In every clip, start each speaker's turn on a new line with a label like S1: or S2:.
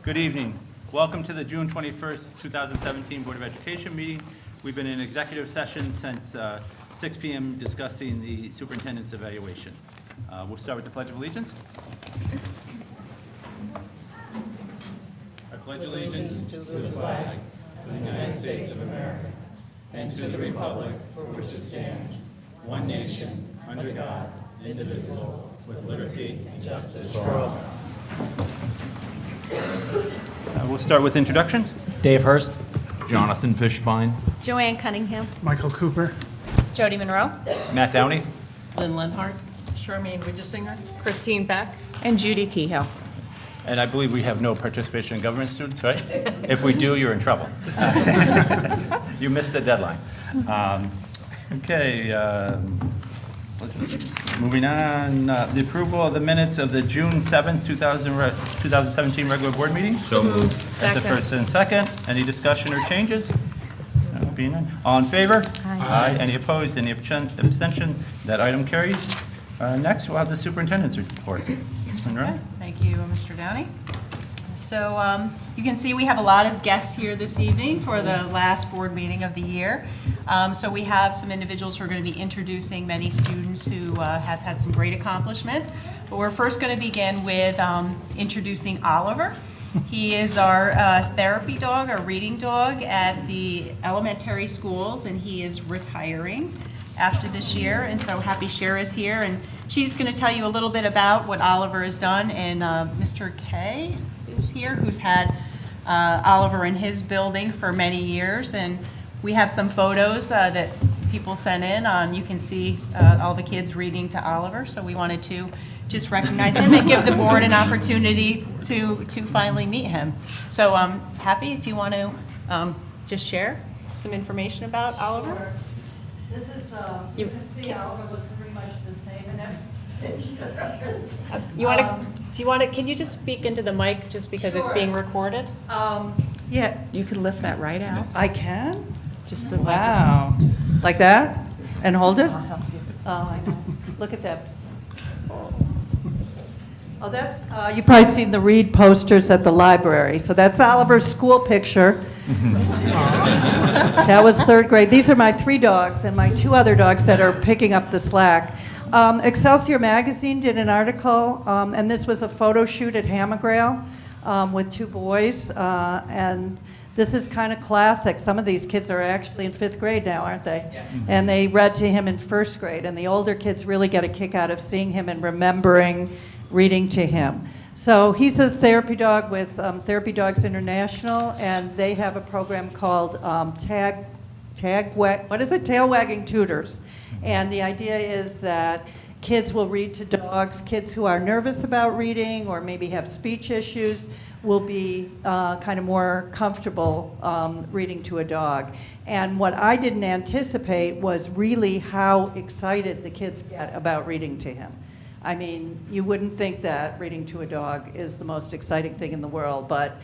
S1: Good evening. Welcome to the June 21st, 2017 Board of Education meeting. We've been in executive session since 6 p.m. discussing the superintendent's evaluation. We'll start with the Pledge of Allegiance. I pledge allegiance
S2: to the flag of the United States of America and to the republic for which it stands, one nation, under God, indivisible, with liberty and justice for all.
S1: We'll start with introductions.
S3: Dave Hurst.
S4: Jonathan Fishbein.
S5: Joanne Cunningham.
S6: Michael Cooper.
S5: Jody Monroe.
S1: Matt Downey.
S2: Lynn Lenhart, Charmaine Widgesinger,
S5: Christine Beck.
S7: And Judy Kehoe.
S1: And I believe we have no participation in government students, right? If we do, you're in trouble. You missed the deadline. Okay, moving on, the approval of the minutes of the June 7th, 2017 regular board meeting.
S4: So moved.
S1: That's the first and second. Any discussion or changes? No, being none. All in favor? Aye. Any opposed? Any abstention? That item carries. Next, we'll have the superintendent's report. Ms. Monroe?
S5: Thank you, Mr. Downey. So you can see we have a lot of guests here this evening for the last board meeting of the year. So we have some individuals who are going to be introducing many students who have had some great accomplishments. But we're first going to begin with introducing Oliver. He is our therapy dog, our reading dog at the elementary schools, and he is retiring after this year. And so Happy Shara is here, and she's going to tell you a little bit about what Oliver has done. And Mr. Kay is here, who's had Oliver in his building for many years. And we have some photos that people sent in on. You can see all the kids reading to Oliver. So we wanted to just recognize him and give the board an opportunity to finally meet him. So Happy, if you want to just share some information about Oliver.
S8: Sure. This is, you can see Oliver looks pretty much the same in every picture.
S5: Can you just speak into the mic just because it's
S8: Sure.
S5: being recorded?
S8: Yeah,
S7: You can lift that right out.
S8: I can.
S5: Just the
S8: Wow. Like that? And hold it? Oh, I know. Look at that. Oh, that's, you've probably seen the Read posters at the library. So that's Oliver's school picture. That was third grade. These are my 3 dogs and my 2 other dogs that are picking up the slack. Excelsior Magazine did an article, and this was a photo shoot at Hammergrail with 2 boys. And this is kind of classic. Some of these kids are actually in 5th grade now, aren't they? Yeah. And they read to him in 1st grade. And the older kids really get a kick out of seeing him and remembering reading to him. So he's a therapy dog with Therapy Dogs International, and they have a program called Tail Wagging Tutors. And the idea is that kids will read to dogs. Kids who are nervous about reading or maybe have speech issues will be kind of more comfortable reading to a dog. And what I didn't anticipate was really how excited the kids get about reading to him. I mean, you wouldn't think that reading to a dog is the most exciting thing in the world, but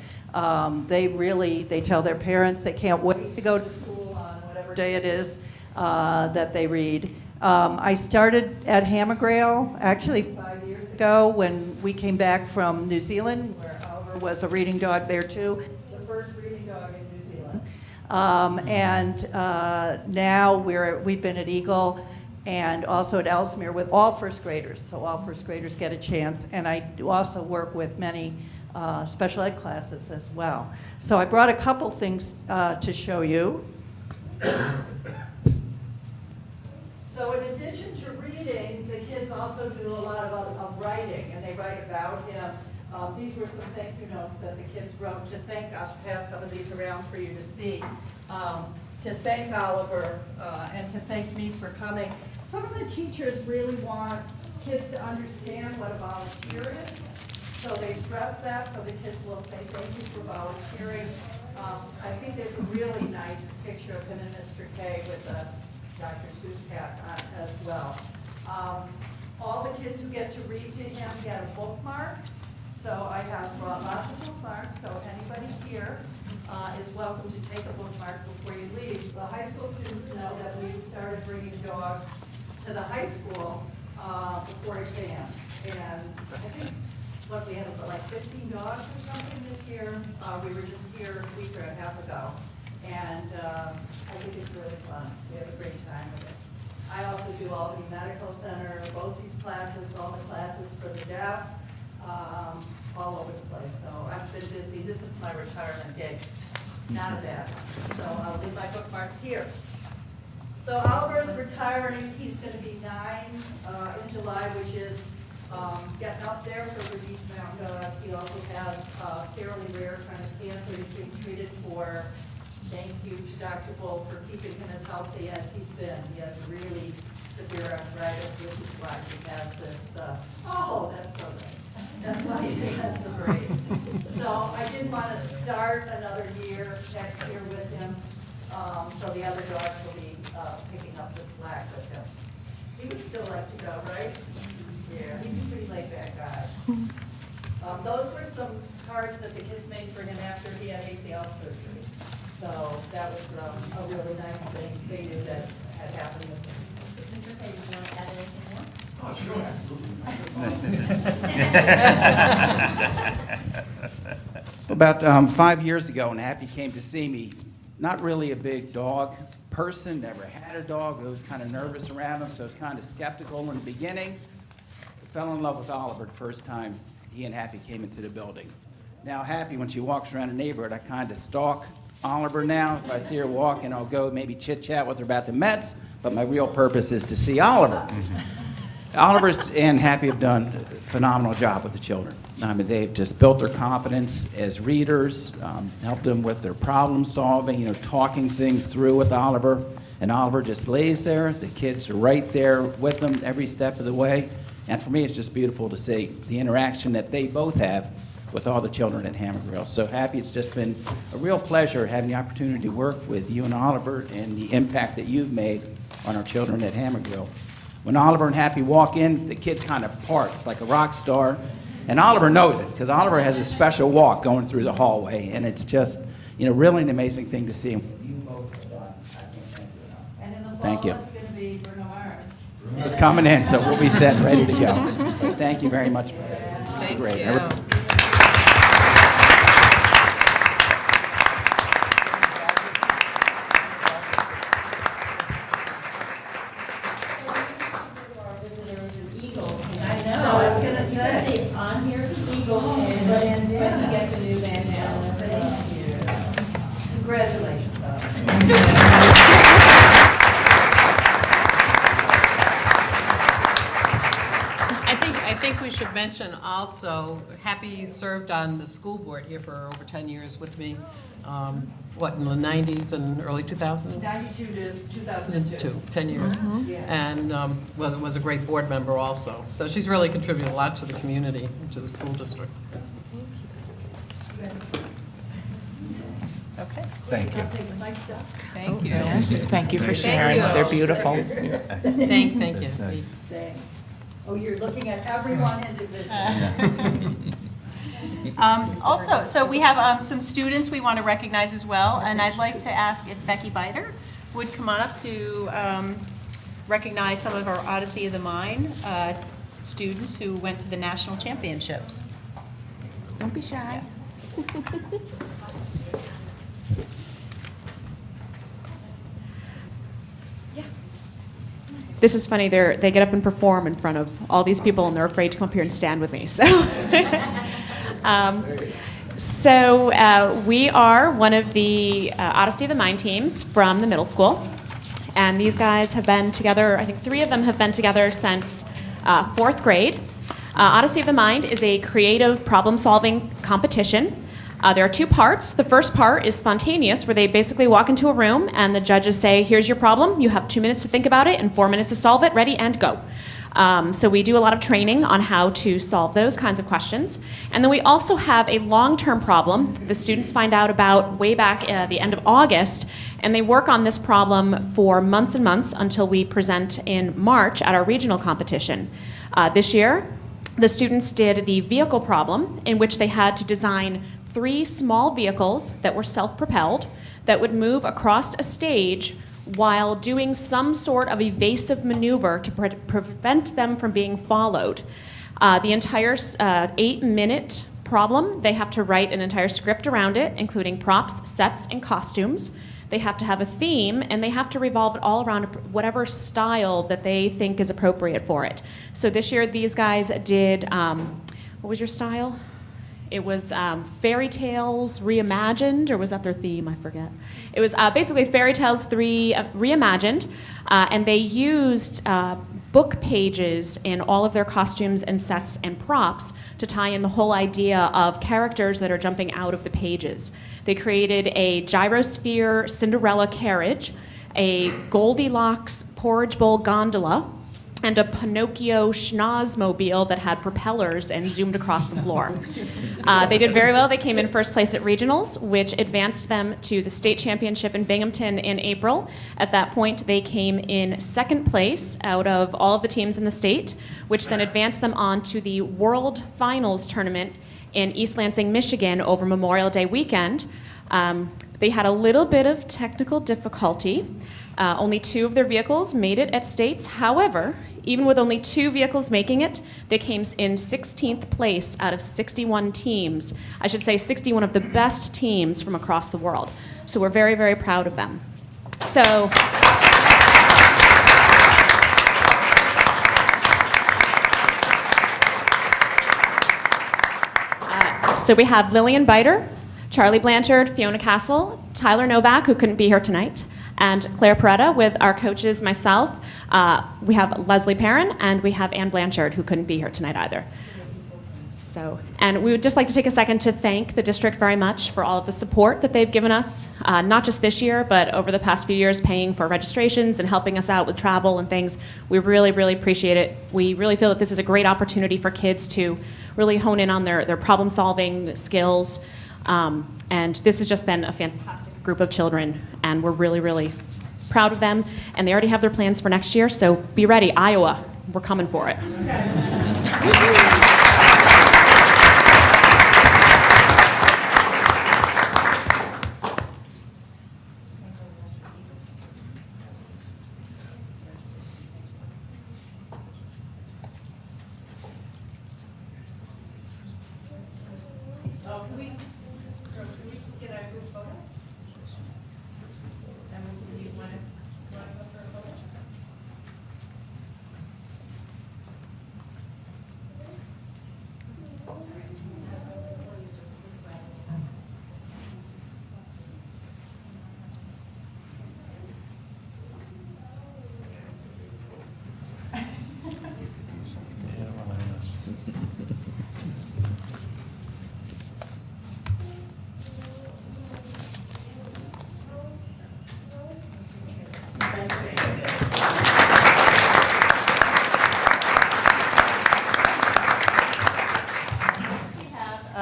S8: they tell their parents they can't wait to go to school on whatever day it is that they read. I started at Hammergrail actually 5 years ago when we came back from New Zealand, where Oliver was a reading dog there too, the first reading dog in New Zealand. Now we've been at Eagle and also at Ellesmere with all 1st graders. So all 1st graders get a chance. And I do also work with many special ed classes as well. So I brought a couple things to show you. So in addition to reading, the kids also do a lot of writing, and they write about him. These were some thank you notes that the kids wrote to thank. I'll pass some of these around for you to see. To thank Oliver and to thank me for coming. Some of the teachers really want kids to understand what a volunteer is. So they stress that, so the kids will say thank you for volunteering. I think there's a really nice picture of him and Mr. K with a Dr. Seuss hat on as well. All the kids who get to read to him get a bookmark. So I have lots of bookmarks, so anybody here is welcome to take a bookmark before you leave. The high school students know that we started bringing dogs to the high school before exams. And I think what, we had like 15 dogs or something this year. We were just here a week or a half ago, and I think it's really fun. We have a great time with it. I also do Albany Medical Center, BOCES classes, all the classes for the deaf, all over the place. So I've been busy. This is my retirement gig. Not a bad one. So I'll leave my bookmarks here. So Oliver's retiring. He's going to be 9 in July, which is getting up there for the Beach Mountain Dog. He also has a fairly rare kind of cancer he's being treated for. Thank you to Dr. Bull for keeping him as healthy as he's been. He has really severe arthritis, which is why he has this, that's so nice. That's why he has the brace. So I didn't want to start another year next year with him, so the other dogs will be picking up the slack with him. He would still like to go, right? Yeah, he's a pretty laid-back guy. Those were some cards that the kids made for him after he had ACL surgery. So that was a really nice thing they knew that had happened with him. Mr. Page, do you want to add anything more?
S2: Oh, sure, absolutely.
S3: About 5 years ago, when Happy came to see me, not really a big dog person, never had a dog. I was kind of nervous around him, so I was kind of skeptical in the beginning. I fell in love with Oliver the first time he and Happy came into the building. Now Happy, when she walks around the neighborhood, I kind of stalk Oliver now. If I see her walking, I'll go maybe chit-chat with her about the Mets, but my real purpose is to see Oliver. Oliver and Happy have done a phenomenal job with the children. I mean, they've just built their confidence as readers, helped them with their problem solving, talking things through with Oliver. And Oliver just lays there. The kids are right there with them every step of the way. And for me, it's just beautiful to see the interaction that they both have with all the children at Hammer Grill. So Happy, it's just been a real pleasure having the opportunity to work with you and Oliver and the impact that you've made on our children at Hammer Grill. When Oliver and Happy walk in, the kids kind of part. It's like a rock star. And Oliver knows it, because Oliver has a special walk going through the hallway, and it's just, really an amazing thing to see. You both have done. I can't thank you enough.
S8: And in the fall,
S3: Thank you.
S8: it's going to be Bruno Mars.
S3: Bruno's coming in, so we'll be set and ready to go. Thank you very much for that.
S7: Thank
S3: Great.
S7: you.
S6: Our visitors an eagle. I
S8: know, I was gonna
S6: You can
S8: say.
S6: see on here is an eagle, but he gets a new bandana.
S8: Thank you. Congratulations, Oliver.
S9: I think we should mention also, Happy served on the school board here for over 10 years with me, in the 90s and early 2000s?
S8: 92 to 2002.
S9: 10 years.
S8: Yeah.
S9: And was a great board member also. So she's really contributed a lot to the community, to the school district.
S5: Okay,
S1: Thank you.
S8: I'll take the mic down.
S5: thank you.
S7: Yes, thank you for sharing. They're beautiful.
S9: Thank you.
S1: That's nice.
S8: Thanks. Oh, you're looking at everyone individually.
S5: Also, so we have some students we want to recognize as well, and I'd like to ask if Becky Biter would come on up to recognize some of our Odyssey of the Mind students who went to the national championships.
S7: Don't be shy. This is funny. They get up and perform in front of all these people, and they're afraid to come up here and stand with me. So, we are one of the Odyssey of the Mind teams from the middle school, and these guys have been together. I think 3 of them have been together since 4th grade. Odyssey of the Mind is a creative problem-solving competition. There are 2 parts. The first part is spontaneous, where they basically walk into a room and the judges say, here's your problem, you have 2 minutes to think about it and 4 minutes to solve it, ready, and go. So we do a lot of training on how to solve those kinds of questions. And then we also have a long-term problem the students find out about way back at the end of August, and they work on this problem for months and months until we present in March at our regional competition. This year, the students did the vehicle problem, in which they had to design 3 small vehicles that were self-propelled that would move across a stage while doing some sort of evasive maneuver to prevent them from being followed. The entire 8-minute problem, they have to write an entire script around it, including props, sets, and costumes. They have to have a theme, and they have to revolve it all around whatever style that they think is appropriate for it. So this year, these guys did, what was your style? It was Fairy Tales Reimagined, or was that their theme? I forget. It was basically Fairy Tales 3 Reimagined, and they used book pages in all of their costumes and sets and props to tie in the whole idea of characters that are jumping out of the pages. They created a gyrosphere Cinderella carriage, a Goldilocks porridge bowl gondola, and a Pinocchio schnozzmobile that had propellers and zoomed across the floor. They did very well. They came in first place at regionals, which advanced them to the state championship in Binghamton in April. At that point, they came in second place out of all of the teams in the state, which then advanced them on to the World Finals tournament in East Lansing, Michigan over Memorial Day weekend. They had a little bit of technical difficulty. Only 2 of their vehicles made it at states. However, even with only 2 vehicles making it, they came in 16th place out of 61 teams. I should say 61 of the best teams from across the world. So we're very, very proud of them. So we have Lillian Biter, Charlie Blanchard, Fiona Castle, Tyler Novak, who couldn't be here tonight, and Claire Peretta with our coaches, myself. We have Leslie Perrin, and we have Ann Blanchard, who couldn't be here tonight either. And we would just like to take a second to thank the district very much for all of the support that they've given us, not just this year, but over the past few years, paying for registrations and helping us out with travel and things. We really, really appreciate it. We really feel that this is a great opportunity for kids to really hone in on their problem-solving skills. And this has just been a fantastic group of children, and we're really, really proud of them. And they already have their plans for next year, so be ready, Iowa. We're coming for it.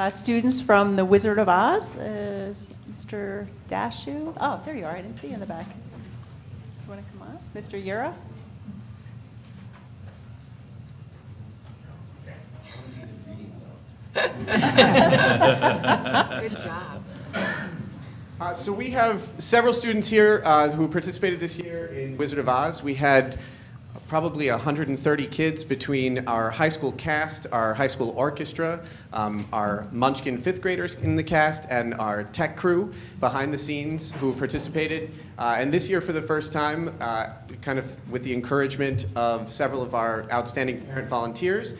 S5: Students from The Wizard of Oz, Mr. Dashu. Oh, there you are. I didn't see you in the back. You want to come on? Mr. Yura?
S9: Good job.
S10: So we have several students here who participated this year in Wizard of Oz. We had probably 130 kids between our high school cast, our high school orchestra, our Munchkin 5th graders in the cast, and our tech crew behind the scenes who participated. And this year, for the first time, kind of with the encouragement of several of our outstanding parent volunteers,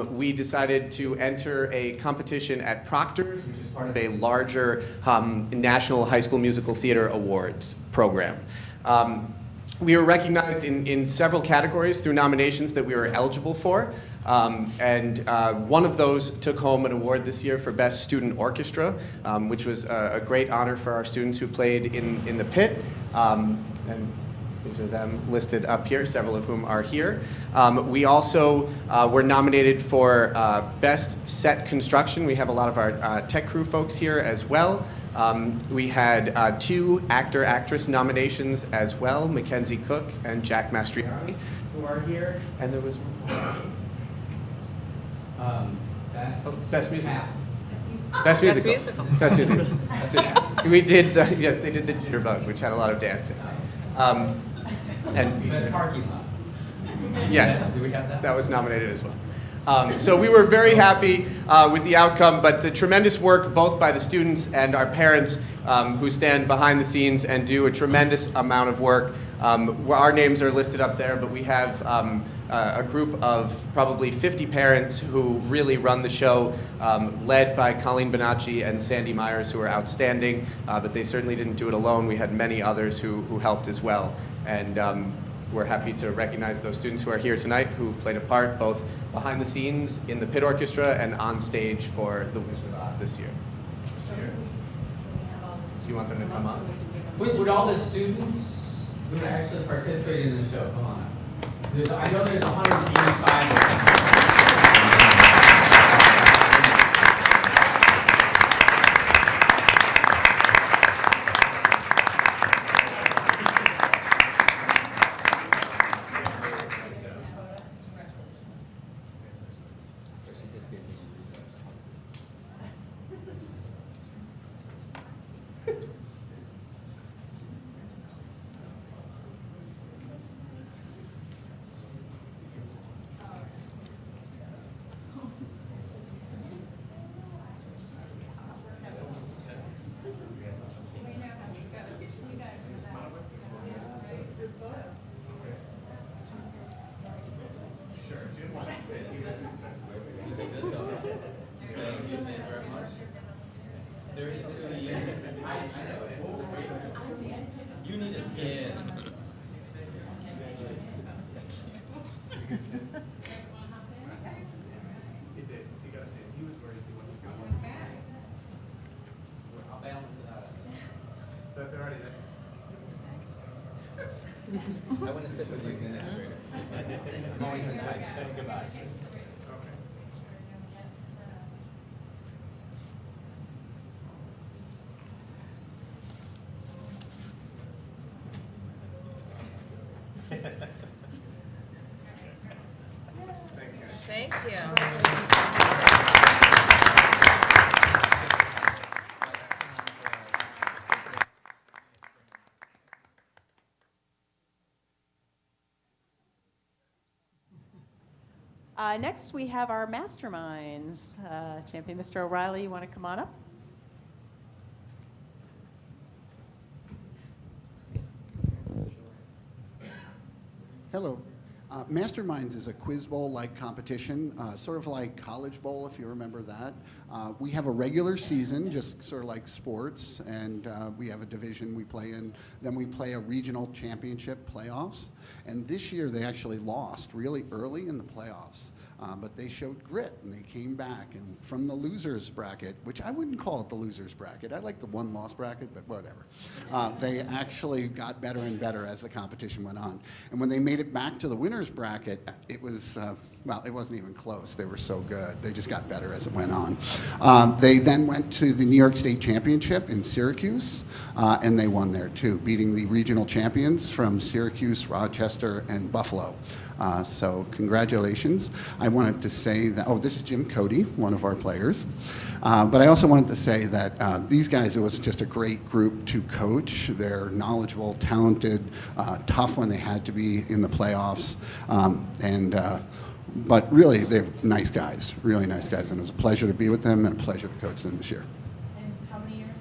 S10: we decided to enter a competition at Proctor's, which is part of a larger National High School Musical Theater Awards program. We were recognized in several categories through nominations that we were eligible for. And one of those took home an award this year for Best Student Orchestra, which was a great honor for our students who played in the pit. And these are them listed up here, several of whom are here. We also were nominated for Best Set Construction. We have a lot of our tech crew folks here as well. We had 2 actor-actress nominations as well, Mackenzie Cook and Jack Mastriani, who are here. And there was Best Musical. Best Musical. Best Musical. That's it. We did yes, they did the Jitterbug, which had a lot of dancing. And
S2: Best parking lot.
S10: yes,
S2: Do we have that?
S10: that was nominated as well. So we were very happy with the outcome, but the tremendous work both by the students and our parents who stand behind the scenes and do a tremendous amount of work. Our names are listed up there, but we have a group of probably 50 parents who really run the show, led by Colleen Bonacci and Sandy Myers, who are outstanding, but they certainly didn't do it alone. We had many others who helped as well. And we're happy to recognize those students who are here tonight who played a part both behind the scenes in the pit orchestra and on stage for the Wizard of Oz this year. Do you want them to come up?
S2: Would all the students who actually participated in the show come on up? I know there's 185 of them. You need a pin. I'll balance it out.
S10: They're already there.
S2: I want to sit with the administrator. I'm always in tight. Goodbye.
S9: Thank you.
S5: Next, we have our masterminds. Champion Mr. O'Reilly, you want to come on up?
S11: Hello. Masterminds is a quiz bowl-like competition, sort of like College Bowl, if you remember that. We have a regular season, just sort of like sports, and we have a division we play in. Then we play a regional championship playoffs. And this year they actually lost really early in the playoffs. But they showed grit, and they came back. And from the losers bracket, which I wouldn't call it the losers bracket, I like the one-loss bracket, but whatever. They actually got better and better as the competition went on. And when they made it back to the winners bracket, it was, well, it wasn't even close. They were so good. They just got better as it went on. They then went to the New York State Championship in Syracuse, and they won there too, beating the regional champions from Syracuse, Rochester, and Buffalo. So congratulations. I wanted to say that, oh, this is Jim Cody, one of our players. But I also wanted to say that these guys, it was just a great group to coach. They're knowledgeable, talented, tough when they had to be in the playoffs. But really, they're nice guys, really nice guys. And it was a pleasure to be with them and a pleasure to coach them this year.
S5: And how many years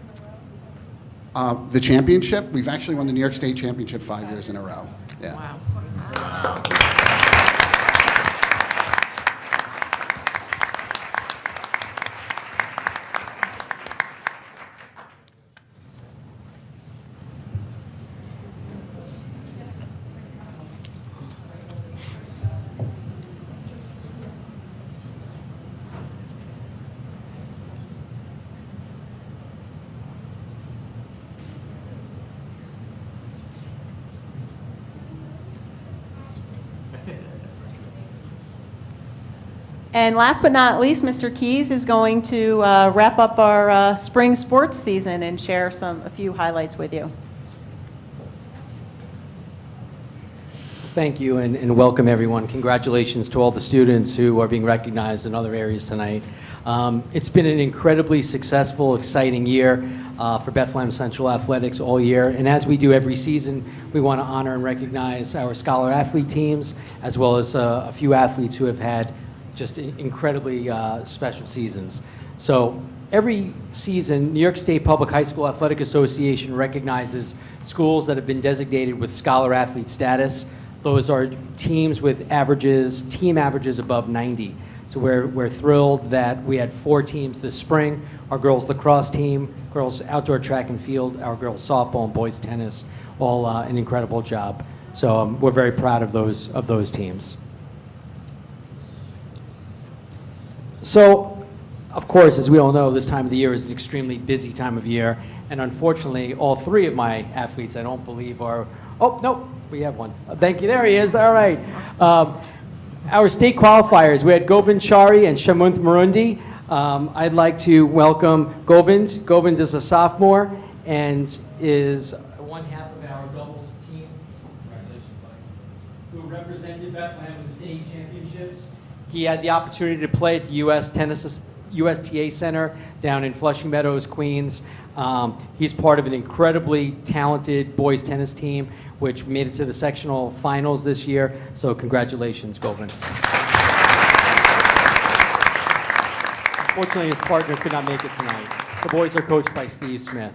S5: in a row?
S11: The championship, we've actually won the New York State Championship 5 years in a row. Yeah.
S5: Wow. And last but not least, Mr. Keys is going to wrap up our spring sports season and share a few highlights with you.
S12: Thank you and welcome everyone. Congratulations to all the students who are being recognized in other areas tonight. It's been an incredibly successful, exciting year for Bethlehem Central Athletics all year. And as we do every season, we want to honor and recognize our scholar athlete teams, as well as a few athletes who have had just incredibly special seasons. So every season, New York State Public High School Athletic Association recognizes schools that have been designated with scholar athlete status. Those are teams with team averages above 90. So we're thrilled that we had 4 teams this spring: our girls lacrosse team, girls outdoor track and field, our girls softball, and boys tennis. All an incredible job. So we're very proud of those teams. So, of course, as we all know, this time of the year is an extremely busy time of year, and unfortunately, all 3 of my athletes, I don't believe, are. Oh no, we have one. Thank you. There he is. All right. Our state qualifiers, we had Govind Chari and Shamunth Marundi. I'd like to welcome Govind. Govind is a sophomore and is one half of our doubles team. Congratulations, buddy. Who represented Bethlehem in the state championships. He had the opportunity to play at the USTA Center down in Flushing Meadows, Queens. He's part of an incredibly talented boys tennis team, which made it to the sectional finals this year. So congratulations, Govind. Unfortunately, his partner could not make it tonight. The boys are coached by Steve Smith.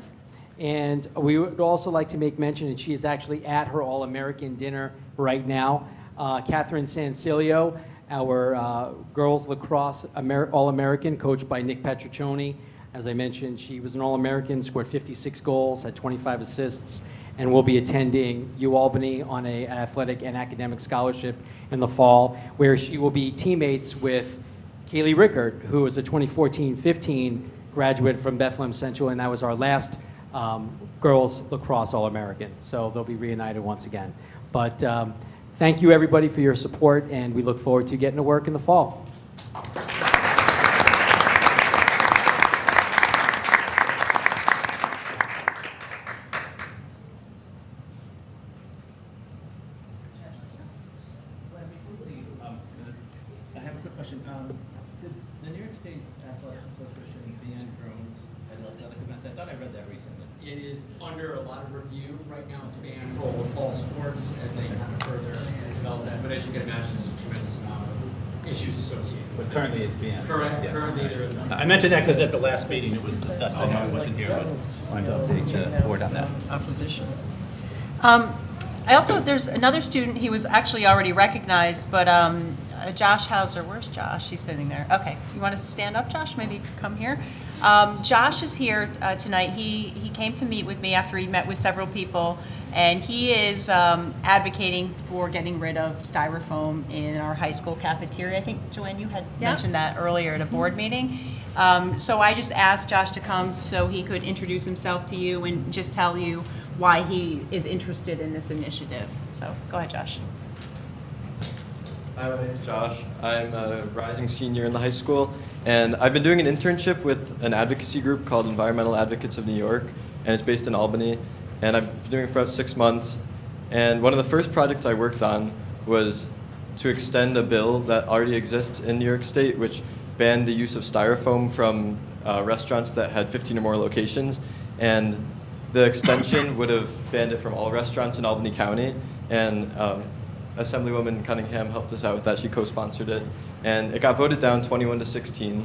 S12: And we would also like to make mention, and she is actually at her All-American dinner right now, Catherine Sancilio, our girls lacrosse All-American, coached by Nick Petriccioni. As I mentioned, she was an All-American, scored 56 goals, had 25 assists, and will be attending UAlbany on an athletic and academic scholarship in the fall, where she will be teammates with Kaylee Rickard, who is a 2014-15 graduate from Bethlehem Central, and that was our last girls lacrosse All-American. So they'll be reunited once again. But thank you, everybody, for your support, and we look forward to getting to work in the fall.
S1: I have a quick question. Did the New York State Athletic Association ban drones at athletic events? I thought I read that recently.
S13: It is under a lot of review. Right now, it's banned for all the fall sports as they kind of further develop that. But as you can imagine, there's a tremendous amount of issues associated with
S1: But currently it's banned.
S13: Correct.
S1: Yeah.
S13: Currently, there is
S1: I mentioned that because at the last meeting it was discussed. I know I wasn't here, but wanted to update the board on that.
S5: Opposition. There's another student, he was actually already recognized, but Josh Hauser, where's Josh? He's sitting there. Okay, you want to stand up, Josh? Maybe come here. Josh is here tonight. He came to meet with me after he met with several people, and he is advocating for getting rid of styrofoam in our high school cafeteria. I think, Joanne, you had mentioned that earlier at a board meeting. So I just asked Josh to come so he could introduce himself to you and just tell you why he is interested in this initiative. So go ahead, Josh.
S14: Hi, my name's Josh. I'm a rising senior in the high school, and I've been doing an internship with an advocacy group called Environmental Advocates of New York, and it's based in Albany, and I've been doing it for about 6 months. And one of the first projects I worked on was to extend a bill that already exists in New York State, which banned the use of styrofoam from restaurants that had 15 or more locations, and the extension would have banned it from all restaurants in Albany County, and Assemblywoman Cunningham helped us out with that. She co-sponsored it, and it got voted down 21-16.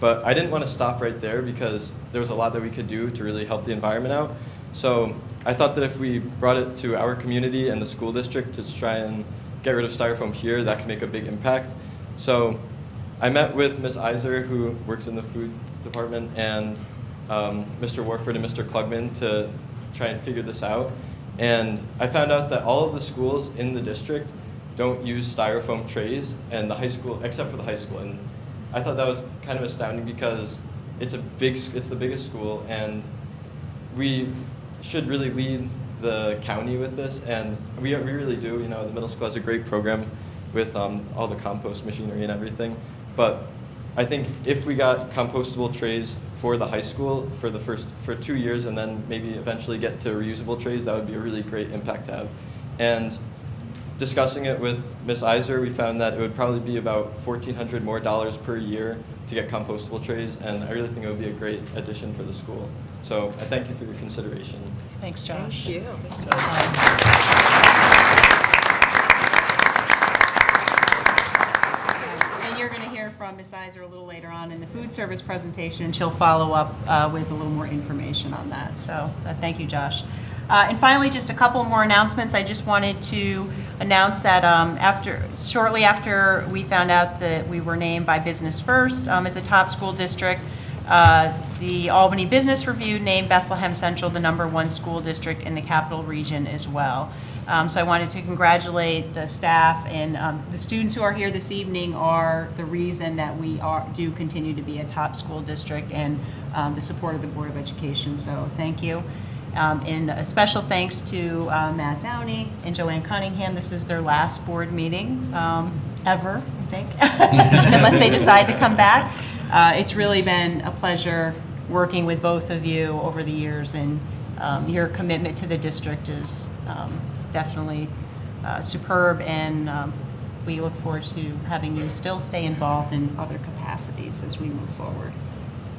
S14: But I didn't want to stop right there because there was a lot that we could do to really help the environment out. So I thought that if we brought it to our community and the school district to try and get rid of styrofoam here, that could make a big impact. So I met with Ms. Iser, who works in the food department, and Mr. Warford and Mr. Klugman to try and figure this out. And I found out that all of the schools in the district don't use styrofoam trays, and the high school, except for the high school. And I thought that was kind of astounding because it's the biggest school, and we should really lead the county with this, and we really do. You know, the middle school has a great program with all the compost machinery and everything. But I think if we got compostable trays for the high school for 2 years, and then maybe eventually get to reusable trays, that would be a really great impact to have. And discussing it with Ms. Iser, we found that it would probably be about $1,400 more per year to get compostable trays, and I really think it would be a great addition for the school. So I thank you for your consideration.
S5: Thanks, Josh.
S9: Thank you.
S5: And you're going to from Ms. Iser a little later on in the food service presentation, and she'll follow up with a little more information on that. So thank you, Josh. And finally, just a couple more announcements. I just wanted to announce that shortly after we found out that we were named by Business First as a top school district, the Albany Business Review named Bethlehem Central the #1 school district in the Capital Region as well. So I wanted to congratulate the staff, and the students who are here this evening are the reason that we do continue to be a top school district, and the support of the Board of Education. So thank you. And a special thanks to Matt Downey and Joanne Cunningham. This is their last board meeting ever, I think, unless they decide to come back. It's really been a pleasure working with both of you over the years, and your commitment to the district is definitely superb, and we look forward to having you still stay involved in other capacities as we move forward.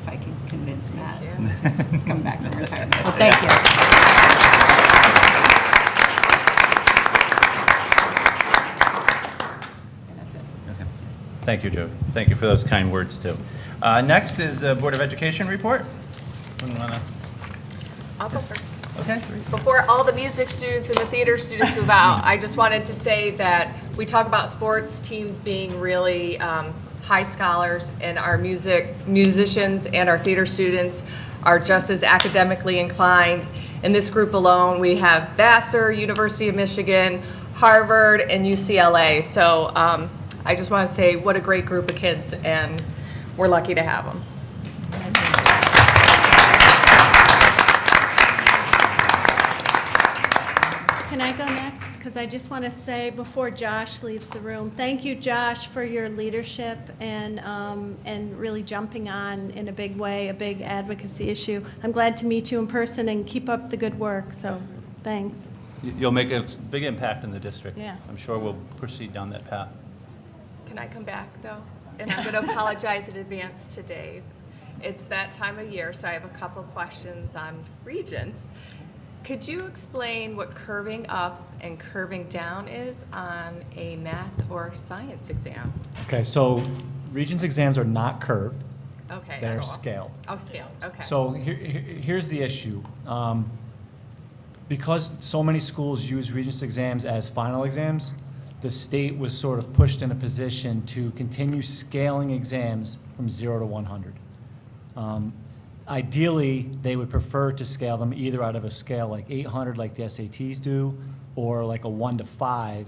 S5: If I can convince Matt to just come back from retirement. So thank you. And that's it.
S1: Okay. Thank you, Joe. Thank you for those kind words, too. Next is the Board of Education report.
S15: I'll go first.
S1: Okay.
S15: Before all the music students and the theater students move out, I just wanted to say that we talk about sports teams being really high scholars, and our musicians and our theater students are just as academically inclined. In this group alone, we have Vassar, University of Michigan, Harvard, and UCLA. So I just want to say what a great group of kids, and we're lucky to have them.
S16: Can I go next? Because I just want to say, before Josh leaves the room, thank you, Josh, for your leadership and really jumping on in a big way, a big advocacy issue. I'm glad to meet you in person, and keep up the good work, so thanks.
S1: You'll make a big impact in the district.
S16: Yeah.
S1: I'm sure we'll proceed down that path.
S15: Can I come back, though? And I'm going to apologize in advance to Dave. It's that time of year, so I have a couple questions on Regents. Could you explain what curving up and curving down is on a math or science exam?
S17: Okay, so Regents exams are not curved.
S15: Okay.
S17: They're scaled.
S15: Oh, scaled, okay.
S17: So here's the issue. Because so many schools use Regents exams as final exams, the state was sort of pushed in a position to continue scaling exams from 0 to 100. Ideally, they would prefer to scale them either out of a scale like 800 like the SATs do, or like a 1 to 5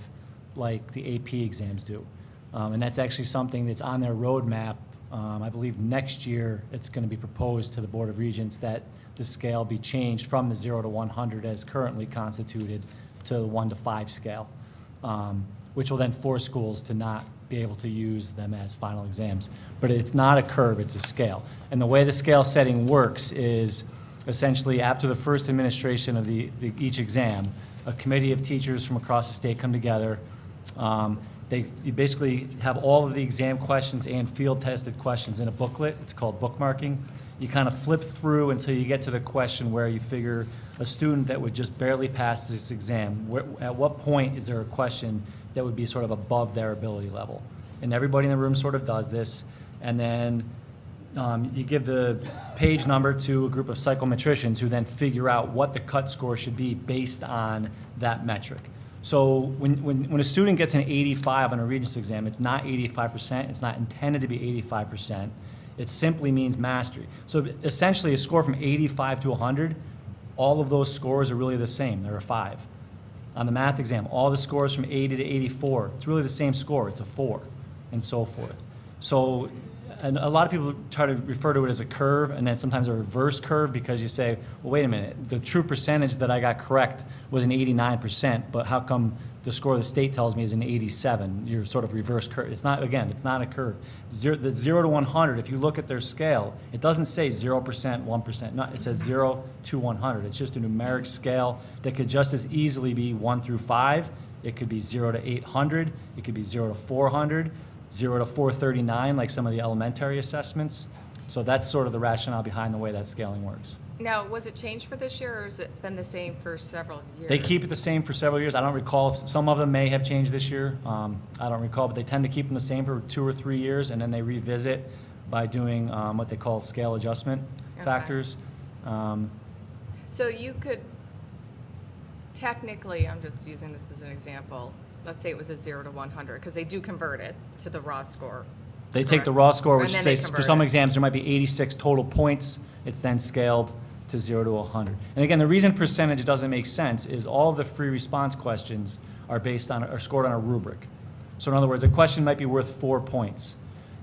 S17: like the AP exams do. And that's actually something that's on their roadmap. I believe next year it's going to be proposed to the Board of Regents that the scale be changed from the 0 to 100 as currently constituted to the 1 to 5 scale, which will then force schools to not be able to use them as final exams. But it's not a curve, it's a scale. And the way the scale setting works is essentially after the first administration of each exam, a committee of teachers from across the state come together. You basically have all of the exam questions and field tested questions in a booklet. It's called bookmarking. You kind of flip through until you get to the question where you figure a student that would just barely pass this exam, at what point is there a question that would be sort of above their ability level? And everybody in the room sort of does this. And then you give the page number to a group of psychometricians who then figure out what the cut score should be based on that metric. So when a student gets an 85 on a Regents exam, it's not 85%. It's not intended to be 85%. It simply means mastery. So essentially a score from 85 to 100, all of those scores are really the same. They're a 5. On the math exam, all the scores from 80 to 84, it's really the same score. It's a 4, and so forth. So and a lot of people try to refer to it as a curve, and then sometimes a reverse curve, because you say, well, wait a minute, the true percentage that I got correct was an 89%, but how come the score the state tells me is an 87? You're sort of reverse curve. It's not, again, it's not a curve. The 0 to 100, if you look at their scale, it doesn't say 0%, 1%. No, it says 0 to 100. It's just a numeric scale that could just as easily be 1 through 5. It could be 0 to 800. It could be 0 to 400. 0 to 439, like some of the elementary assessments. So that's sort of the rationale behind the way that scaling works.
S15: Now, was it changed for this year, or has it been the same for several years?
S17: They keep it the same for several years. I don't recall, if some of them may have changed this year. I don't recall, but they tend to keep them the same for 2 or 3 years, and then they revisit by doing what they call scale adjustment factors.
S15: So you could, technically, I'm just using this as an example, let's say it was a 0 to 100, because they do convert it to the raw score.
S17: They take the
S15: correct?
S17: raw score,
S15: And
S17: which
S15: then
S17: says,
S15: they
S17: for
S15: convert
S17: some
S15: it.
S17: exams, there might be 86 total points. It's then scaled to 0 to 100. And again, the reason percentage doesn't make sense is all of the free response questions are based on, are scored on a rubric. So in other words, a question might be worth 4 points.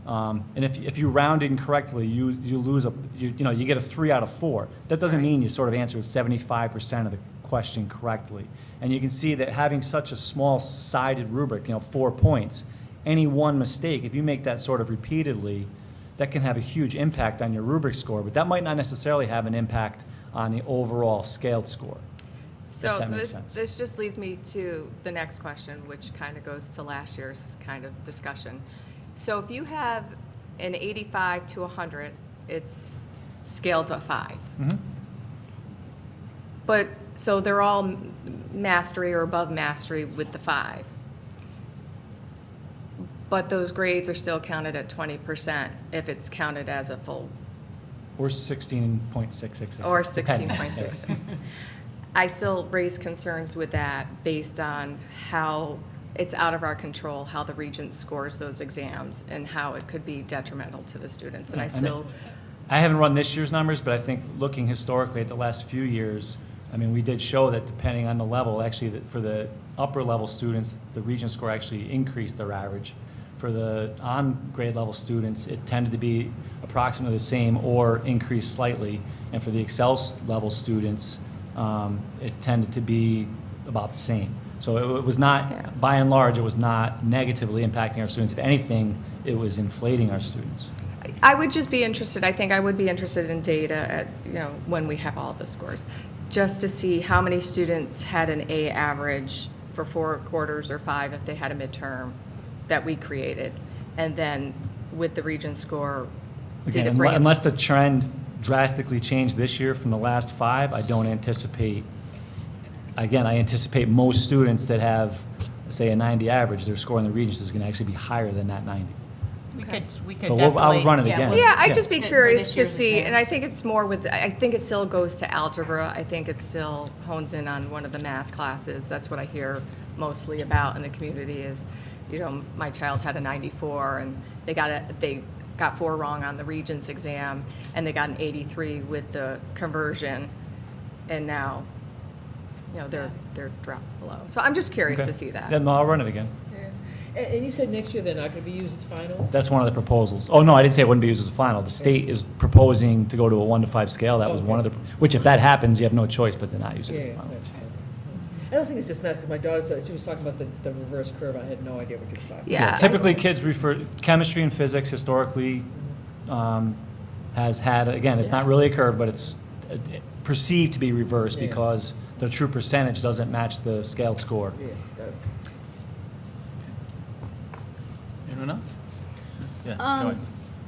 S17: And if you round it incorrectly, you lose you get a 3 out of 4. That doesn't mean you sort of answered 75% of the question correctly. And you can see that having such a small-sided rubric, 4 points, any one mistake, if you make that sort of repeatedly, that can have a huge impact on your rubric score, but that might not necessarily have an impact on the overall scaled score.
S15: So
S17: if that makes sense.
S15: this just leads me to the next question, which kind of goes to last year's kind of discussion. So if you have an 85 to 100, it's scaled to a 5.
S17: Mhm.
S15: But, so they're all mastery or above mastery with the 5. But those grades are still counted at 20% if it's counted as a full,
S17: Or 16.666.
S15: or
S17: depending.
S15: 16.66. I still raise concerns with that based on how it's out of our control, how the Regent scores those exams, and how it could be detrimental to the students. And I still,
S17: I haven't run this year's numbers, but I think looking historically at the last few years, I mean, we did show that depending on the level, actually, for the upper level students, the Regent score actually increased their average. For the on-grade level students, it tended to be approximately the same or increased slightly. And for the Excel level students, it tended to be about the same. So it was not, by and large, it was not negatively impacting our students. If anything, it was inflating our students.
S15: I would just be interested, I think I would be interested in data at, when we have all the scores, just to see how many students had an A average for 4 quarters or 5 if they had a midterm that we created. And then with the Regent score, did
S17: Again,
S15: it bring it?
S17: unless the trend drastically changed this year from the last 5, I don't anticipate, again, I anticipate most students that have, say, a 90 average, their score in the Regents is going to actually be higher than that 90.
S5: We could
S17: But
S5: definitely.
S17: I'll run it again.
S15: Yeah, I'd just be
S5: For
S15: curious
S5: this
S15: to
S5: year's
S15: see, and I
S5: exams.
S15: think it's more with, I think it still goes to algebra. I think it still hones in on one of the math classes. That's what I hear mostly about in the community is, my child had a 94 and they got 4 wrong on the Regents exam and they got an 83 with the conversion. And now, they're dropped below. So I'm just curious
S17: Okay.
S15: to see that.
S17: Yeah, no, I'll run it again.
S2: And you said next year they're not going to be used as finals?
S17: That's one of the proposals. Oh, no, I didn't say it wouldn't be used as a final. The state is proposing to go to a 1 to 5 scale. That was one of the, which if that happens, you have no choice but to not use it as a final.
S2: I don't think it's just math, 'cause my daughter said, she was talking about the reverse curve, I had no idea what you were talking about.
S15: Yeah.
S17: Typically, kids refer, chemistry and physics historically has had, again, it's not really a curve, but it's perceived to be reversed
S2: Yeah.
S17: because the true percentage doesn't match the scaled score.
S2: Yeah, got it.
S1: Anyone else? Yeah, go ahead.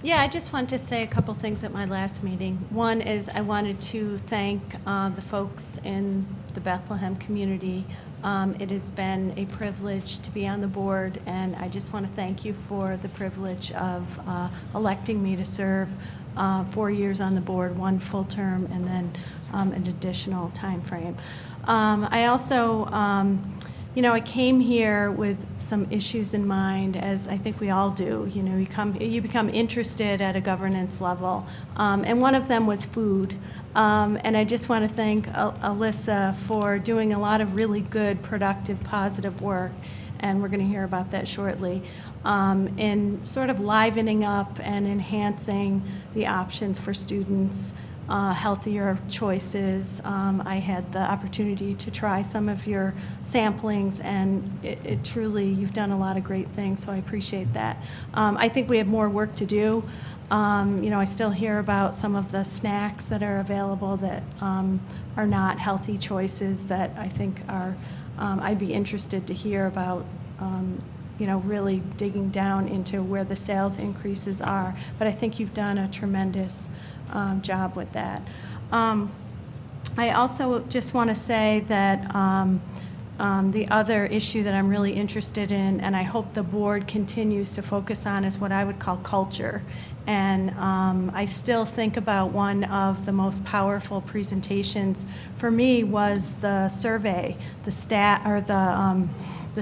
S16: Yeah, I just wanted to say a couple things at my last meeting. One is I wanted to thank the folks in the Bethlehem community. It has been a privilege to be on the board, and I just want to thank you for the privilege of electing me to serve 4 years on the board, 1 full term, and then an additional time frame. I also I came here with some issues in mind, as I think we all do. You become interested at a governance level, and one of them was food. And I just want to thank Alyssa for doing a lot of really good, productive, positive work, and we're going to hear about that shortly, in sort of livening up and enhancing the options for students. Healthier choices. I had the opportunity to try some of your samplings, and it truly, you've done a lot of great things, so I appreciate that. I think we have more work to do. I still hear about some of the snacks that are available that are not healthy choices that I think are, I'd be interested to hear about, really digging down into where the sales increases are. But I think you've done a tremendous job with that. I also just want to say that the other issue that I'm really interested in, and I hope the board continues to focus on, is what I would call culture. And I still think about one of the most powerful presentations for me was the survey, the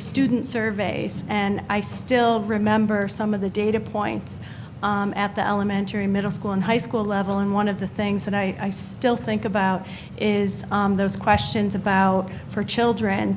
S16: student surveys. And I still remember some of the data points at the elementary, middle school, and high school level. And one of the things that I still think about is those questions about, for children,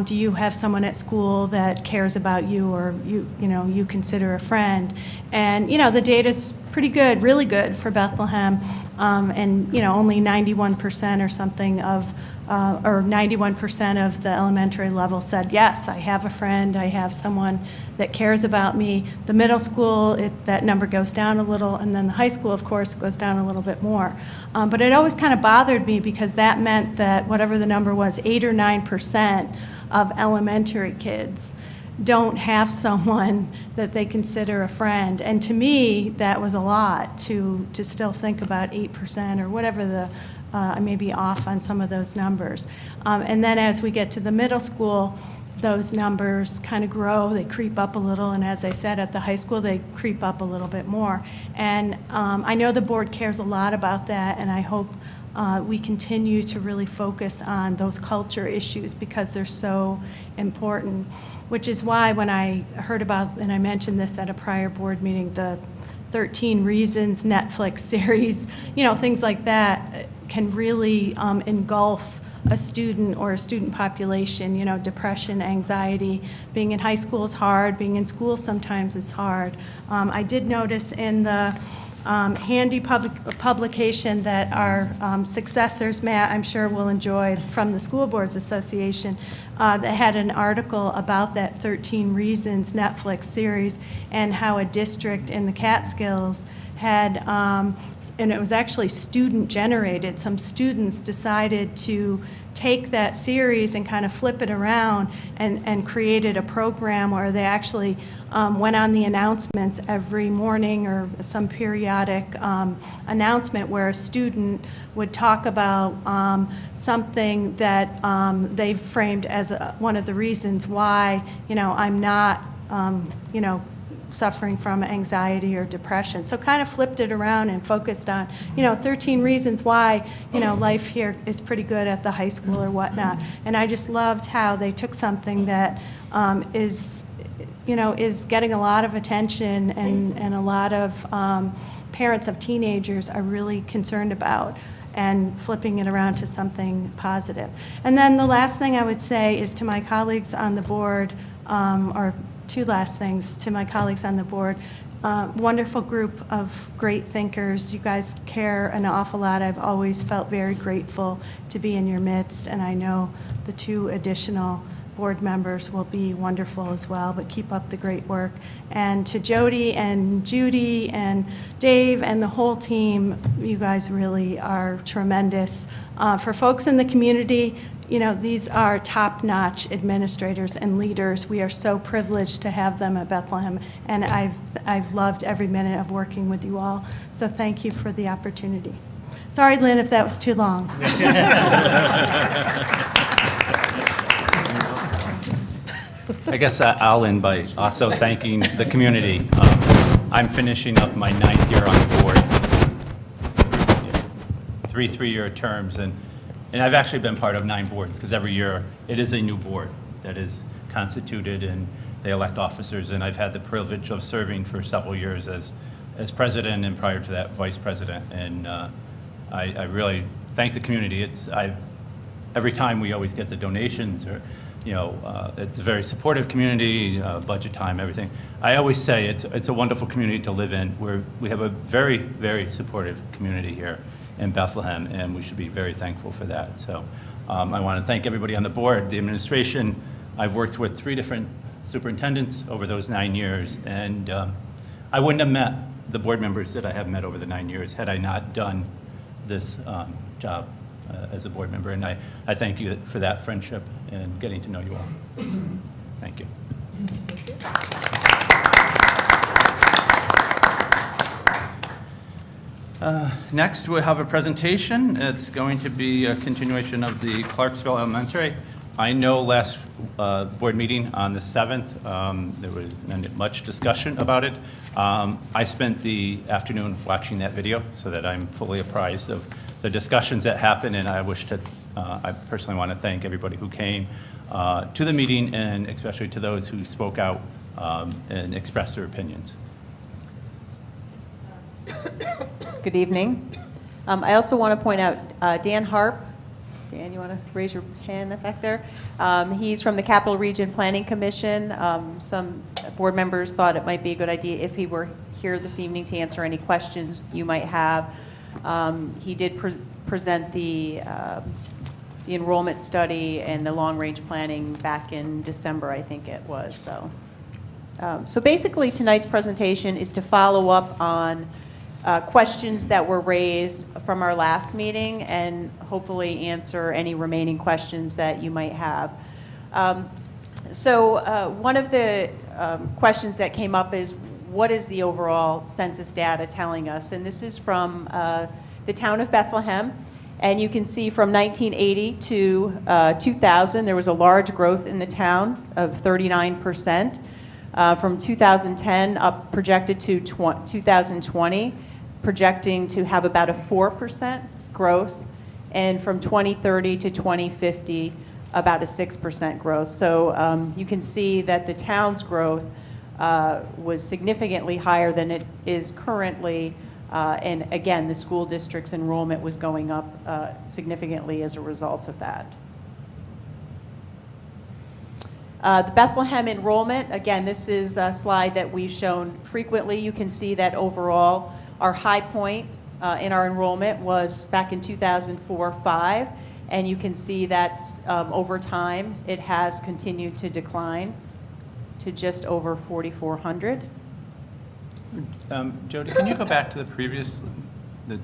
S16: do you have someone at school that cares about you, or you consider a friend? And the data's pretty good, really good for Bethlehem, and only 91% or something of, or 91% of the elementary level said, yes, I have a friend, I have someone that cares about me. The middle school, that number goes down a little, and then the high school, of course, goes down a little bit more. But it always kind of bothered me, because that meant that whatever the number was, 8 or 9% of elementary kids don't have someone that they consider a friend. And to me, that was a lot to still think about 8% or whatever the, I may be off on some of those numbers. And then as we get to the middle school, those numbers kind of grow, they creep up a little, and as I said, at the high school, they creep up a little bit more. And I know the board cares a lot about that, and I hope we continue to really focus on those culture issues, because they're so important, which is why when I heard about, and I mentioned this at a prior board meeting, the 13 Reasons Netflix series, things like that can really engulf a student or a student population. Depression, anxiety. Being in high school is hard. Being in school sometimes is hard. I did notice in the handy publication that our successors, Matt, I'm sure will enjoy, from the School Boards Association, that had an article about that 13 Reasons Netflix series, and how a district in the Catskills had, and it was actually student-generated, some students decided to take that series and kind of flip it around and created a program where they actually went on the announcements every morning, or some periodic announcement where a student would talk about something that they framed as one of the reasons why, I'm not, suffering from anxiety or depression. So kind of flipped it around and focused on, 13 reasons why, life here is pretty good at the high school or whatnot. And I just loved how they took something that is getting a lot of attention, and a lot of parents of teenagers are really concerned about, and flipping it around to something positive. And then the last thing I would say is to my colleagues on the board, or two last things to my colleagues on the board. Wonderful group of great thinkers. You guys care an awful lot. I've always felt very grateful to be in your midst, and I know the two additional board members will be wonderful as well, but keep up the great work. And to Jody and Judy and Dave and the whole team, you guys really are tremendous. For folks in the community, these are top-notch administrators and leaders. We are so privileged to have them at Bethlehem, and I've loved every minute of working with you all. So thank you for the opportunity. Sorry, Lynn, if that was too long.
S1: I guess I'll end by also thanking the community. I'm finishing up my 9th year on the board. 3 3-year terms, and I've actually been part of 9 boards, because every year it is a new board that is constituted, and they elect officers, and I've had the privilege of serving for several years as president, and prior to that, vice president. And I really thank the community. Every time we always get the donations, or it's a very supportive community, budget time, everything. I always say it's a wonderful community to live in. We have a very, very supportive community here in Bethlehem, and we should be very thankful for that. So I want to thank everybody on the board, the administration. I've worked with 3 different superintendents over those 9 years, and I wouldn't have met the board members that I have met over the 9 years had I not done this job as a board member. And I thank you for that friendship and getting to know you all. Thank you. Next, we'll have a presentation. It's going to be a continuation of the Clarksville Elementary. I know last board meeting on the 7th, there was much discussion about it. I spent the afternoon watching that video so that I'm fully apprised of the discussions that happened, and I personally want to thank everybody who came to the meeting, and especially to those who spoke out and expressed their opinions.
S5: Good evening. I also want to point out Dan Harp. Dan, you want to raise your hand back there? He's from the Capital Region Planning Commission. Some board members thought it might be a good idea if he were here this evening to answer any questions you might have. He did present the enrollment study and the long-range planning back in December, I think it was. So basically, tonight's presentation is to follow up on questions that were raised from our last meeting and hopefully answer any remaining questions that you might have. One of the questions that came up is, what is the overall census data telling us? And this is from the town of Bethlehem. And you can see from 1980 to 2000, there was a large growth in the town of 39%. From 2010 up projected to 2020, projecting to have about a 4% growth, and from 2030 to 2050, about a 6% growth. So you can see that the town's growth was significantly higher than it is currently, and again, the school district's enrollment was going up significantly as a result of that. The Bethlehem enrollment, again, this is a slide that we've shown frequently. You can see that overall, our high point in our enrollment was back in 2004-05, and you can see that over time, it has continued to decline to just over 4,400.
S1: Jody, can you go back to the previous, the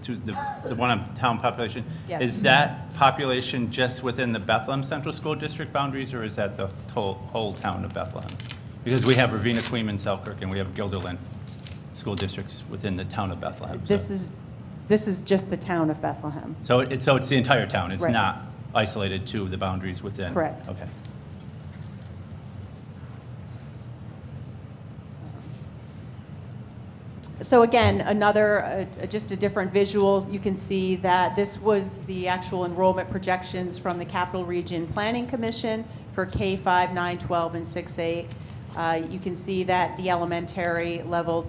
S1: one on town population?
S5: Yes.
S1: Is that population just within the Bethlehem Central School District boundaries, or is that the whole town of Bethlehem? Because we have Ravenna, Queens, Selkirk, and we have Guilderland school districts within the town of Bethlehem.
S5: This is just the town of Bethlehem.
S1: So it's the entire town. It's
S5: Right.
S1: not isolated to the boundaries within.
S5: Correct.
S1: Okay.
S5: So again, another, just a different visual. You can see that this was the actual enrollment projections from the Capital Region Planning Commission for K-5, 9, 12, and 6-8. You can see that the elementary level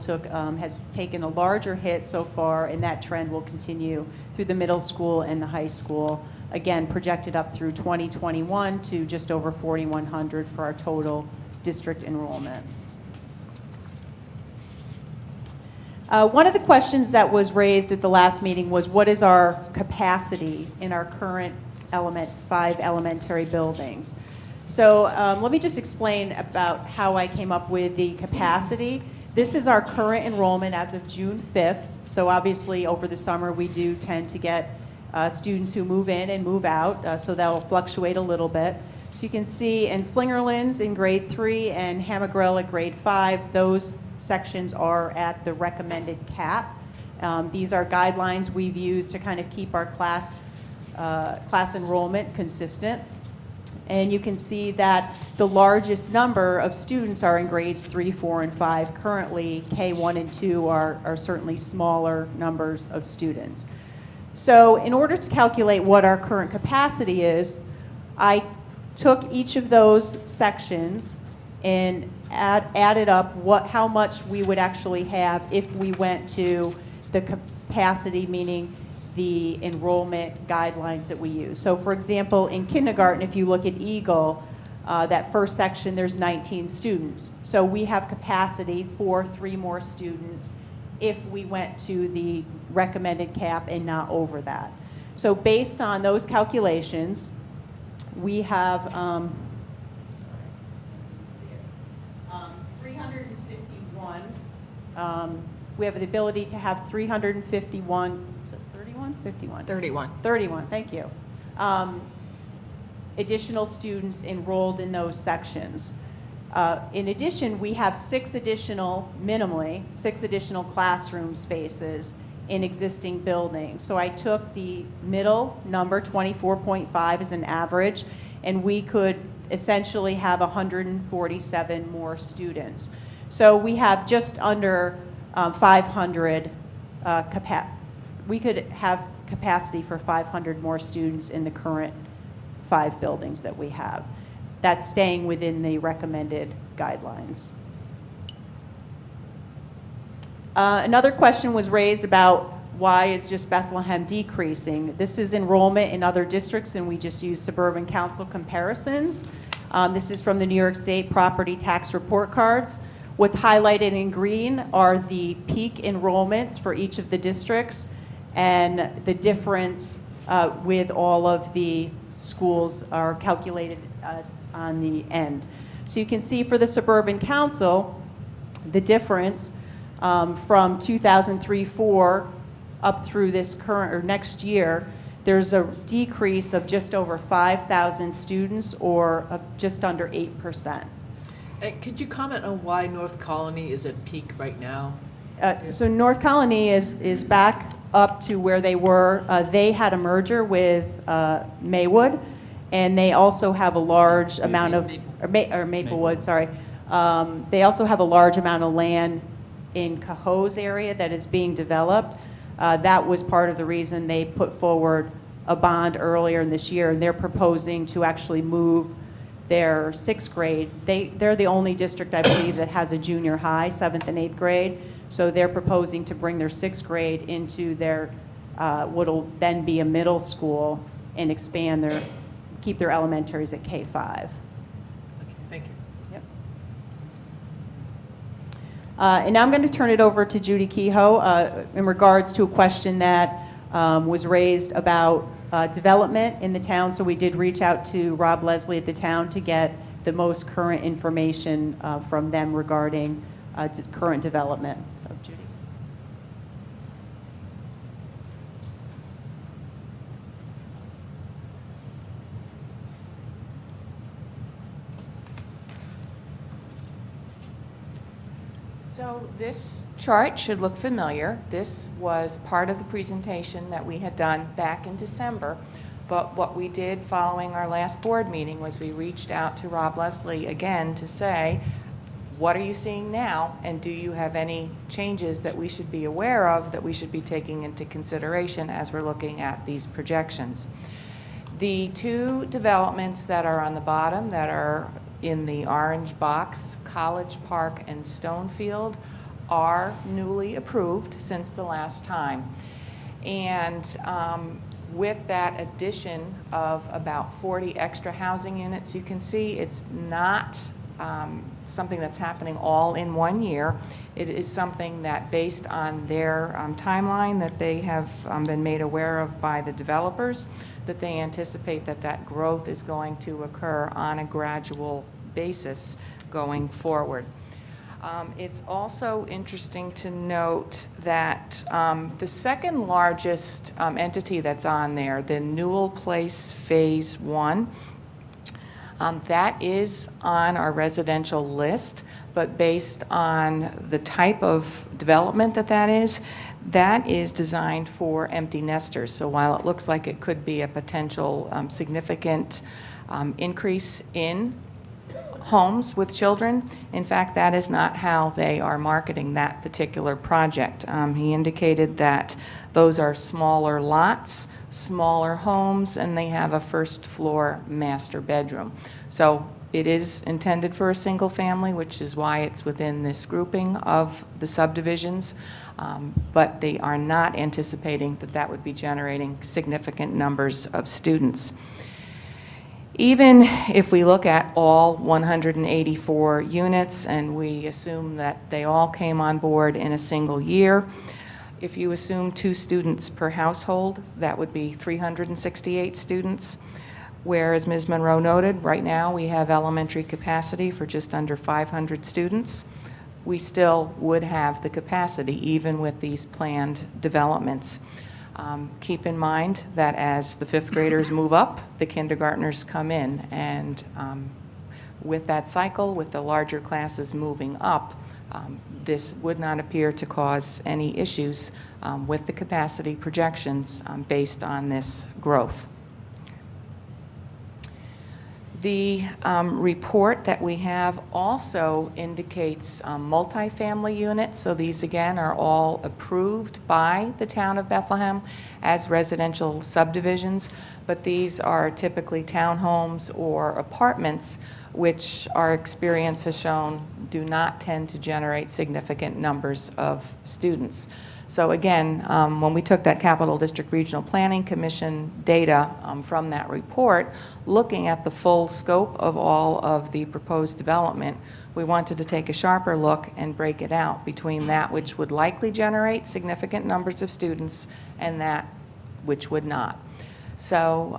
S5: has taken a larger hit so far, and that trend will continue through the middle school and the high school. Again, projected up through 2021 to just over 4,100 for our total district enrollment. One of the questions that was raised at the last meeting was, what is our capacity in our current 5 elementary buildings? So let me just explain about how I came up with the capacity. This is our current enrollment as of June 5th. So obviously over the summer we do tend to get students who move in and move out, so that will fluctuate a little bit. So you can see in Slingerlands in grade 3 and Hammergrill at grade 5, those sections are at the recommended cap. These are guidelines we've used to kind of keep our class enrollment consistent. And you can see that the largest number of students are in grades 3, 4, and 5. Currently, K1 and 2 are certainly smaller numbers of students. So in order to calculate what our current capacity is, I took each of those sections and added up how much we would actually have if we went to the capacity, meaning the enrollment guidelines that we use. So for example, in kindergarten, if you look at Eagle, that first section, there's 19 students. So we have capacity for 3 more students if we went to the recommended cap and not over that. So based on those calculations, we have 351. We have the ability to have 351, is it 31? 51.
S15: 31.
S5: 31, thank you. Additional students enrolled in those sections. In addition, we have minimally 6 additional classroom spaces in existing buildings. So I took the middle number, 24.5, as an average, and we could essentially have 147 more students. So we have just under 500 we could have capacity for 500 more students in the current 5 buildings that we have. That's staying within the recommended guidelines. Another question was raised about why is just Bethlehem decreasing. This is enrollment in other districts, and we just use suburban council comparisons. This is from the New York State property tax report cards. What's highlighted in green are the peak enrollments for each of the districts, and the difference with all of the schools are calculated on the end. So you can see for the suburban council, the difference from 2003-04 up through this current or next year, there's a decrease of just over 5,000 students, or just under 8%.
S18: Could you comment on why North Colony is at peak right now?
S5: So North Colony is back up to where they were. They had a merger with Maywood, and they also have a large amount of, or Maplewood, sorry. They also have a large amount of land in Cohoes area that is being developed. That was part of the reason they put forward a bond earlier in this year, and they're proposing to actually move their 6th grade. They're the only district, I believe, that has a junior high, 7th and 8th grade. So they're proposing to bring their 6th grade into their, what'll then be a middle school, and expand keep their elementaries at K-5.
S18: Okay, thank you.
S5: Yep. And now I'm going to turn it over to Judy Kehoe in regards to a question that was raised about development in the town. So we did reach out to Rob Leslie at the town to get the most current information from them regarding current development. So Judy.
S19: So this chart should look familiar. This was part of the presentation that we had done back in December. But what we did following our last board meeting was we reached out to Rob Leslie again to say, what are you seeing now? And do you have any changes that we should be aware of, that we should be taking into consideration as we're looking at these projections? The 2 developments that are on the bottom that are in the orange box, College Park and Stonefield, are newly approved since the last time. And with that addition of about 40 extra housing units, you can see it's not something that's happening all in one year. It is something that, based on their timeline that they have been made aware of by the developers, that they anticipate that that growth is going to occur on a gradual basis going forward. It's also interesting to note that the second largest entity that's on there, the Newell Place Phase 1, that is on our residential list, but based on the type of development that is designed for empty nesters. So while it looks like it could be a potential significant increase in homes with children, in fact, that is not how they are marketing that particular project. He indicated that those are smaller lots, smaller homes, and they have a first floor master bedroom. So it is intended for a single family, which is why it's within this grouping of the subdivisions, but they are not anticipating that that would be generating significant numbers of students. Even if we look at all 184 units and we assume that they all came on board in a single year, if you assume 2 students per household, that would be 368 students. Whereas Ms. Monroe noted, right now we have elementary capacity for just under 500 students. We still would have the capacity even with these planned developments. Keep in mind that as the 5th graders move up, the kindergartners come in, and with that cycle, with the larger classes moving up, This would not appear to cause any issues with the capacity projections based on this growth. The report that we have also indicates multifamily units. So these, again, are all approved by the town of Bethlehem as residential subdivisions, but these are typically townhomes or apartments, which our experience has shown do not tend to generate significant numbers of students. So again, when we took that Capital District Regional Planning Commission data from that report, looking at the full scope of all of the proposed development, we wanted to take a sharper look and break it out between that which would likely generate significant numbers of students and that which would not. So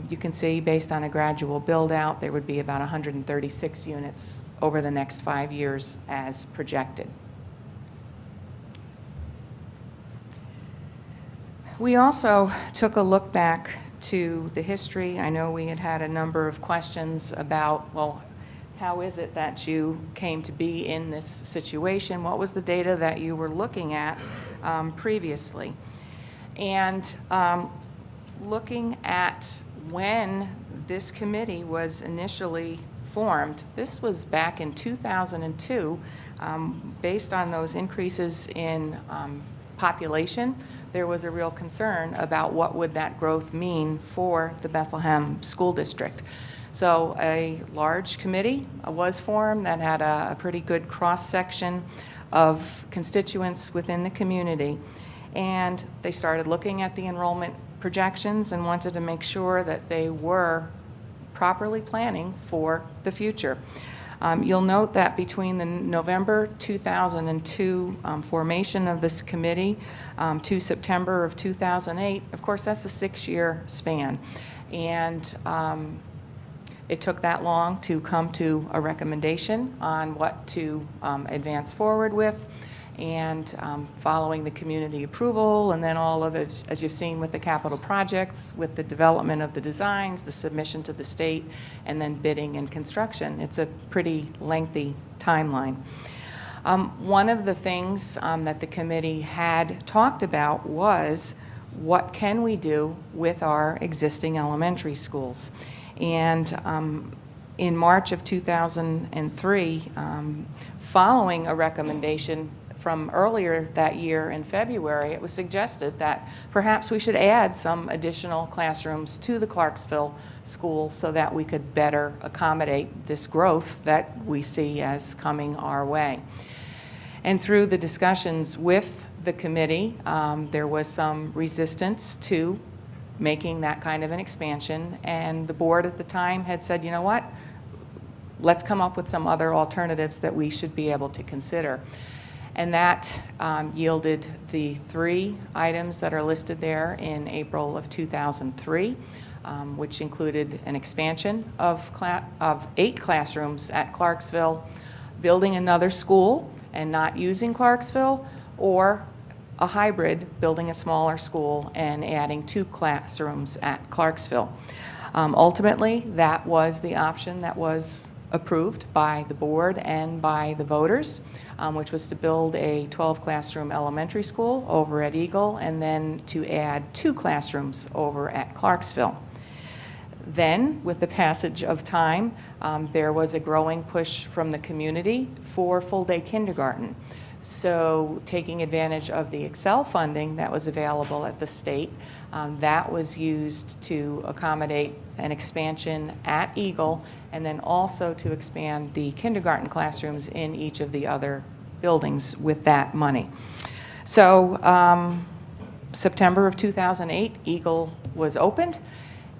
S19: you can see, based on a gradual build-out, there would be about 136 units over the next 5 years as projected. We also took a look back to the history. I know we had had a number of questions about, well, how is it that you came to be in this situation? What was the data that you were looking at previously? And looking at when this committee was initially formed, this was back in 2002, based on those increases in population. There was a real concern about what would that growth mean for the Bethlehem School District. So a large committee was formed that had a pretty good cross-section of constituents within the community. And they started looking at the enrollment projections and wanted to make sure that they were properly planning for the future. You'll note that between the November 2002 formation of this committee to September of 2008, of course, that's a 6-year span. And it took that long to come to a recommendation on what to advance forward with. And following the community approval, and then all of it, as you've seen with the capital projects, with the development of the designs, the submission to the state, and then bidding and construction. It's a pretty lengthy timeline. One of the things that the committee had talked about was, what can we do with our existing elementary schools? And in March of 2003, following a recommendation from earlier that year in February, it was suggested that perhaps we should add some additional classrooms to the Clarksville school so that we could better accommodate this growth that we see as coming our way. And through the discussions with the committee, there was some resistance to making that kind of an expansion, and the board at the time had said, you know what, let's come up with some other alternatives that we should be able to consider. And that yielded the 3 items that are listed there in April of 2003, which included an expansion of 8 classrooms at Clarksville, building another school and not using Clarksville, or a hybrid, building a smaller school and adding 2 classrooms at Clarksville. Ultimately, that was the option that was approved by the board and by the voters, which was to build a 12-classroom elementary school over at Eagle and then to add 2 classrooms over at Clarksville. Then, with the passage of time, there was a growing push from the community for full-day kindergarten. So taking advantage of the Excel funding that was available at the state, that was used to accommodate an expansion at Eagle and then also to expand the kindergarten classrooms in each of the other buildings with that money. So September of 2008, Eagle was opened,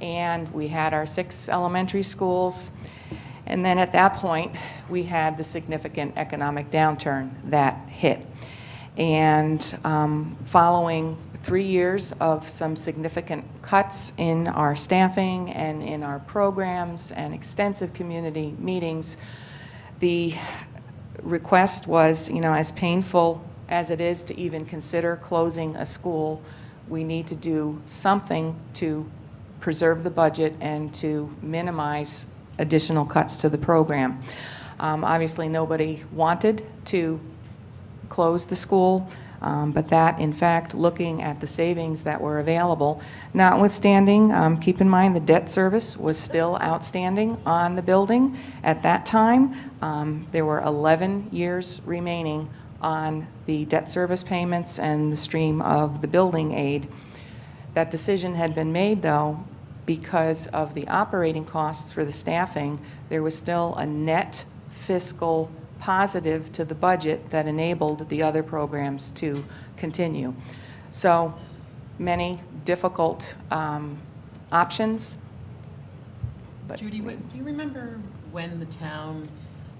S19: and we had our 6 elementary schools. And then at that point, we had the significant economic downturn that hit. And following 3 years of some significant cuts in our staffing and in our programs and extensive community meetings, the request was, you know, as painful as it is to even consider closing a school, we need to do something to preserve the budget and to minimize additional cuts to the program. Obviously, nobody wanted to close the school, but that, in fact, looking at the savings that were available, notwithstanding, keep in mind the debt service was still outstanding on the building at that time. There were 11 years remaining on the debt service payments and the stream of the building aid. That decision had been made, though, because of the operating costs for the staffing. There was still a net fiscal positive to the budget that enabled the other programs to continue. So many difficult options. But
S9: Judy, do you remember when the town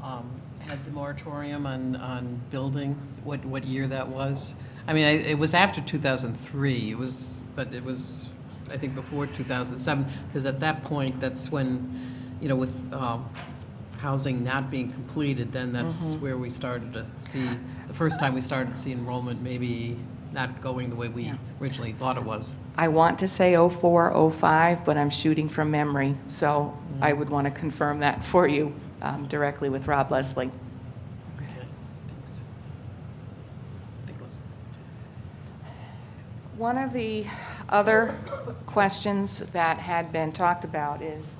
S9: had the moratorium on building? What year that was? I mean, it was after 2003. But it was, I think, before 2007, because at that point, that's when, with housing not being completed, then that's where we started to see, the first time we started to see enrollment maybe not going the way we originally thought it was.
S19: I want to say 04, 05, but I'm shooting from memory, so I would want to confirm that for you directly with Rob Leslie.
S9: Okay, thanks. I think it was.
S19: One of the other questions that had been talked about is,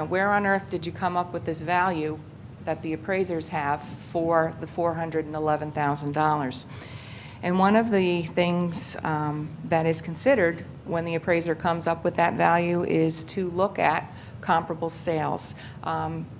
S19: where on earth did you come up with this value that the appraisers have for the $411,000? And one of the things that is considered when the appraiser comes up with that value is to look at comparable sales.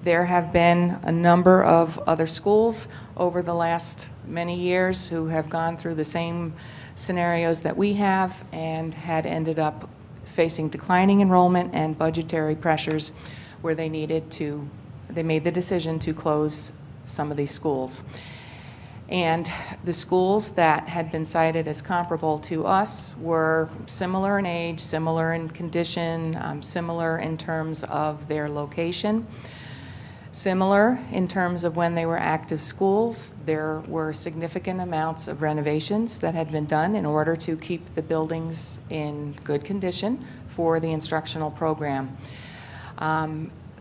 S19: There have been a number of other schools over the last many years who have gone through the same scenarios that we have and had ended up facing declining enrollment and budgetary pressures where they made the decision to close some of these schools. And the schools that had been cited as comparable to us were similar in age, similar in condition, similar in terms of their location, similar in terms of when they were active schools. There were significant amounts of renovations that had been done in order to keep the buildings in good condition for the instructional program.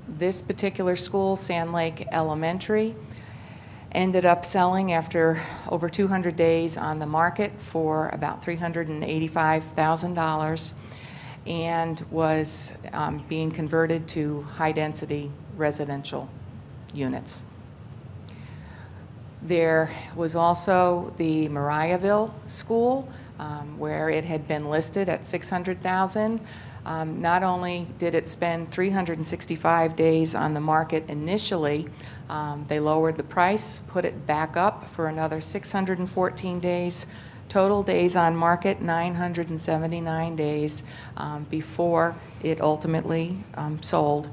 S19: This particular school, Sand Lake Elementary, ended up selling after over 200 days on the market for about $385,000 and was being converted to high-density residential units. There was also the Mariahville School, where it had been listed at $600,000. Not only did it spend 365 days on the market initially, they lowered the price, put it back up for another 614 days. Total days on market, 979 days before it ultimately sold.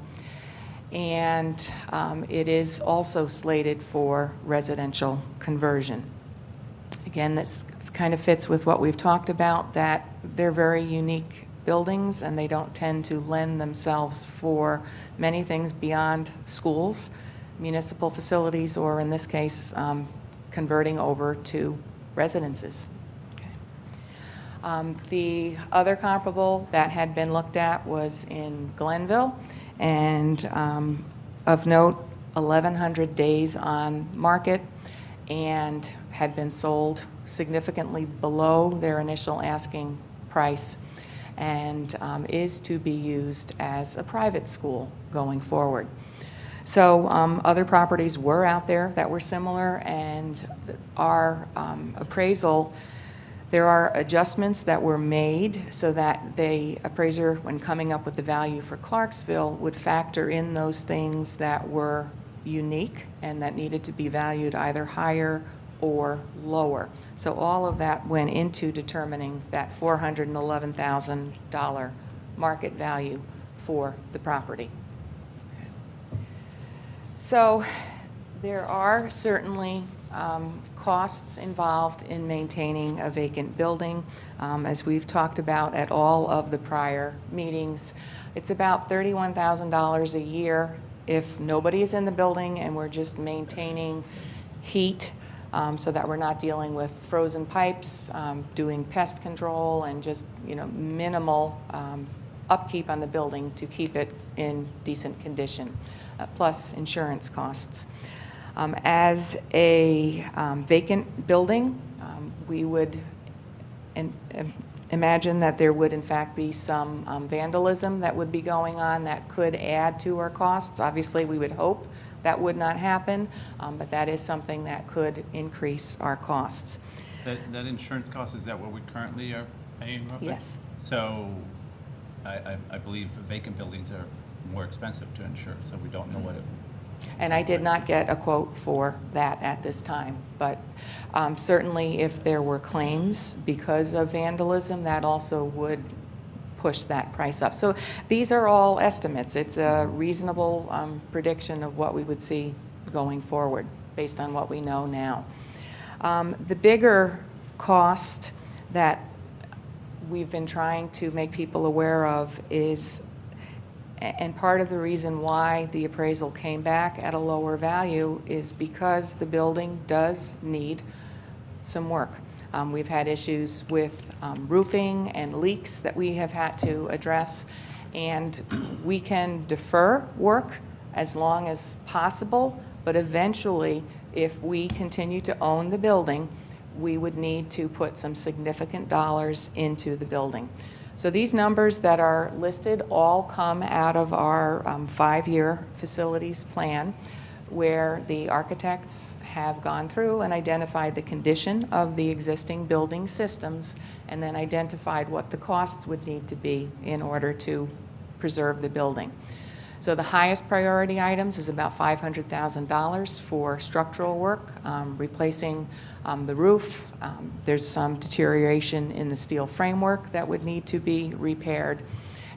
S19: And it is also slated for residential conversion. Again, this kind of fits with what we've talked about, that they're very unique buildings and they don't tend to lend themselves for many things beyond schools, municipal facilities, or in this case, converting over to residences. The other comparable that had been looked at was in Glenville, and of note, 1,100 days on market and had been sold significantly below their initial asking price, and is to be used as a private school going forward. So other properties were out there that were similar, and our appraisal, there are adjustments that were made so that the appraiser, when coming up with the value for Clarksville, would factor in those things that were unique and that needed to be valued either higher or lower. So all of that went into determining that $411,000 market value for the property. So there are certainly costs involved in maintaining a vacant building. As we've talked about at all of the prior meetings, it's about $31,000 a year if nobody is in the building and we're just maintaining heat, so that we're not dealing with frozen pipes, doing pest control, and just minimal upkeep on the building to keep it in decent condition, plus insurance costs. As a vacant building, we would imagine that there would in fact be some vandalism that would be going on that could add to our costs. Obviously, we would hope that would not happen, but that is something that could increase our costs.
S1: That insurance cost, is that what we currently are paying roughly?
S19: Yes.
S1: So I believe vacant buildings are more expensive to insure, so we don't know what it.
S19: And I did not get a quote for that at this time, but certainly if there were claims because of vandalism, that also would push that price up. So these are all estimates. It's a reasonable prediction of what we would see going forward based on what we know now. The bigger cost that we've been trying to make people aware of is, and part of the reason why the appraisal came back at a lower value is because the building does need some work. We've had issues with roofing and leaks that we have had to address, and we can defer work as long as possible, but eventually, if we continue to own the building, we would need to put some significant dollars into the building. So these numbers that are listed all come out of our 5-year facilities plan, where the architects have gone through and identified the condition of the existing building systems and then identified what the costs would need to be in order to preserve the building. So the highest priority items is about $500,000 for structural work, replacing the roof. There's some deterioration in the steel framework that would need to be repaired.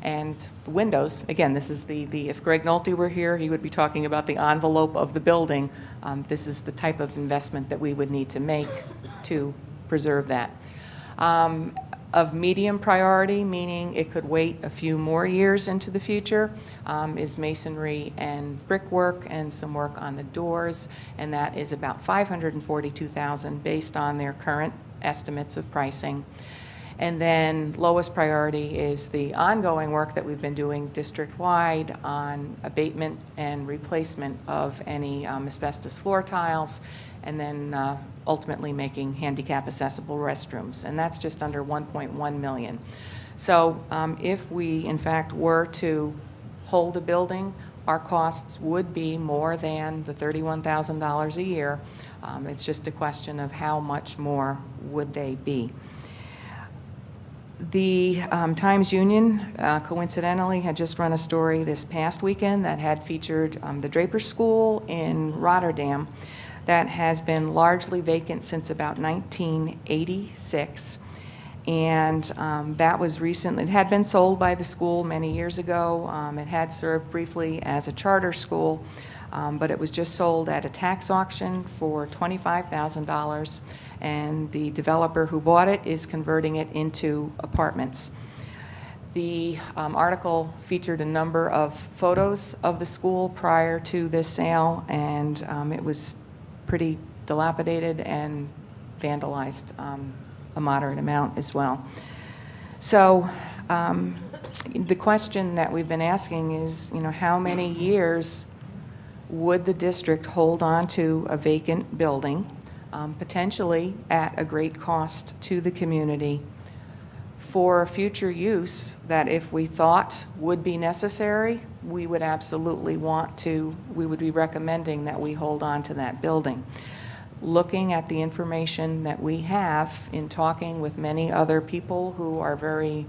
S19: And the windows, again, this is if Greg Nolte were here, he would be talking about the envelope of the building. This is the type of investment that we would need to make to preserve that. Of medium priority, meaning it could wait a few more years into the future, is masonry and brickwork and some work on the doors, and that is about $542,000 based on their current estimates of pricing. And then lowest priority is the ongoing work that we've been doing district-wide on abatement and replacement of any asbestos floor tiles, and then ultimately making handicap accessible restrooms. And that's just under $1.1 million. So if we, in fact, were to hold a building, our costs would be more than the $31,000 a year. It's just a question of how much more would they be. The Times-Union, coincidentally, had just run a story this past weekend that had featured the Draper School in Rotterdam that has been largely vacant since about 1986. And that was recently, it had been sold by the school many years ago. It had served briefly as a charter school, but it was just sold at a tax auction for $25,000. And the developer who bought it is converting it into apartments. The article featured a number of photos of the school prior to this sale, and it was pretty dilapidated and vandalized a moderate amount as well. So the question that we've been asking is, how many years would the district hold on to a vacant building, potentially at a great cost to the community, for future use that if we thought would be necessary, we would absolutely we would be recommending that we hold on to that building. Looking at the information that we have in talking with many other people who are very,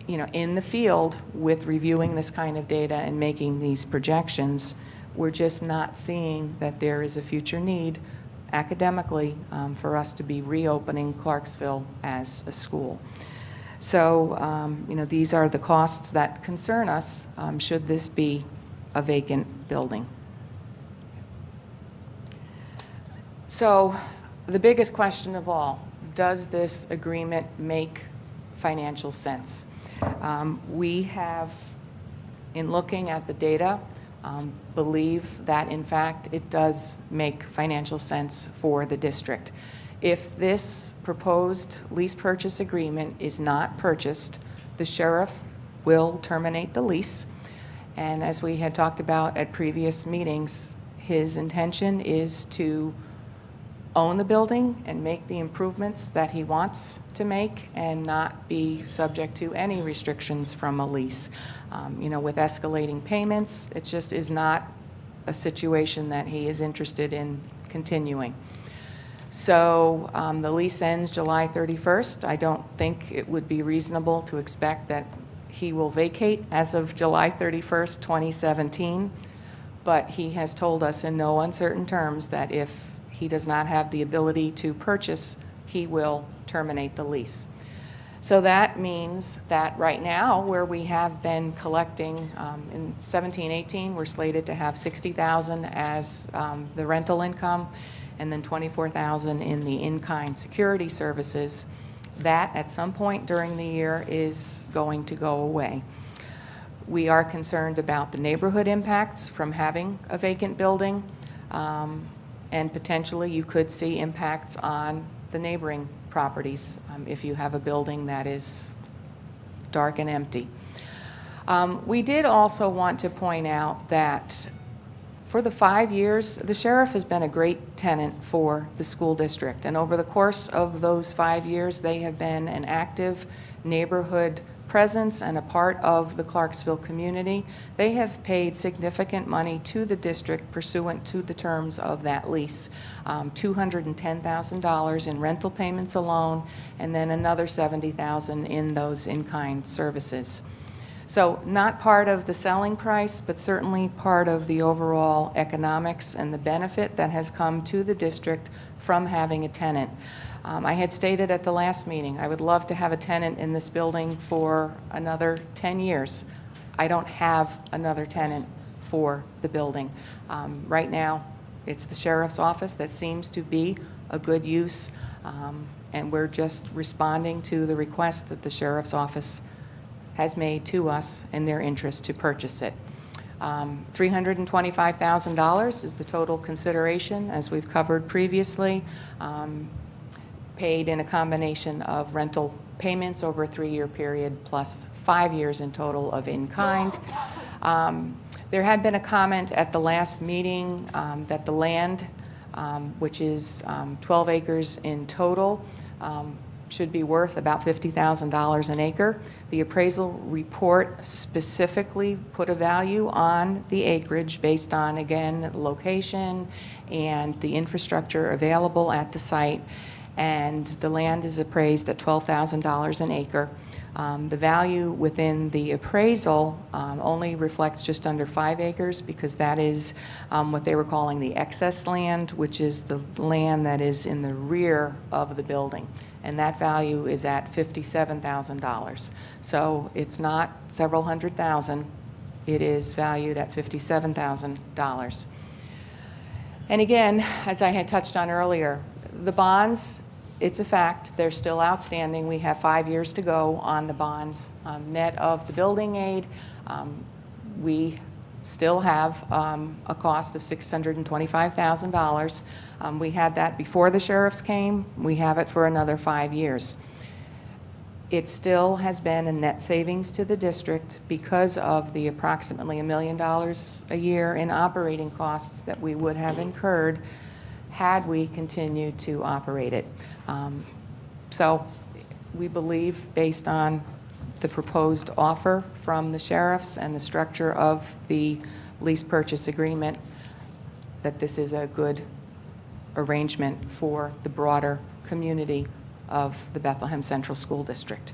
S19: in the field with reviewing this kind of data and making these projections, we're just not seeing that there is a future need academically for us to be reopening Clarksville as a school. So, these are the costs that concern us should this be a vacant building. So, the biggest question of all, does this agreement make financial sense? We have, in looking at the data, believe that, in fact, it does make financial sense for the district. If this proposed lease purchase agreement is not purchased, the sheriff will terminate the lease. And as we had talked about at previous meetings, His intention is to own the building and make the improvements that he wants to make and not be subject to any restrictions from a lease. With escalating payments, it just is not a situation that he is interested in continuing. So the lease ends July 31st. I don't think it would be reasonable to expect that he will vacate as of July 31st, 2017. But he has told us in no uncertain terms that if he does not have the ability to purchase, he will terminate the lease. So that means that right now, where we have been collecting in 17-18, we're slated to have $60,000 as the rental income, and then $24,000 in the in-kind security services. That, at some point during the year, is going to go away. We are concerned about the neighborhood impacts from having a vacant building, and potentially you could see impacts on the neighboring properties if you have a building that is dark and empty. We did also want to point out that for the 5 years, the sheriff has been a great tenant for the school district, and over the course of those 5 years, they have been an active neighborhood presence and a part of the Clarksville community. They have paid significant money to the district pursuant to the terms of that lease, $210,000 in rental payments alone, and then another $70,000 in those in-kind services. So not part of the selling price, but certainly part of the overall economics and the benefit that has come to the district from having a tenant. I had stated at the last meeting, I would love to have a tenant in this building for another 10 years. I don't have another tenant for the building. Right now, it's the sheriff's office that seems to be a good use, and we're just responding to the request that the sheriff's office has made to us in their interest to purchase it. $325,000 is the total consideration, as we've covered previously, paid in a combination of rental payments over a 3-year period plus 5 years in total of in-kind. There had been a comment at the last meeting that the land, which is 12 acres in total, should be worth about $50,000 an acre. The appraisal report specifically put a value on the acreage based on, again, location and the infrastructure available at the site, and the land is appraised at $12,000 an acre. The value within the appraisal only reflects just under 5 acres because that is what they were calling the excess land, which is the land that is in the rear of the building. And that value is at $57,000. So it's not several hundred thousand, it is valued at $57,000. And again, as I had touched on earlier, the bonds, it's a fact, they're still outstanding. We have 5 years to go on the bonds. Net of the building aid, we still have a cost of $625,000. We had that before the sheriffs came. We have it for another 5 years. It still has been a net savings to the district because of the approximately $1 million a year in operating costs that we would have incurred had we continued to operate it. So we believe, based on the proposed offer from the sheriffs and the structure of the lease purchase agreement, that this is a good arrangement for the broader community of the Bethlehem Central School District.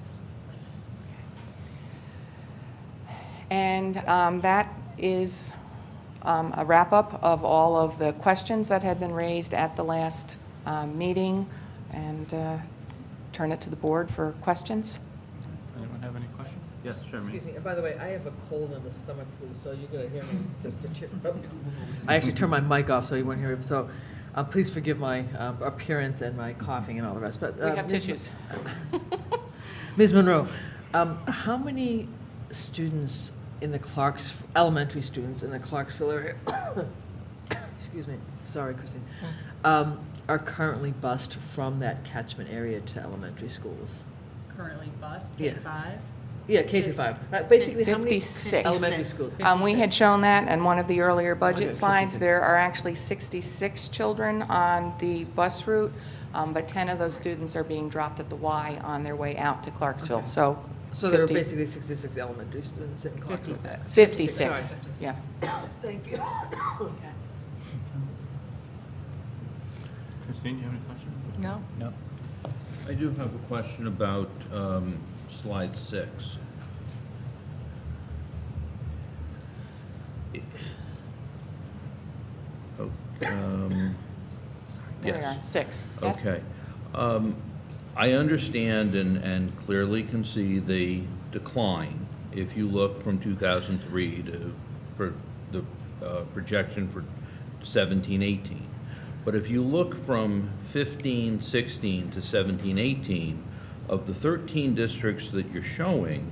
S19: And that is a wrap-up of all of the questions that had been raised at the last meeting, and turn it to the board for questions.
S1: Anyone have any questions? Yes, Chairman.
S18: Excuse me, and by the way, I have a cold and a stomach flu, so you're gonna hear me just a I actually turned my mic off, so you won't hear me, so please forgive my appearance and my coughing and all the rest, but.
S19: We have tissues.
S18: Ms. Monroe, how many students in the elementary students in the Clarksville area, excuse me, sorry, Christine, are currently bused from that catchment area to elementary schools?
S5: Currently bused,
S18: Yeah.
S5: K-5?
S18: Yeah, K through 5. Basically, how many
S19: 56.
S18: elementary schools?
S19: We had shown that in one of the earlier budget
S18: Okay,
S19: slides.
S18: 56.
S19: There are actually 66 children on the bus route, but 10 of those students are being dropped at the Y on their way out to Clarksville,
S18: Okay.
S19: so.
S18: So there were
S19: 50
S18: basically 66 elementary students in Clarksville.
S19: 56,
S18: Sorry.
S19: yeah.
S18: Thank you.
S1: Christine, do you have any questions?
S15: No?
S1: No.
S4: I do have a question about slide 6. Oh,
S19: There we are,
S4: yes.
S19: 6. Yes?
S4: Okay. I understand and clearly can see the decline if you look from 2003 to the projection for 17-18. But if you look from 15-16 to 17-18, of the 13 districts that you're showing,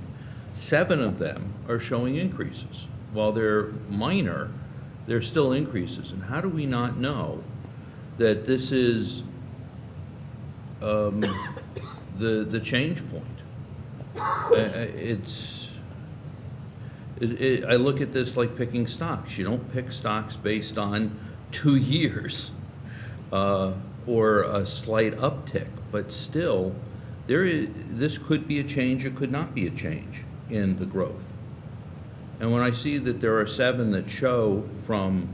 S4: 7 of them are showing increases. While they're minor, they're still increases. And how do we not know that this is the change point? I look at this like picking stocks. You don't pick stocks based on 2 years or a slight uptick, but still, this could be a change, it could not be a change in the growth. And when I see that there are 7 that show from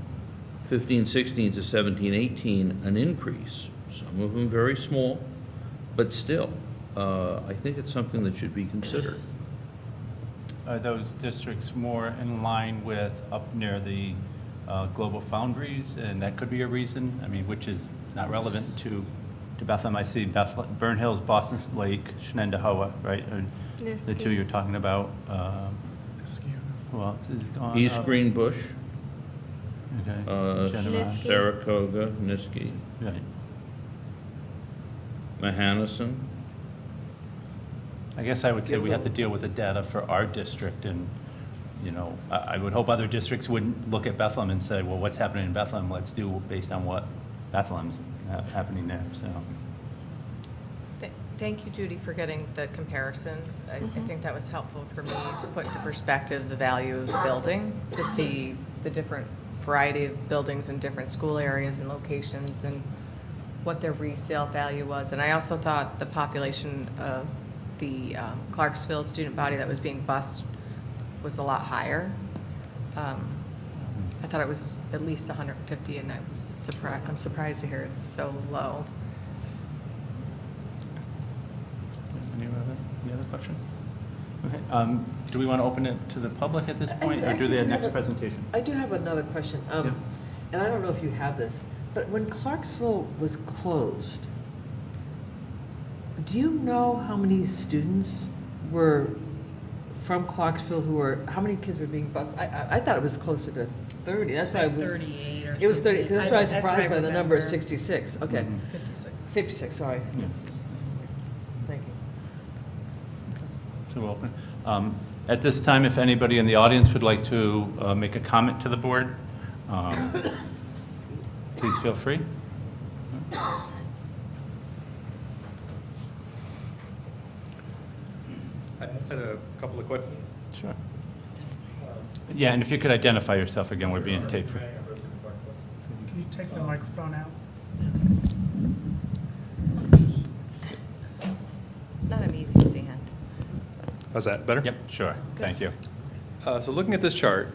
S4: 15-16 to 17-18 an increase, some of them very small, but still, I think it's something that should be considered.
S1: Are those districts more in line with up near the Global Foundries, and that could be a reason? I mean, which is not relevant to Bethlehem. I see Burn Hills, Boston Lake, Shenendehowa, right? Are the two you're talking about. Who else is gone?
S4: East Green Bush,
S1: Okay.
S4: Saratoga, Niski,
S1: Right.
S4: Mahannison.
S1: I guess I would say we have to deal with the data for our district, and, you know, I would hope other districts wouldn't look at Bethlehem and say, well, what's happening in Bethlehem, let's do based on what Bethlehem's happening there, so.
S15: Thank you, Judy, for getting the comparisons. I think that was helpful for me to put into perspective the value of the building, to see the different variety of buildings in different school areas and locations and what their resale value was. And I also thought the population of the Clarksville student body that was being bused was a lot higher. I thought it was at least 150, and I'm surprised to hear it's so low.
S1: Any other question? Okay, do we want to open it to the public at this point, or do the next presentation?
S18: I do have another question, and I don't know if you have this, but when Clarksville was closed, do you know how many students were from Clarksville how many kids were being bused? I thought it was closer to 30. That's why I was.
S5: 38 or
S18: It was 30, that's why I was
S5: That's what
S18: surprised by the number of
S5: remember.
S18: 66. Okay.
S5: 56.
S18: 56, sorry.
S1: Yes.
S18: Thank you.
S1: So we'll open. At this time, if anybody in the audience would like to make a comment to the board, please feel free.
S20: I just had a couple of questions.
S1: Sure. Yeah, and if you could identify yourself again, we're being taped.
S21: Can you take the microphone out?
S15: It's not an easy stand.
S20: How's that, better?
S1: Yep, sure, thank you.
S20: So looking at this chart,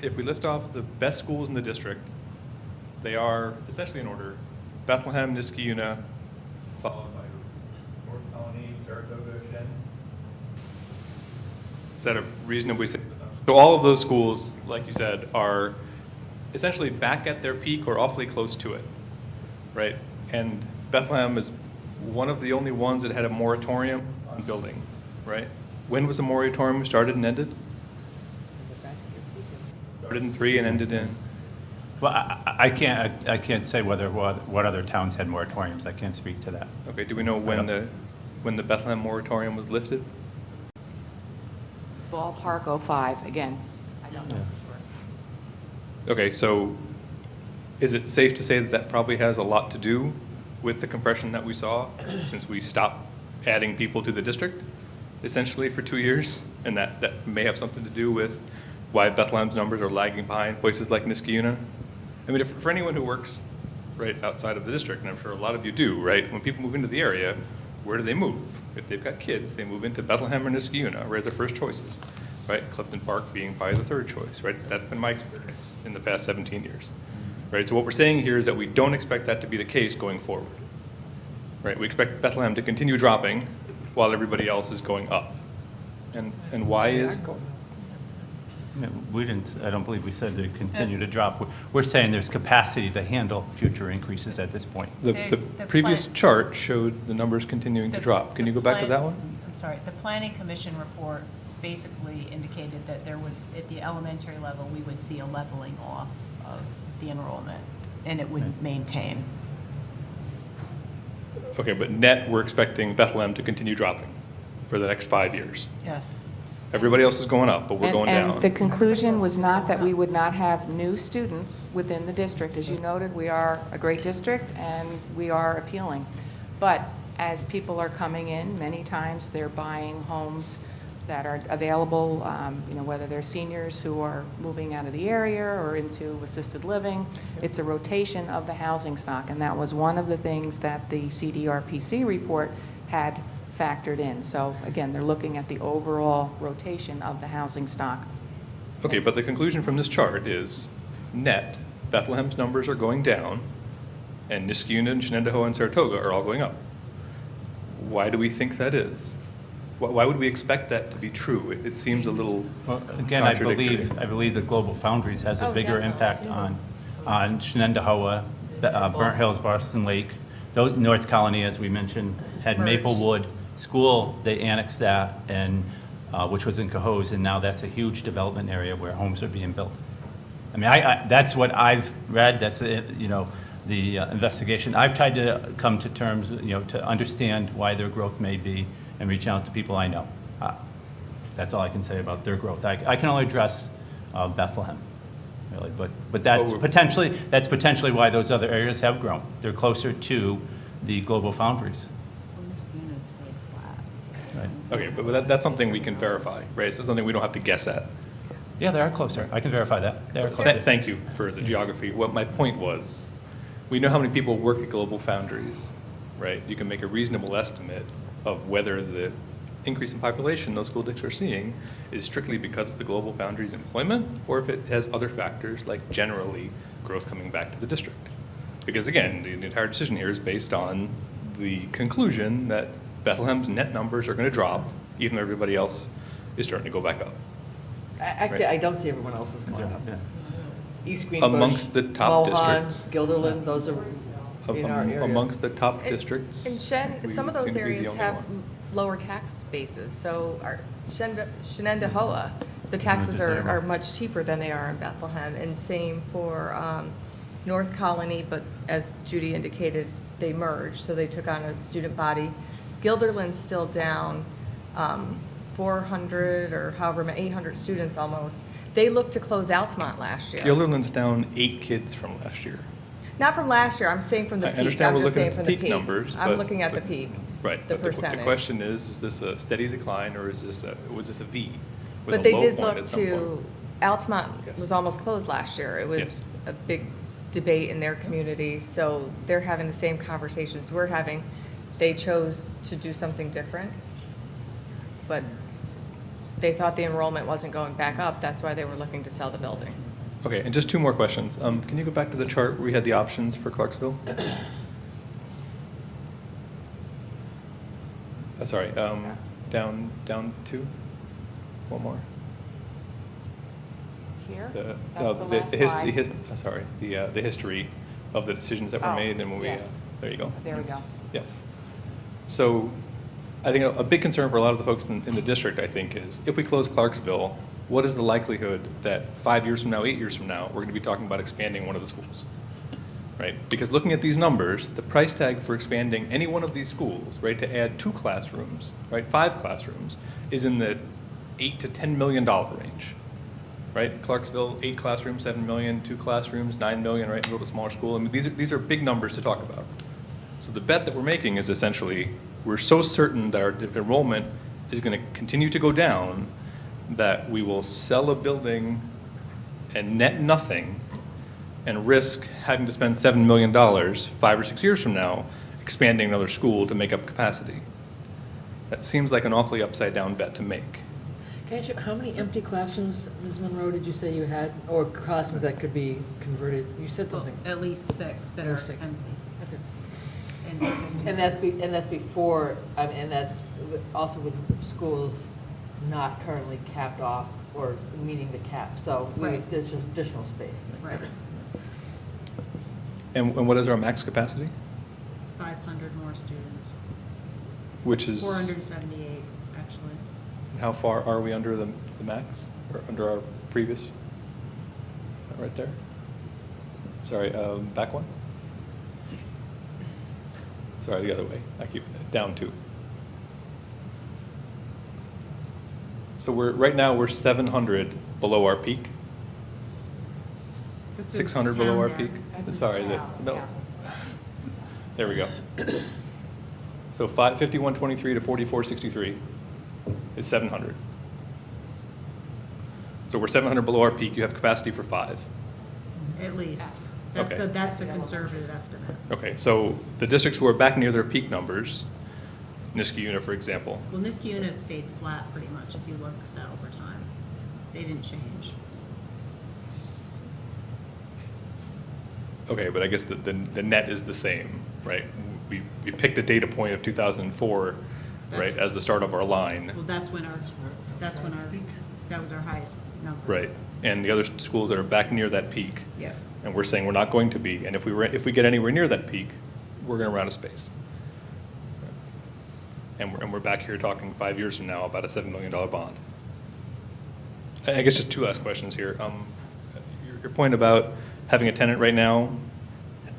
S20: if we list off the best schools in the district, they are essentially in order: Bethlehem, Niskayuna, followed by North Colony, Saratoga, Shen. Is that a reasonably safe assumption? So all of those schools, like you said, are essentially back at their peak or awfully close to it, right? And Bethlehem is one of the only ones that had a moratorium on building, right? When was the moratorium started and ended? Started in 3 and ended in?
S1: Well, I can't say what other towns had moratoriums. I can't speak to that.
S20: Okay, do we know when the Bethlehem moratorium was lifted?
S19: Ballpark 05, again, I don't know.
S20: Okay, so is it safe to say that that probably has a lot to do with the compression that we saw since we stopped adding people to the district? essentially for 2 years, and that may have something to do with why Bethlehem's numbers are lagging behind places like Niskayuna. I mean, for anyone who works right outside of the district, and I'm sure a lot of you do, right? When people move into the area, where do they move? If they've got kids, they move into Bethlehem or Niskayuna, right? Their first choices, right? Clifton Park being probably the third choice, right? That's been my experience in the past 17 years, right? So what we're saying here is that we don't expect that to be the case going forward, right? We expect Bethlehem to continue dropping while everybody else is going up. And why is?
S1: No, we didn't, I don't believe we said they continue to drop. We're saying there's capacity to handle future increases at this point.
S20: The previous chart showed the numbers continuing to drop. Can you go back to that one?
S5: I'm sorry, the Planning Commission report basically indicated that there would, at the elementary level, we would see a leveling off of the enrollment, and it would maintain.
S20: Okay, but net, we're expecting Bethlehem to continue dropping for the next 5 years.
S5: Yes.
S20: Everybody else is going up, but we're going down.
S19: And the conclusion was not that we would not have new students within the district. As you noted, we are a great district and we are appealing. But as people are coming in, many times they're buying homes that are available, whether they're seniors who are moving out of the area or into assisted living. It's a rotation of the housing stock, and that was one of the things that the CDRPC report had factored in. So again, they're looking at the overall rotation of the housing stock.
S20: Okay, but the conclusion from this chart is net, Bethlehem's numbers are going down, and Niskayuna and Shenendehowa and Saratoga are all going up. Why do we think that is? Why would we expect that to be true? It seems a little
S1: Again, I
S20: contradictory.
S1: believe that Global Foundries has a
S15: Oh,
S1: bigger
S15: definitely.
S1: impact on Shenendehowa, Burnt Hills, Boston Lake. North Colony, as we mentioned, had
S15: Merged.
S1: Maplewood School. They annexed that, and which was in Cohoes, and now that's a huge development area where homes are being built. I mean, that's what I've read. That's the investigation. I've tried to come to terms, to understand why their growth may be, and reach out to people I know. That's all I can say about their growth. I can only address Bethlehem, really, but that's potentially why those other areas have grown. They're closer to the Global Foundries. Right.
S20: Okay, but that's something we can verify, right? So something we don't have to guess at.
S1: Yeah, they are closer. I can verify that. They are closer.
S20: Thank you for the geography. What my point was, we know how many people work at Global Foundries, right? You can make a reasonable estimate of whether the increase in population those school districts are seeing is strictly because of the Global Foundries employment, or if it has other factors like generally growth coming back to the district. Because again, the entire decision here is based on the conclusion that Bethlehem's net numbers are going to drop, even though everybody else is starting to go back up.
S18: Actually,
S20: Right.
S18: I don't see everyone else is going up.
S1: Yeah.
S18: East Greenbush,
S20: Amongst the top
S18: Mohan,
S20: districts.
S18: Guilderland, those are in our area.
S20: Amongst the top
S15: And-
S20: districts.
S15: And
S20: we
S15: some of
S20: seem
S15: those
S20: to be the
S15: areas
S20: only
S15: have
S20: one.
S15: lower tax bases, so our Shenendehowa, the taxes are much cheaper than they are in Bethlehem, and same for North Colony, but as Judy indicated, they merged, so they took on a student body. Guilderland's still down 400 or however many, 800 students almost. They looked to close Altamont last year.
S20: Guilderland's down 8 kids from last year.
S15: Not from last year, I'm saying from the
S20: I
S15: peak.
S20: understand
S15: I'm
S20: we're
S15: just
S20: looking
S15: saying
S20: at the
S15: from the
S20: peak numbers,
S15: I'm
S20: but-
S15: looking at the peak.
S20: Right.
S15: The
S20: but the
S15: percentage.
S20: question is this a steady decline, or was this a V? with
S15: But
S20: a
S15: they
S20: low
S15: did
S20: point
S15: look
S20: at some
S15: to,
S20: point?
S15: Altamont
S20: Yes.
S15: was almost closed last year. It was
S20: Yes.
S15: a big debate in their community, so they're having the same conversations we're having. They chose to do something different, but they thought the enrollment wasn't going back up. That's why they were looking to sell the building.
S20: Okay, and just 2 more questions. Can you go back to the chart where we had the options for Clarksville? Sorry, down 2? One more.
S19: Here?
S20: The
S19: That's the last slide.
S20: the history of the decisions that were
S19: Oh,
S20: made and when we,
S19: yes.
S20: there you go.
S19: There we go.
S20: Yeah. So I think a big concern for a lot of the folks in the district, I think, is if we close Clarksville, what is the likelihood that 5 years from now, 8 years from now, we're going to be talking about expanding one of the schools? Right? Because looking at these numbers, the price tag for expanding any one of these schools, right, to add 2 classrooms, right, 5 classrooms, is in the $8 to $10 million range. Right? Clarksville, 8 classrooms, 7 million, 2 classrooms, 9 million, right? Go to a smaller school. I mean, these are big numbers to talk about. So the bet that we're making is essentially, we're so certain that our enrollment is going to continue to go down, that we will sell a building and net nothing and risk having to spend $7 million 5 or 6 years from now expanding another school to make up capacity. That seems like an awfully upside down bet to make.
S18: Can I ask you, how many empty classrooms, Ms. Monroe, did you say you had, or classrooms that could be converted? You said something.
S5: At least 6 that are
S18: Six.
S5: empty.
S18: Okay.
S5: And existing.
S18: And that's before, I mean, and that's also with schools not currently capped off or meeting the cap, so we have additional space.
S5: Right.
S20: And what is our max capacity?
S5: 500 more students.
S20: Which is?
S5: 478, actually.
S20: How far are we under the max, or under our previous? Right there? Sorry, back one? Sorry, the other way. I keep down 2. So right now we're 700 below our peak.
S5: This is
S20: 600 below our
S5: town
S20: peak.
S5: there. This is
S20: Sorry,
S5: town,
S20: no.
S5: yeah.
S20: There we go. So 5123 to 4463 is 700. So we're 700 below our peak. You have capacity for 5.
S5: At least.
S20: Okay.
S5: That's a conservative estimate.
S20: Okay, so the districts who are back near their peak numbers, Niskayuna, for example,
S5: Well, Niskayuna stayed flat pretty much if you look at that over time. They didn't change.
S20: okay, but I guess the net is the same, right? We picked a data point of 2004, right, as the start of our line.
S5: Well, that was our highest number.
S20: Right, and the other schools that are back near that peak.
S5: Yeah.
S20: And we're saying we're not going to be, and if we get anywhere near that peak, we're going to run out of space. And we're back here talking 5 years from now about a $7 million bond. I guess just 2 last questions here. Your point about having a tenant right now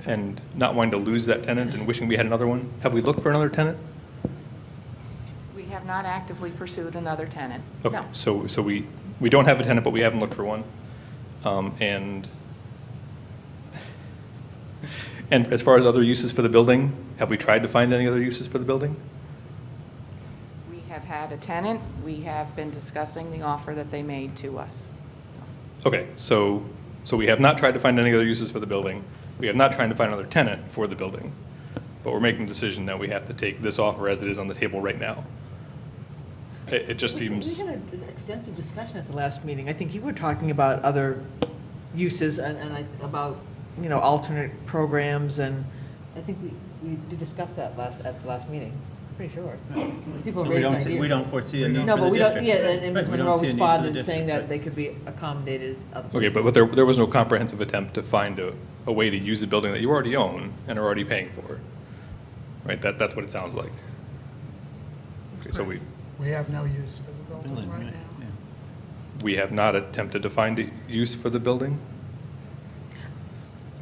S20: and not wanting to lose that tenant and wishing we had another one, have we looked for another tenant?
S19: We have not actively pursued another tenant.
S20: Okay,
S19: No.
S20: so we don't have a tenant, but we haven't looked for one. And as far as other uses for the building, have we tried to find any other uses for the building?
S19: We have had a tenant. We have been discussing the offer that they made to us.
S20: Okay, so we have not tried to find any other uses for the building. We have not tried to find another tenant for the building. But we're making the decision that we have to take this offer as it is on the table right now. It just seems.
S18: We had an extensive discussion at the last meeting. I think you were talking about other uses and about, alternate programs, and I think we did discuss that at the last meeting. Pretty sure. People
S1: We
S18: raised
S1: don't
S18: ideas.
S1: we don't foresee a need
S18: No,
S1: for
S18: but
S1: this
S18: we don't,
S1: district.
S18: yeah, and Ms.
S1: Right, we don't
S18: Monroe
S1: see a need for the
S18: responded
S1: district,
S18: saying that
S1: right.
S18: they could be accommodated other
S20: Okay,
S18: places.
S20: but there was no comprehensive attempt to find a way to use a building that you already own and are already paying for. Right, that's what it sounds like. Okay, so we
S21: have no use for the building right now.
S20: we have not attempted to find a use for the building?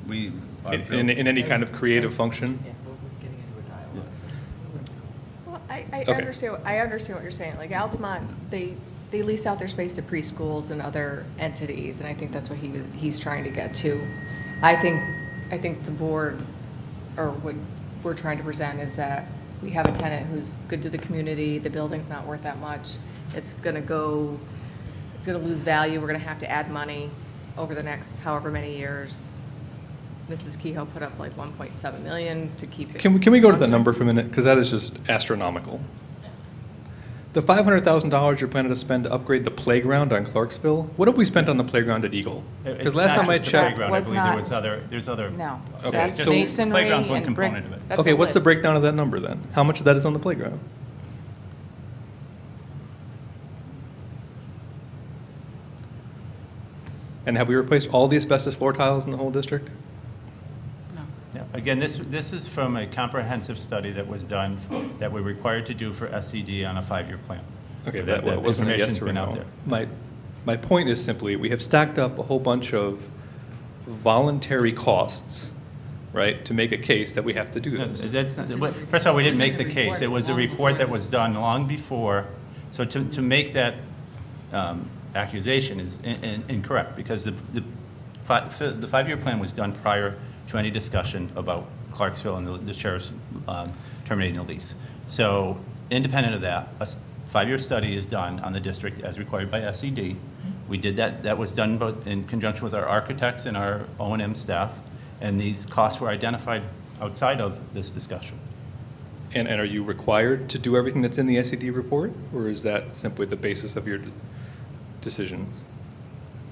S20: In any kind of creative function?
S18: Yeah, we're getting into a dialogue.
S15: Well, I
S20: Okay.
S15: understand what you're saying. Like Altamont, they lease out their space to preschools and other entities, and I think that's what he's trying to get to. I think the board, or what we're trying to present is that we have a tenant who's good to the community, the building's not worth that much, it's gonna lose value, we're gonna have to add money over the next however many years. Mrs. Kehoe put up like 1.7 million to keep it.
S20: Can we go to that
S15: functioning.
S20: number for a minute? Because that is just astronomical. The $500,000 you're planning to spend to upgrade the playground on Clarksville, what have we spent on the playground at Eagle? Because
S1: It's
S20: last
S1: not
S20: time I
S1: just the
S20: checked.
S1: playground. I believe there's other.
S19: No.
S20: Okay,
S19: That's
S20: so-
S19: masonry
S1: Playground's one
S19: and brick.
S1: component of it.
S19: That's
S20: Okay,
S19: a
S20: what's the
S19: list.
S20: breakdown of that number then? How much of that is on the playground? And have we replaced all the asbestos floor tiles in the whole district?
S1: Yeah. Again, this is from a comprehensive study that was done, that we're required to do for SED on a 5-year plan.
S20: Okay,
S1: That
S20: that wasn't a yes
S1: information's
S20: or
S1: been out
S20: no.
S1: there.
S20: My point is simply, we have stacked up a whole bunch of voluntary costs, right, to make a case that we have to do this.
S1: First of all, we didn't make the case. It was a report that was done long before. So to make that accusation is incorrect, because the 5-year plan was done prior to any discussion about Clarksville and the sheriff's terminating the lease. So independent of that, a 5-year study is done on the district as required by SED. We did that, that was done both in conjunction with our architects and our O&M staff, and these costs were identified outside of this discussion.
S20: And are you required to do everything that's in the SED report, or is that simply the basis of your decisions?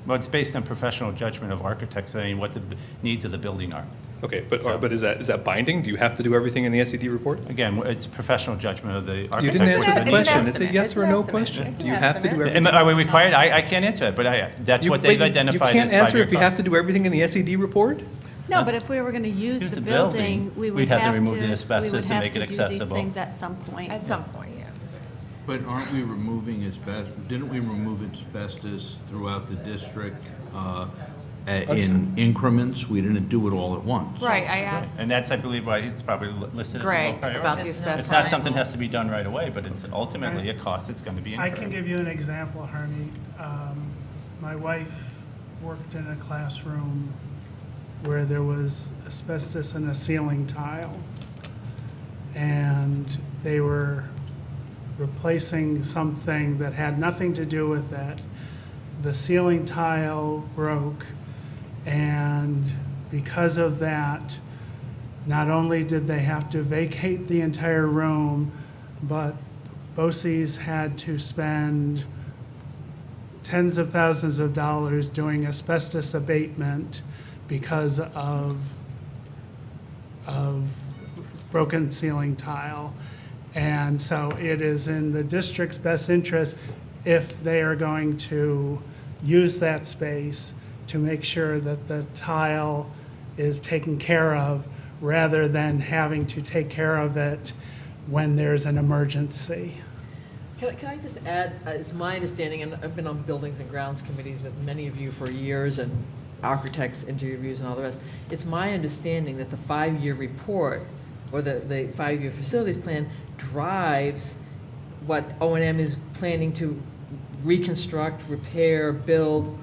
S1: Well, it's based on professional judgment of architects saying what the needs of the building are.
S20: Okay, but is that binding? Do you have to do everything in the SED report?
S1: Again, it's professional judgment of the
S20: You
S1: architects.
S20: didn't answer the
S1: It's
S20: question. It's a
S1: estimate.
S20: yes or no question. Do you have to do everything?
S1: Are we required? I can't answer that, but that's what they've identified
S20: You
S1: as
S20: can't answer
S1: 5-year
S20: if you have to do everything in the SED report?
S16: No, but if we were going to use
S1: Use
S16: the
S1: the building,
S16: building, we
S1: we'd
S16: would
S1: have to
S16: have to,
S1: remove the
S16: we
S1: asbestos
S16: would
S1: and
S16: have
S1: make
S16: to
S1: it
S16: do these
S1: accessible.
S16: things at some point.
S15: At some point, yeah.
S4: But aren't we removing asbestos, didn't we remove asbestos throughout the district in increments? We didn't do it all at once.
S15: Right, I asked
S1: And that's, I believe, why it's probably listed as a low
S15: Greg
S1: priority.
S15: about the
S1: It's
S15: asbestos.
S1: not something that has to be done right away, but it's ultimately a cost that's going to be
S21: I
S1: incurred.
S21: can give you an example, Harney. My wife worked in a classroom where there was asbestos in a ceiling tile, and they were replacing something that had nothing to do with that. The ceiling tile broke, and because of that, not only did they have to vacate the entire room, but BOCES had to spend tens of thousands of dollars doing asbestos abatement because of broken ceiling tile. And so it is in the district's best interest, if they are going to use that space, to make sure that the tile is taken care of, rather than having to take care of it when there's an emergency.
S18: Can I just add, it's my understanding, and I've been on buildings and grounds committees with many of you for years, and architects interviews and all the rest. It's my understanding that the 5-year report, or the 5-year facilities plan, drives what O&M is planning to reconstruct, repair, build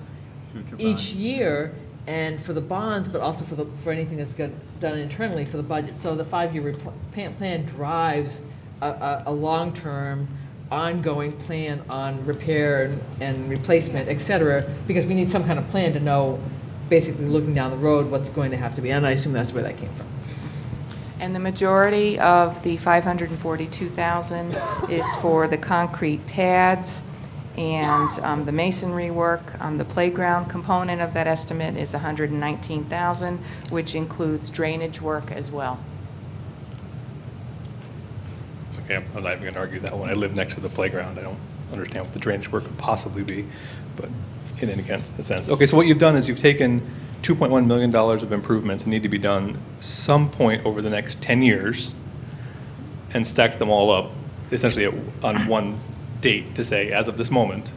S18: each year, and for the bonds, but also for anything that's done internally for the budget. So the 5-year plan drives a long-term, ongoing plan on repair and replacement, et cetera, because we need some kind of plan to know, basically looking down the road, what's going to have to be, and I assume that's where that came from.
S19: And the majority of the $542,000 is for the concrete pads and the masonry work. The playground component of that estimate is $119,000, which includes drainage work as well.
S20: Okay, I'm not even going to argue that one. I live next to the playground. I don't understand what the drainage work could possibly be, but in any sense. Okay, so what you've done is you've taken $2.1 million of improvements that need to be done some point over the next 10 years and stacked them all up essentially on one date to say, as of this moment,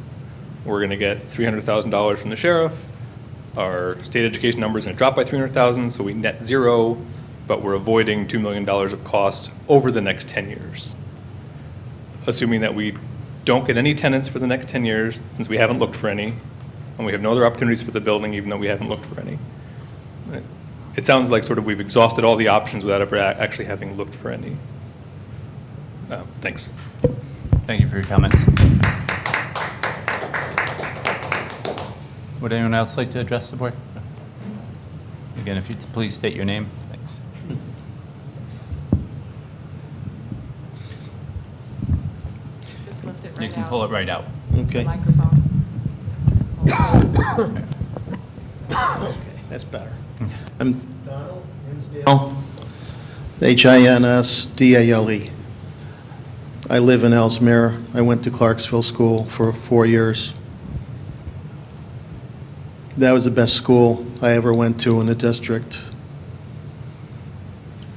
S20: we're going to get $300,000 from the sheriff. Our state education number is going to drop by $300,000, so we net zero, but we're avoiding $2 million of cost over the next 10 years. Assuming that we don't get any tenants for the next 10 years, since we haven't looked for any, and we have no other opportunities for the building, even though we haven't looked for any. It sounds like sort of we've exhausted all the options without ever actually having looked for any. Thanks.
S1: Thank you for your comments. Would anyone else like to address the board? Again, if you'd please state your name. Thanks.
S19: Just lift it
S1: You
S19: right
S1: can
S19: out.
S1: pull it right out.
S19: The microphone.
S3: Okay, that's better. I'm Donald Hinsdale, Hinsdale. I live in Ellesmere. I went to Clarksville School for 4 years. That was the best school I ever went to in the district.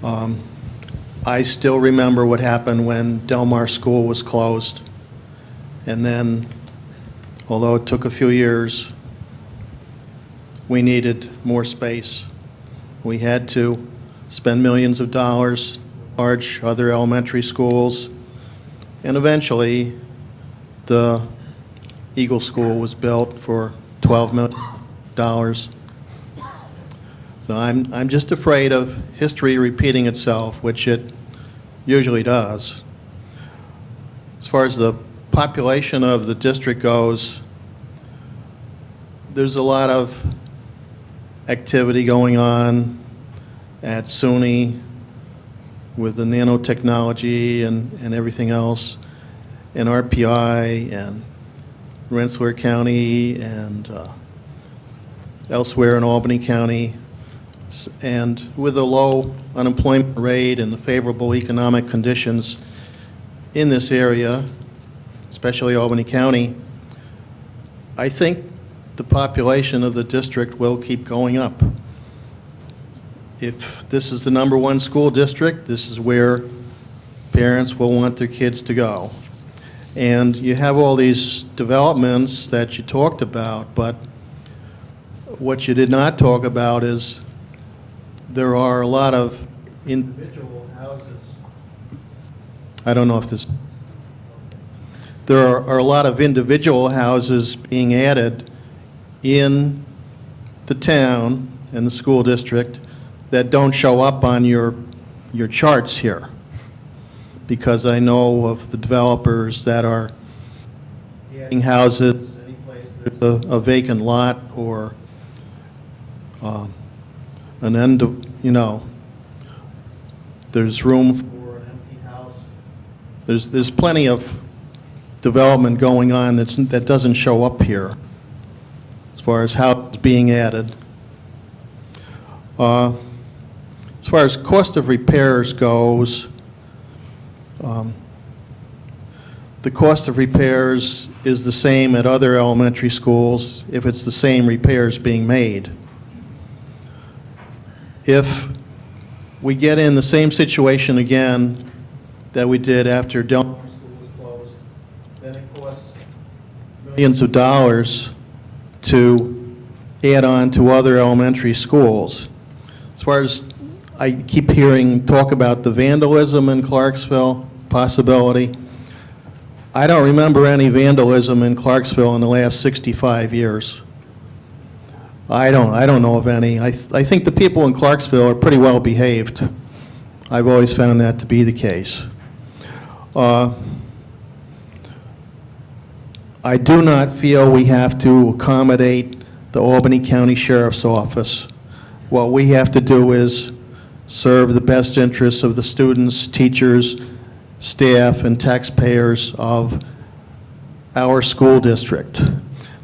S3: I still remember what happened when Delmar School was closed. And then, although it took a few years, we needed more space. We had to spend millions of dollars, large other elementary schools, and eventually the Eagle School was built for $12 million. So I'm just afraid of history repeating itself, which it usually does. As far as the population of the district goes, there's a lot of activity going on at SUNY with the nanotechnology and everything else, and RPI and Rensselaer County and elsewhere in Albany County. And with a low unemployment rate and the favorable economic conditions in this area, especially Albany County, I think the population of the district will keep going up. If this is the #1 school district, this is where parents will want their kids to go. And you have all these developments that you talked about, but what you did not talk about is there are a lot of individual houses. I don't know if this... There are a lot of individual houses being added in the town and the school district that don't show up on your charts here, because I know of the developers that are adding houses any place there's a vacant lot or an end of, there's room for an empty house. There's plenty of development going on that doesn't show up here as far as how it's being added. As far as cost of repairs goes, the cost of repairs is the same at other elementary schools if it's the same repairs being made. If we get in the same situation again that we did after Del Mar School was closed, then it costs millions of dollars to add on to other elementary schools. As far as I keep hearing talk about the vandalism in Clarksville possibility, I don't remember any vandalism in Clarksville in the last 65 years. I don't know of any. I think the people in Clarksville are pretty well behaved. I've always found that to be the case. I do not feel we have to accommodate the Albany County Sheriff's Office. What we have to do is serve the best interests of the students, teachers, staff, and taxpayers of our school district.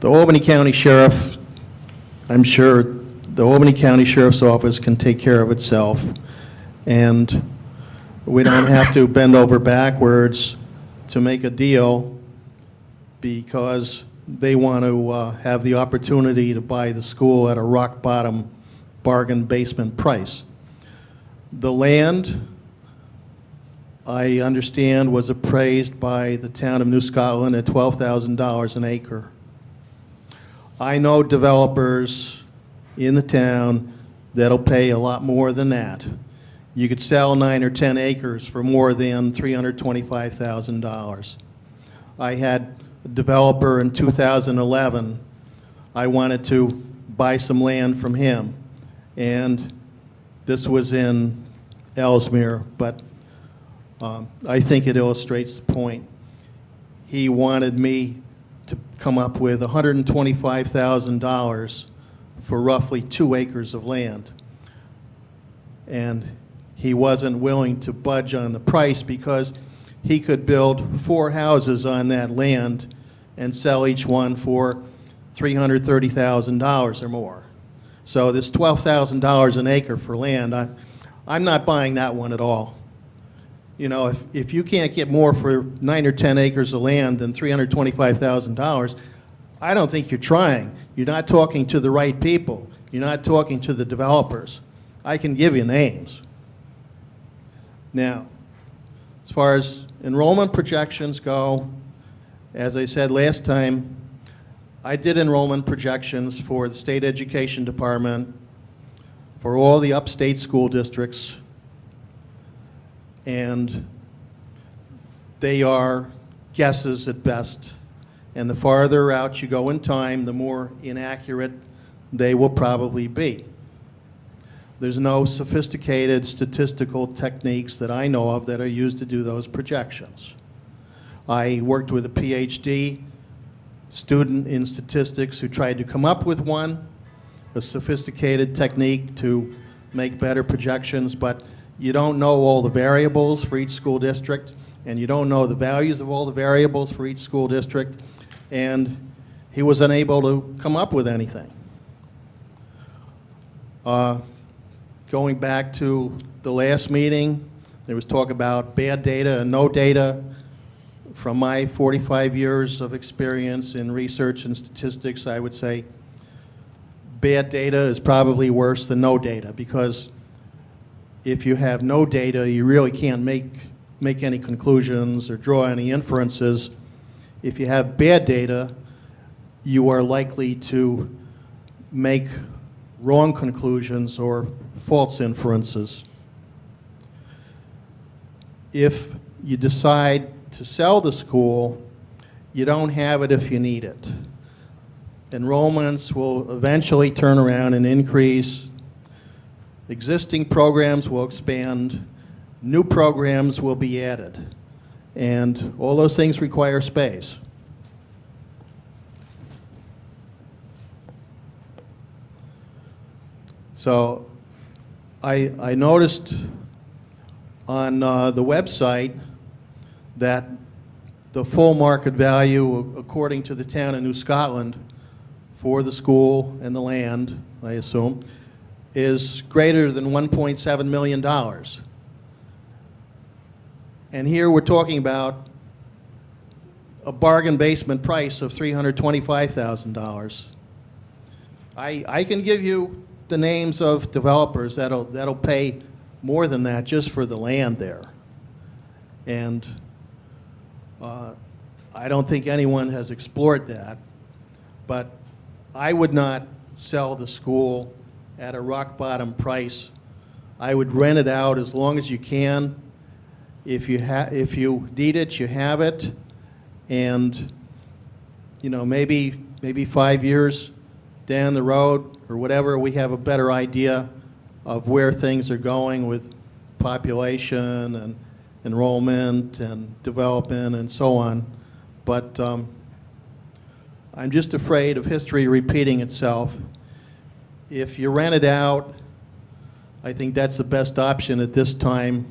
S3: The Albany County Sheriff, I'm sure the Albany County Sheriff's Office can take care of itself, and we don't have to bend over backwards to make a deal because they want to have the opportunity to buy the school at a rock-bottom bargain basement price. The land, I understand, was appraised by the town of New Scotland at $12,000 an acre. I know developers in the town that'll pay a lot more than that. You could sell 9 or 10 acres for more than $325,000. I had a developer in 2011. I wanted to buy some land from him, and this was in Ellesmere, but I think it illustrates the point. He wanted me to come up with $125,000 for roughly 2 acres of land. And he wasn't willing to budge on the price because he could build 4 houses on that land and sell each one for $330,000 or more. So this $12,000 an acre for land, I'm not buying that one at all. You know, if you can't get more for 9 or 10 acres of land than $325,000, I don't think you're trying. You're not talking to the right people. You're not talking to the developers. I can give you names. Now, as far as enrollment projections go, as I said last time, I did enrollment projections for the State Education Department, for all the upstate school districts, and they are guesses at best. And the farther out you go in time, the more inaccurate they will probably be. There's no sophisticated statistical techniques that I know of that are used to do those projections. I worked with a PhD student in statistics who tried to come up with one, a sophisticated technique to make better projections, but you don't know all the variables for each school district, and you don't know the values of all the variables for each school district, and he was unable to come up with anything. Going back to the last meeting, there was talk about bad data and no data. From my 45 years of experience in research and statistics, I would say bad data is probably worse than no data, because if you have no data, you really can't make any conclusions or draw any inferences. If you have bad data, you are likely to make wrong conclusions or false inferences. If you decide to sell the school, you don't have it if you need it. Enrollments will eventually turn around and increase. Existing programs will expand. New programs will be added. And all those things require space. So I noticed on the website that the full market value, according to the town of New Scotland, for the school and the land, I assume, is greater than $1.7 million. And here we're talking about a bargain basement price of $325,000. I can give you the names of developers that'll pay more than that just for the land there. And I don't think anyone has explored that, but I would not sell the school at a rock bottom price. I would rent it out as long as you can. If you need it, you have it, and you know, maybe 5 years down the road or whatever, we have a better idea of where things are going with population and enrollment and development and so on. But I'm just afraid of history repeating itself. If you rent it out, I think that's the best option at this time.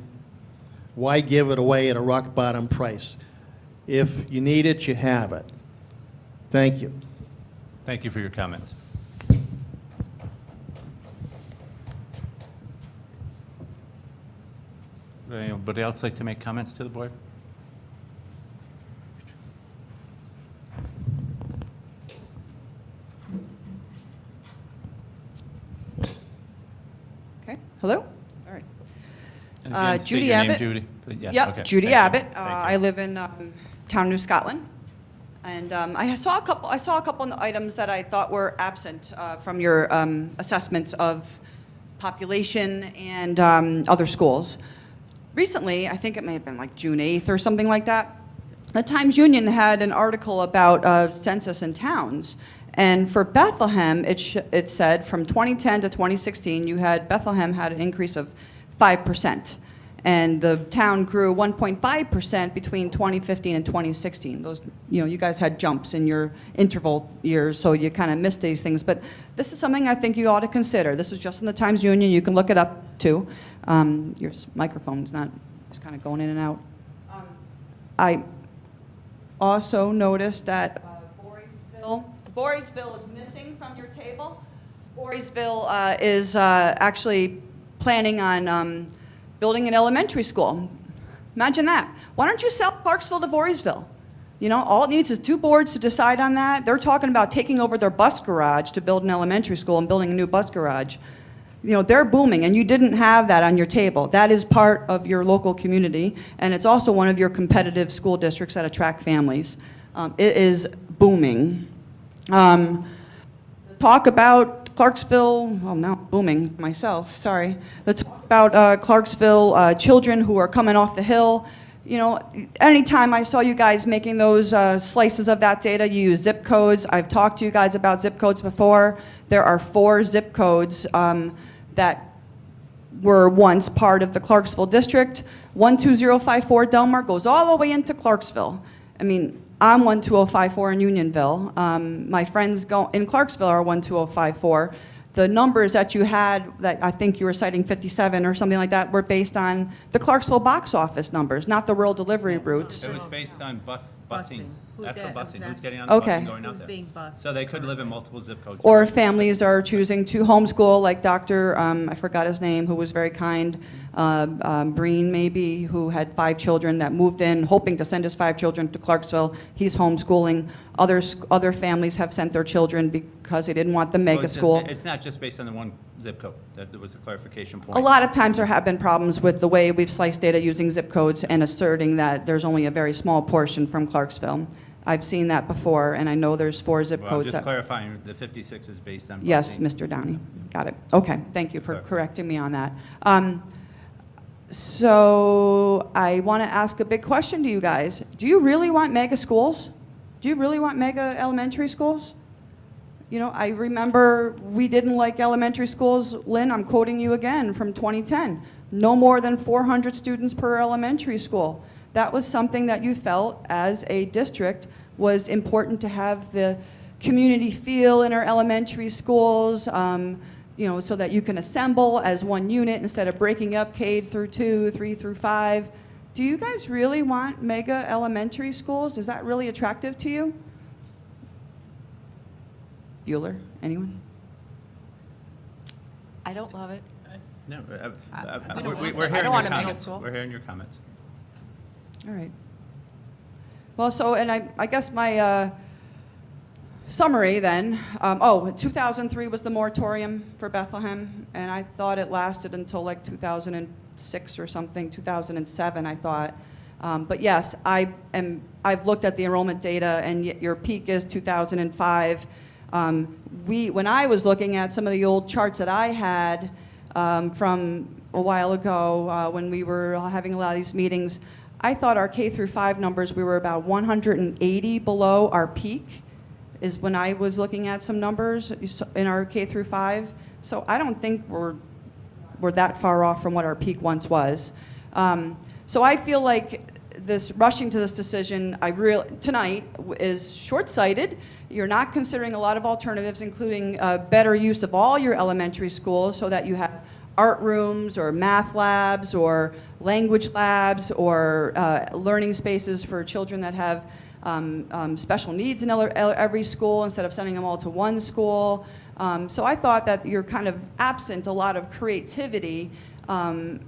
S3: Why give it away at a rock bottom price? If you need it, you have it. Thank you.
S1: Thank you for your comments. Would anybody else like to make comments to the board?
S6: Okay, hello? All right.
S1: And again, state
S6: Judy
S1: your name,
S6: Abbott.
S1: Judy. Yes,
S6: Yep,
S1: okay.
S6: Judy
S1: Thank you.
S6: Abbott.
S1: Thank you.
S6: I live in town New Scotland. And I saw a couple of items that I thought were absent from your assessments of population and other schools. Recently, I think it may have been like June 8th or something like that, the Times-Union had an article about census in towns. And for Bethlehem, it said from 2010 to 2016, Bethlehem had an increase of 5%. And the town grew 1.5% between 2015 and 2016. Those, you guys had jumps in your interval years, so you kind of missed these things. But this is something I think you ought to consider. This is just in the Times-Union. You can look it up, too. Your microphone's not, just kind of going in and out. I also noticed that Voorheesville is missing from your table. Voorheesville is actually planning on building an elementary school. Imagine that. Why don't you sell Clarksville to Voorheesville? All it needs is 2 boards to decide on that. They're talking about taking over their bus garage to build an elementary school and building a new bus garage. They're booming, and you didn't have that on your table. That is part of your local community, and it's also one of your competitive school districts that attract families. It is booming. Talk about Clarksville, well, now booming myself, sorry. Let's talk about Clarksville children who are coming off the hill. Anytime I saw you guys making those slices of that data, you use zip codes. I've talked to you guys about zip codes before. There are 4 zip codes that were once part of the Clarksville district. 12054 Delmar goes all the way into Clarksville. I mean, I'm 12054 in Unionville. My friends in Clarksville are 12054. The numbers that you had, that I think you were citing 57 or something like that, were based on the Clarksville box office numbers, not the rural delivery routes.
S1: It was based on busing,
S5: Who
S1: actual
S5: get-
S1: busing, who's
S5: that's-
S1: getting on the bus
S6: Okay.
S1: and going out
S5: Who's
S1: there.
S5: being bused.
S1: So they could live in multiple zip codes.
S6: Or families are choosing to homeschool, like Dr., I forgot his name, who was very kind, Breen maybe, who had 5 children that moved in, hoping to send his 5 children to Clarksville. He's homeschooling. Other families have sent their children because they didn't want the
S1: So
S6: mega
S1: it's just-
S6: school.
S1: It's not just based on the one zip code. That was a clarification point.
S6: A lot of times there have been problems with the way we've sliced data using zip codes and asserting that there's only a very small portion from Clarksville. I've seen that before, and I know there's 4 zip
S1: Well,
S6: codes.
S1: just
S6: that-
S1: clarifying, the 56 is based on busing.
S6: Yes, Mr. Downey. Got it. Okay, thank you for correcting me on that. So I want to ask a big question to you guys. Do you really want mega schools? Do you really want mega elementary schools? You know, I remember we didn't like elementary schools. Lynn, I'm quoting you again from 2010. No more than 400 students per elementary school. That was something that you felt as a district was important to have the community feel in our elementary schools, you know, so that you can assemble as one unit instead of breaking up K through 2, 3 through 5. Do you guys really want mega elementary schools? Is that really attractive to you? Bueller, anyone?
S15: I don't love it.
S1: No,
S15: I don't
S1: we're
S15: want
S1: hearing your
S15: a mega
S1: comments.
S15: school.
S1: We're hearing your comments.
S6: All right. Well, so, and I guess my summary then, 2003 was the moratorium for Bethlehem, and I thought it lasted until like 2006 or something, 2007, I thought. But yes, I've looked at the enrollment data, and your peak is 2005. When I was looking at some of the old charts that I had from a while ago, when we were having a lot of these meetings, I thought our K through 5 numbers, we were about 180 below our peak, is when I was looking at some numbers in our K through 5. So I don't think we're that far off from what our peak once was. So I feel like this rushing to this decision tonight is short-sighted. You're not considering a lot of alternatives, including better use of all your elementary schools so that you have art rooms or math labs or language labs or learning spaces for children that have special needs in every school instead of sending them all to one school. So I thought that you're kind of absent a lot of creativity and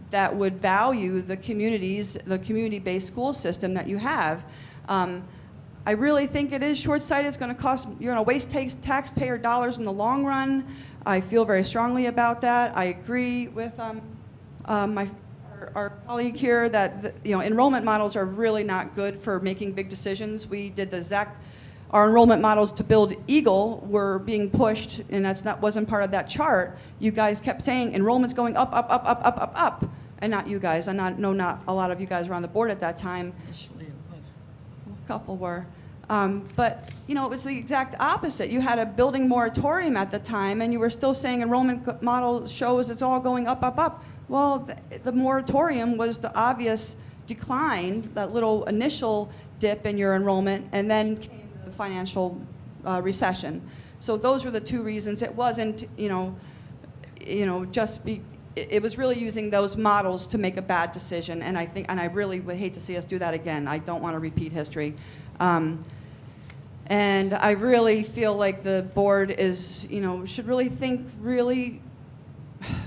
S6: that would value the community-based school system that you have. I really think it is short-sighted. It's going to cost, you're going to waste taxpayer dollars in the long run. I feel very strongly about that. I agree with our colleague here that enrollment models are really not good for making big decisions. We did our enrollment models to build Eagle were being pushed, and wasn't part of that chart. You guys kept saying enrollment's going up, up, up, up, up, up, up, and not you guys. Not a lot of you guys were on the board at that time.
S9: Initially, it was.
S6: A couple were. But, it was the exact opposite. You had a building moratorium at the time, and you were still saying enrollment model shows it's all going up, up, up. Well, the moratorium was the obvious decline, that little initial dip in your enrollment, and then came the financial recession. So those were the two reasons. It wasn't, it was really using those models to make a bad decision, and I really would hate to see us do that again. I don't want to repeat history. And I really feel like the board should really think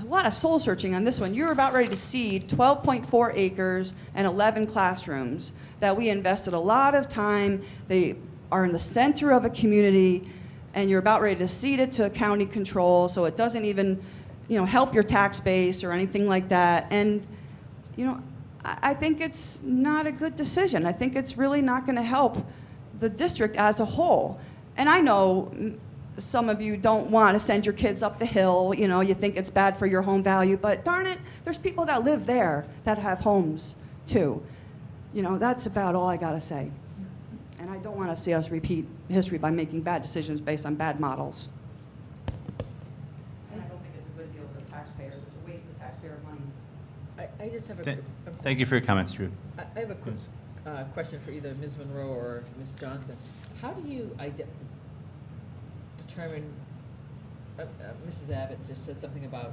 S6: a lot of soul searching on this one. You're about ready to cede 12.4 acres and 11 classrooms that we invested a lot of time. They are in the center of a community, and you're about ready to cede it to county control, so it doesn't even, help your tax base or anything like that. And, I think it's not a good decision. I think it's really not going to help the district as a whole. And I know some of you don't want to send your kids up the hill, you think it's bad for your home value, but darn it, there's people that live there that have homes too. That's about all I got to say. And I don't want to see us repeat history by making bad decisions based on bad models. And I don't think it's a good deal for the taxpayers. It's a waste of taxpayer money.
S18: I just have
S1: Thank you for your comments, Drew.
S18: I have a quick question for either Ms. Monroe or Ms. Johnson. How do you determine, Mrs. Abbott just said something about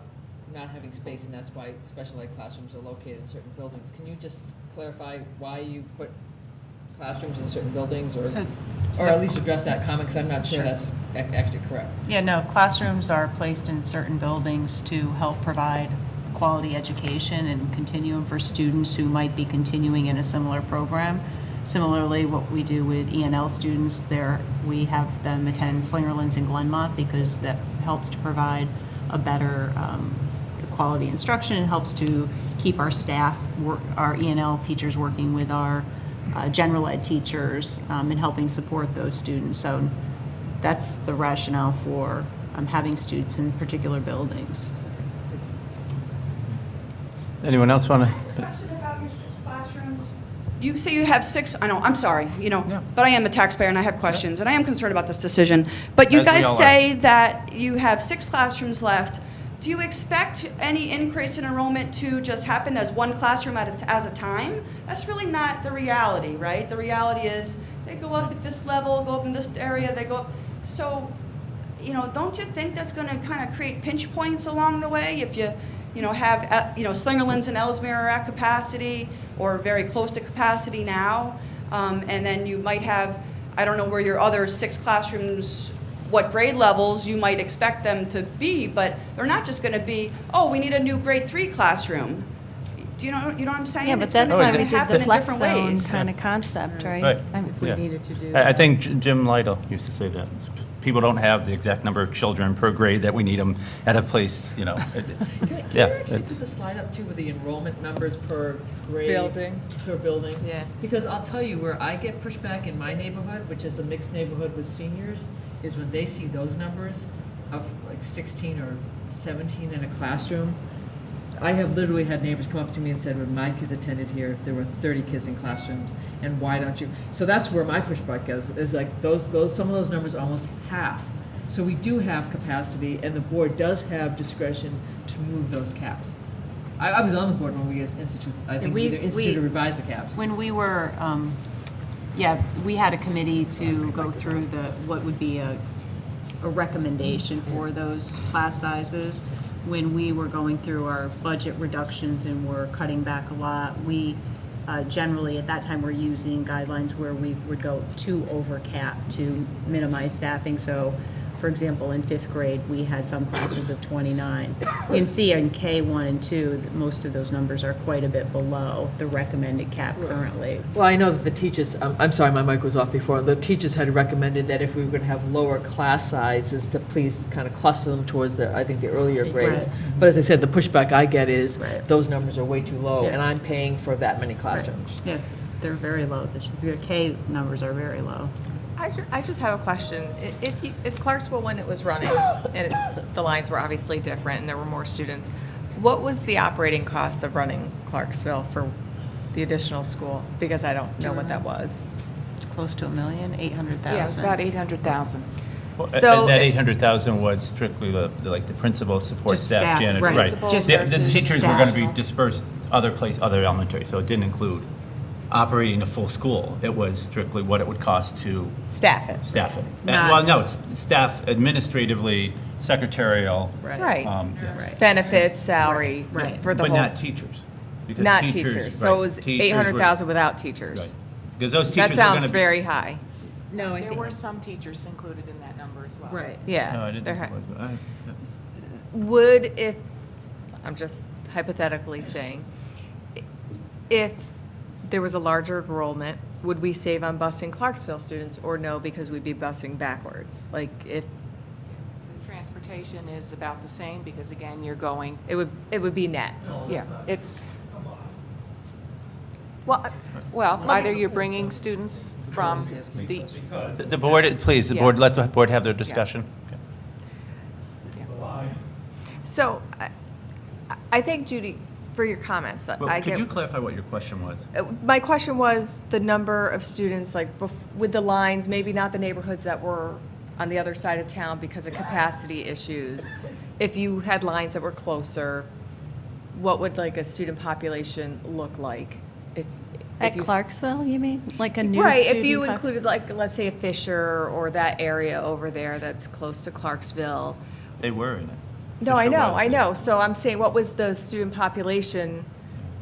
S18: not having space, and that's why special ed classrooms are located in certain buildings. Can you just clarify why you put classrooms in certain buildings, or at least address that comment, because I'm not sure that's actually correct.
S5: Yeah, no, classrooms are placed in certain buildings to help provide quality education and continuum for students who might be continuing in a similar program. Similarly, what we do with ENL students, we have them attend Slingerlands in Glenmont because that helps to provide a better quality instruction, and helps to keep our staff, our ENL teachers working with our general ed teachers and helping support those students. So that's the rationale for having students in particular buildings.
S1: Anyone else want to?
S6: Question about your 6 classrooms. You say you have 6, I know, I'm sorry, but I am a taxpayer and I have questions, and I am concerned about this decision. But you
S1: As we
S6: guys
S1: all are.
S6: say that you have 6 classrooms left. Do you expect any increase in enrollment to just happen as one classroom at a time? That's really not the reality, right? The reality is they go up at this level, go up in this area, they go up. So, don't you think that's going to kind of create pinch points along the way if you have, Slingerlands and Ellesmere are at capacity or very close to capacity now, and then you might have, I don't know where your other 6 classrooms, what grade levels you might expect them to be, but they're not just going to be, oh, we need a new grade 3 classroom. Do you know what I'm saying?
S16: Yeah, but
S6: It's gonna
S16: that's why we did
S6: happen
S16: the
S6: in
S16: flex
S6: different
S16: zone
S6: ways.
S16: kind of concept, right?
S1: Right.
S5: If we
S1: Yeah.
S5: needed to do
S1: I
S5: that.
S1: think Jim Lytle used to say that. People don't have the exact number of children per grade that we need them at a place,
S18: Can you actually put the slide up too with the enrollment numbers per grade?
S15: Building.
S18: Per building?
S15: Yeah.
S18: Because I'll tell you, where I get pushback in my neighborhood, which is a mixed neighborhood with seniors, is when they see those numbers of like 16 or 17 in a classroom. I have literally had neighbors come up to me and said, when my kids attended here, there were 30 kids in classrooms, and why don't you? So that's where my pushback goes, is like some of those numbers are almost half. So we do have capacity, and the board does have discretion to move those caps. I was on the board when we either instituted or revised the caps.
S5: When we were, we had a committee to go through what would be a recommendation for those class sizes. When we were going through our budget reductions and were cutting back a lot, we generally, at that time, were using guidelines where we would go 2 over cap to minimize staffing. So, for example, in 5th grade, we had some classes of 29. You can see in K1 and 2, that most of those numbers are quite a bit below the recommended cap currently.
S18: Well, I know that the teachers, I'm sorry, my mic was off before. The teachers had recommended that if we were going to have lower class sizes, to please kind of cluster them towards the earlier grades.
S5: Right.
S18: But as I said, the pushback I get is
S5: Right.
S18: those numbers are way too low,
S5: Yeah.
S18: and I'm paying for that many classrooms.
S5: Yeah, they're very low. The K numbers are very low.
S15: I just have a question. If Clarksville, when it was running, and the lines were obviously different and there were more students, what was the operating cost of running Clarksville for the additional school? Because I don't know what that was.
S5: Close to $1 million, 800,000.
S19: Yeah, it's about 800,000.
S1: Well,
S15: So
S1: that
S15: it-
S1: 800,000 was strictly the principal support
S5: Just
S1: staff,
S5: staff,
S1: janitor,
S5: right.
S1: right.
S5: Principal
S1: The
S5: versus
S1: teachers were going to be
S5: staff.
S1: dispersed other elementary, so it didn't include operating a full school. It was strictly what it would cost to
S15: Staff it.
S1: staff it.
S5: Not-
S1: Well, no, it's staff administratively, secretarial.
S15: Right.
S1: Yeah.
S15: Benefits, salary,
S5: Right.
S15: for the
S1: But
S15: whole.
S1: not teachers. Because
S15: Not teachers. So
S1: right,
S15: it was
S1: teachers were-
S15: 800,000 without teachers.
S1: Right. Because those teachers
S15: That
S1: were going
S15: sounds
S1: to be.
S15: very high.
S5: No, I
S19: There
S5: think.
S19: were some teachers included in that number as well.
S5: Right.
S15: Yeah.
S1: No, I didn't
S15: they're
S1: think
S15: high.
S1: it was, but
S15: Would, if, I'm just hypothetically saying, if there was a larger enrollment, would we save on busing Clarksville students, or no, because we'd be busing backwards? Like, if,
S19: The transportation is about the same because again, you're going,
S15: it would be net.
S19: yeah, it's,
S15: Well,
S19: well,
S15: let me-
S19: either you're bringing students from the,
S1: The board, please, the
S19: Yeah.
S1: board, let the board have their discussion.
S15: so, I thank Judy for your comments.
S1: Well,
S15: I
S1: could
S15: get.
S1: you clarify what your question was?
S15: My question was the number of students, like, with the lines, maybe not the neighborhoods that were on the other side of town because of capacity issues. If you had lines that were closer, what would, like, a student population look like?
S16: At
S15: If you-
S16: Clarksville, you mean? Like a new
S15: Right, if
S16: student
S15: you
S16: pop-
S15: included like, let's say a Fisher or that area over there that's close to Clarksville.
S1: They were in it.
S15: No, I
S1: Fisher
S15: know,
S1: was,
S15: I
S1: yeah.
S15: know. So I'm saying, what was the student population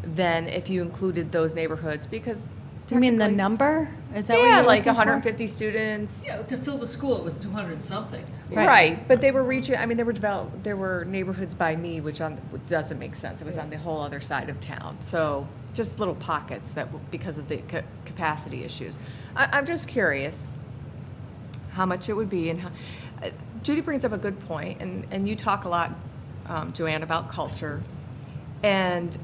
S15: then if you included those neighborhoods? Because
S16: You mean the
S15: technically-
S16: number? Is that what
S15: Yeah,
S16: you're
S15: like
S16: looking for?
S15: 150 students.
S18: Yeah, to fill the school, it was 200 something.
S15: Right, but they were reaching, I mean, there were neighborhoods by me, which doesn't make sense. It was on the whole other side of town. So just little pockets that, because of the capacity issues. I'm just curious how much it would be and how, Judy brings up a good point, and you talk a lot, Joanne, about culture. And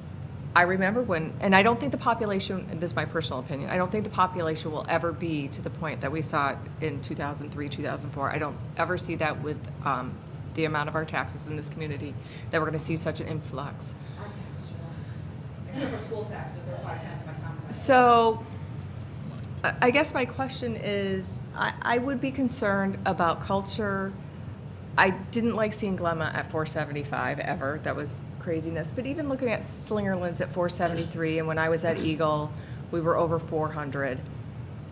S15: I remember when, and I don't think the population, and this is my personal opinion, I don't think the population will ever be to the point that we saw it in 2003, 2004. I don't ever see that with the amount of our taxes in this community, that we're going to see such an influx.
S6: Except for school taxes, they're 5 times my sometimes.
S15: So I guess my question is, I would be concerned about culture. I didn't like seeing Glemma at 475 ever. That was craziness. But even looking at Slingerland's at 473, and when I was at Eagle, we were over 400.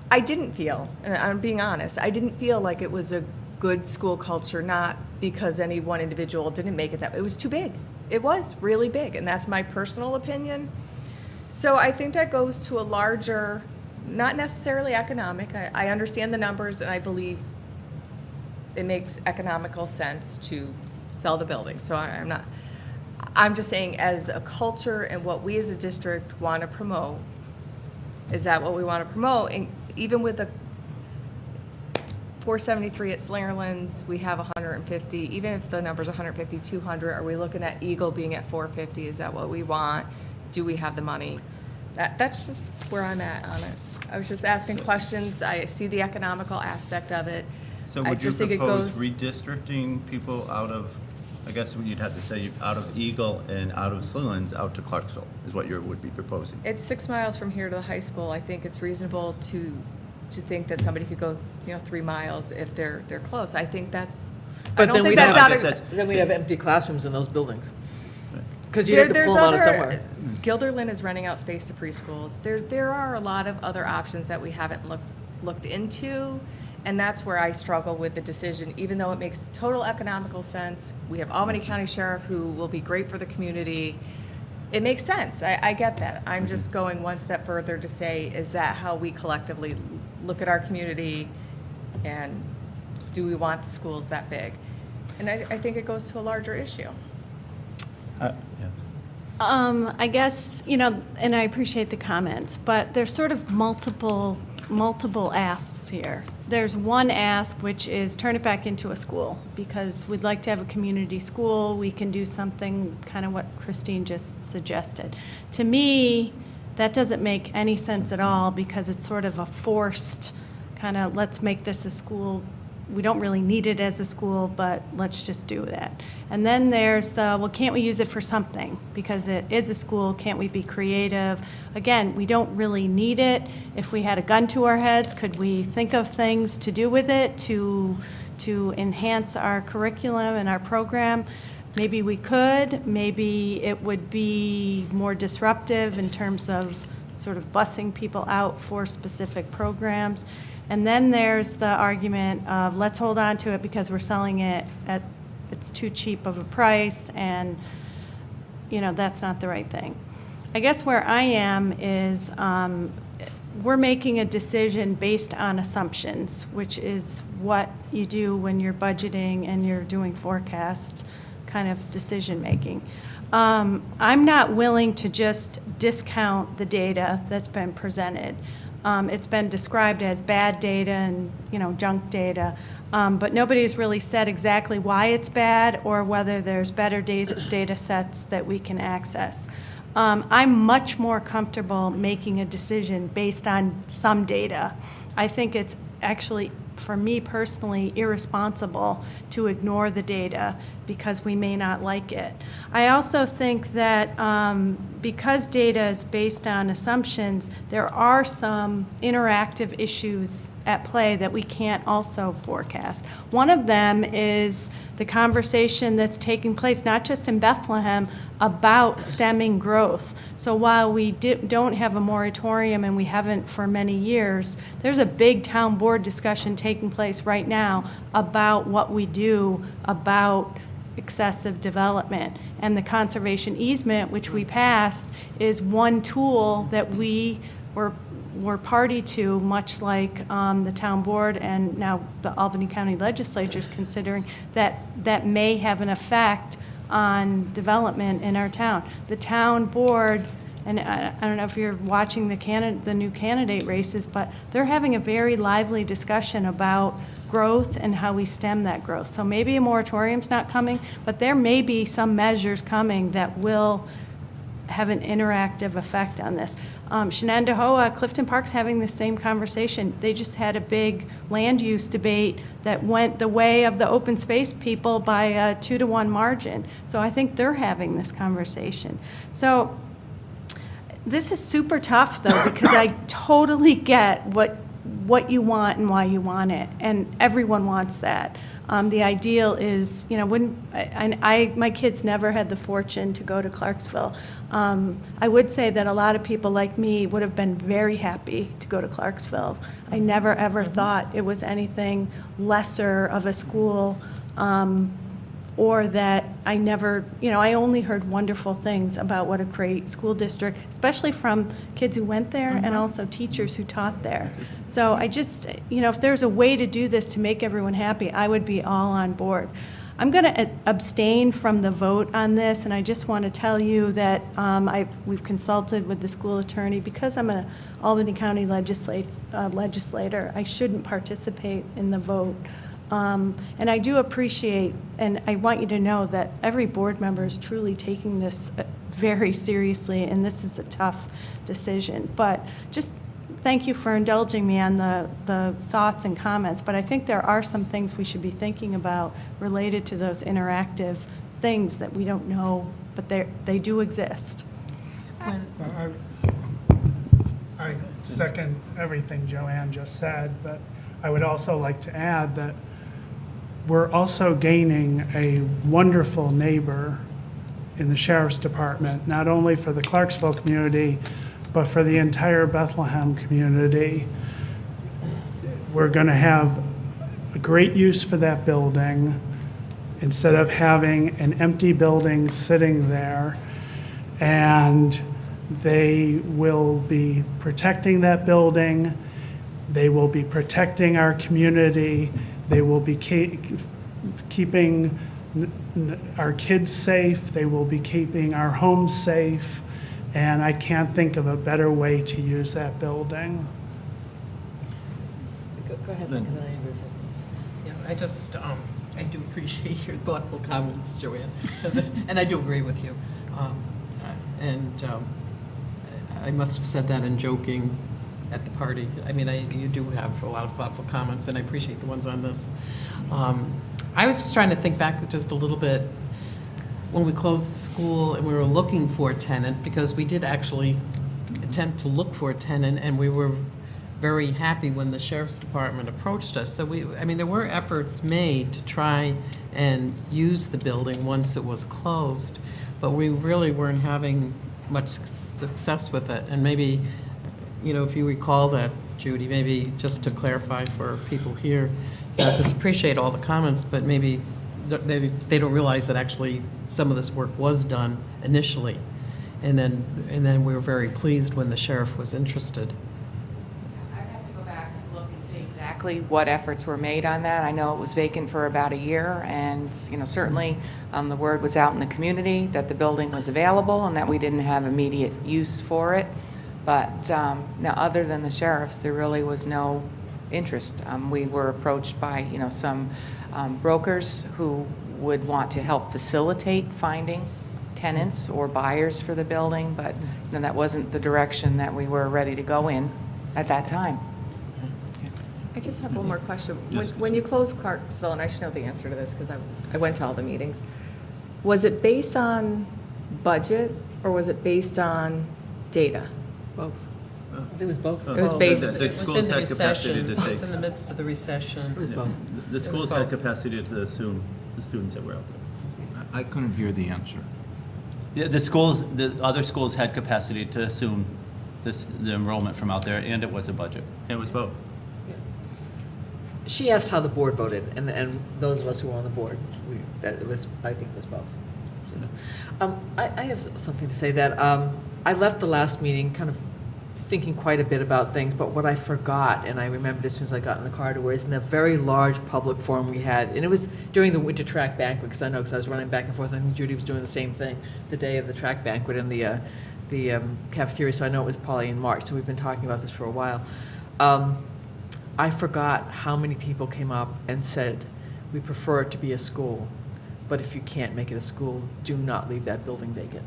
S15: I didn't feel, and I'm being honest, I didn't feel like it was a good school culture, not because any one individual didn't make it that, it was too big. It was really big, and that's my personal opinion. So I think that goes to a larger, not necessarily economic. I understand the numbers, and I believe it makes economical sense to sell the building. So I'm just saying, as a culture and what we as a district want to promote, is that what we want to promote? And even with the 473 at Slingerland's, we have 150. Even if the number's 150, 200, are we looking at Eagle being at 450? Is that what we want? Do we have the money? That's just where I'm at on it. I was just asking questions. I see the economical aspect of it.
S1: So
S15: I
S1: would you
S15: just think it
S1: propose
S15: goes-
S1: redistricting people out of, I guess you'd have to say, out of Eagle and out of Slingerland's out to Clarksville, is what you would be proposing?
S15: It's 6 miles from here to the high school. I think it's reasonable to think that somebody could go, 3 miles if they're close. I think that's, I
S18: But
S15: don't
S18: then
S15: think
S18: we'd
S15: that's out
S18: have,
S15: of.
S18: then we'd have empty classrooms in those buildings. Because you'd have to
S15: There's
S18: pull them out of
S15: other-
S18: somewhere.
S15: Gilderlin is renting out space to preschools. There are a lot of other options that we haven't looked into, and that's where I struggle with the decision. Even though it makes total economical sense, we have Albany County Sheriff who will be great for the community. It makes sense. I get that. I'm just going one step further to say, is that how we collectively look at our community, and do we want the schools that big? And I think it goes to a larger issue.
S16: I guess, and I appreciate the comments, but there's sort of multiple asks here. There's one ask, which is turn it back into a school, because we'd like to have a community school. We can do something, kind of what Christine just suggested. To me, that doesn't make any sense at all, because it's sort of a forced, kind of, let's make this a school. We don't really need it as a school, but let's just do that. And then there's well, can't we use it for something? Because it is a school, can't we be creative? Again, we don't really need it. If we had a gun to our heads, could we think of things to do with it to enhance our curriculum and our program? Maybe we could. Maybe it would be more disruptive in terms of sort of busing people out for specific programs. And then there's the argument of let's hold on to it because we're selling it at, it's too cheap of a price, and, that's not the right thing. I guess where I am is we're making a decision based on assumptions, which is what you do when you're budgeting and you're doing forecasts, kind of decision-making. I'm not willing to just discount the data that's been presented. It's been described as bad data and, junk data, but nobody's really said exactly why it's bad or whether there's better data sets that we can access. I'm much more comfortable making a decision based on some data. I think it's actually, for me personally, irresponsible to ignore the data because we may not like it. I also think that because data is based on assumptions, there are some interactive issues at play that we can't also forecast. One of them is the conversation that's taking place not just in Bethlehem, about stemming growth. So while we don't have a moratorium, and we haven't for many years, there's a big town board discussion taking place right now about what we do about excessive development. And the conservation easement, which we passed, is one tool that we were party to, much like the town board and now the Albany County Legislature is considering, that may have an effect on development in our town. The town board, and I don't know if you're watching the new candidate races, but they're having a very lively discussion about growth and how we stem that growth. So maybe a moratorium's not coming, but there may be some measures coming that will have an interactive effect on this. Shenandoah, Clifton Park's having the same conversation. They just had a big land use debate that went the way of the open space people by a 2-to-1 margin. So I think they're having this conversation. So this is super tough, though, because I totally get what you want and why you want it, and everyone wants that. The ideal is, my kids never had the fortune to go to Clarksville. I would say that a lot of people like me would have been very happy to go to Clarksville. I never, ever thought it was anything lesser of a school, or that I never, I only heard wonderful things about what a great school district, especially from kids who went there and also teachers who taught there. So I just, if there's a way to do this to make everyone happy, I would be all on board. I'm going to abstain from the vote on this, and I just want to tell you that we've consulted with the school attorney. Because I'm an Albany County legislator, I shouldn't participate in the vote. And I do appreciate, and I want you to know that every board member is truly taking this very seriously, and this is a tough decision. But just thank you for indulging me on the thoughts and comments. But I think there are some things we should be thinking about related to those interactive things that we don't know, but they do exist.
S21: I second everything Joanne just said, but I would also like to add that we're also gaining a wonderful neighbor in the Sheriff's Department, not only for the Clarksville community, but for the entire Bethlehem community. We're going to have a great use for that building instead of having an empty building sitting there. And they will be protecting that building. They will be protecting our community. They will be keeping our kids safe. They will be keeping our homes safe. And I can't think of a better way to use that building.
S9: Go ahead, because I have this. Yeah, I just, I do appreciate your thoughtful comments, Joanne, and I do agree with you. I must have said that in joking at the party. I mean, you do have a lot of thoughtful comments, and I appreciate the ones on this. I was just trying to think back just a little bit when we closed the school and we were looking for a tenant, because we did actually attempt to look for a tenant, and we were very happy when the Sheriff's Department approached us. So there were efforts made to try and use the building once it was closed, but we really weren't having much success with it. And maybe, if you recall that, Judy, maybe just to clarify for people here, because appreciate all the comments, but maybe they don't realize that actually some of this work was done initially. And then we were very pleased when the sheriff was interested.
S19: I'd have to go back and look and see exactly what efforts were made on that. I know it was vacant for about a year, and certainly the word was out in the community that the building was available and that we didn't have immediate use for it. But now, other than the sheriffs, there really was no interest. We were approached by some brokers who would want to help facilitate finding tenants or buyers for the building, but that wasn't the direction that we were ready to go in at that time.
S15: I just have one more question.
S1: Yes.
S15: When you closed Clarksville, and I should know the answer to this because I went to all the meetings, was it based on budget or was it based on data?
S9: Both. It was both.
S15: It was based.
S1: The schools had capacity to
S9: It was
S1: take.
S9: in the midst of the recession. It was both.
S1: The schools had capacity to assume the students that were out there.
S4: I couldn't hear the answer.
S1: Yeah, the other schools had capacity to assume the enrollment from out there, and it was a budget. It was both.
S18: She asked how the board voted, and those of us who were on the board, that it was, I think it was both. So, I have something to say that I left the last meeting kind of thinking quite a bit about things, but what I forgot, and I remembered as soon as I got in the car, was in the very large public forum we had, and it was during the winter track banquet, because I know, because I was running back and forth, I think Judy was doing the same thing the day of the track banquet in the cafeteria, so I know it was probably in March, so we've been talking about this for a while. I forgot how many people came up and said, we prefer it to be a school, but if you can't make it a school, do not leave that building vacant.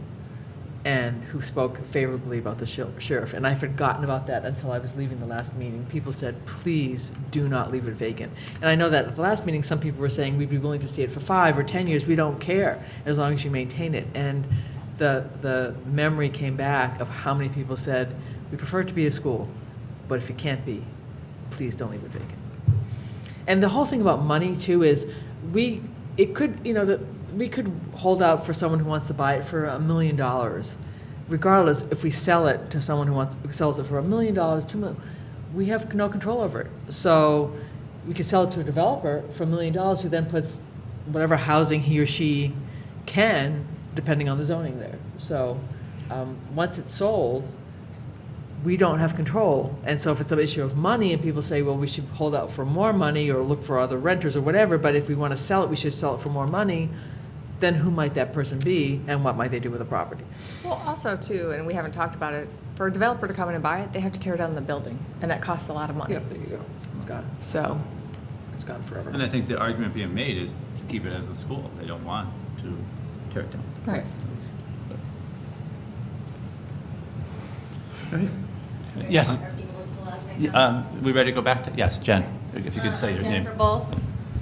S18: And who spoke favorably about the sheriff. And I'd forgotten about that until I was leaving the last meeting. People said, please do not leave it vacant. And I know that at the last meeting, some people were saying we'd be willing to see it for 5 or 10 years. We don't care as long as you maintain it. And the memory came back of how many people said, we prefer it to be a school, but if it can't be, please don't leave it vacant. And the whole thing about money too is we could hold out for someone who wants to buy it for $1 million. Regardless, if we sell it to someone who sells it for $1 million, $2 million, we have no control over it. So we could sell it to a developer for $1 million who then puts whatever housing he or she can, depending on the zoning there. So once it's sold, we don't have control. And so if it's an issue of money and people say, well, we should hold out for more money or look for other renters or whatever, but if we want to sell it, we should sell it for more money, then who might that person be and what might they do with the property?
S15: Well, also too, and we haven't talked about it, for a developer to come in and buy it, they have to tear down the building, and that costs a lot of money.
S18: Yeah, there you go. It's gone.
S15: So,
S18: It's gone forever.
S1: And I think the argument being made is to keep it as a school. They don't want to tear it down.
S15: right.
S1: Yes. We ready to go back to, yes, Jen, if you could say your name.
S8: Jennifer Bull.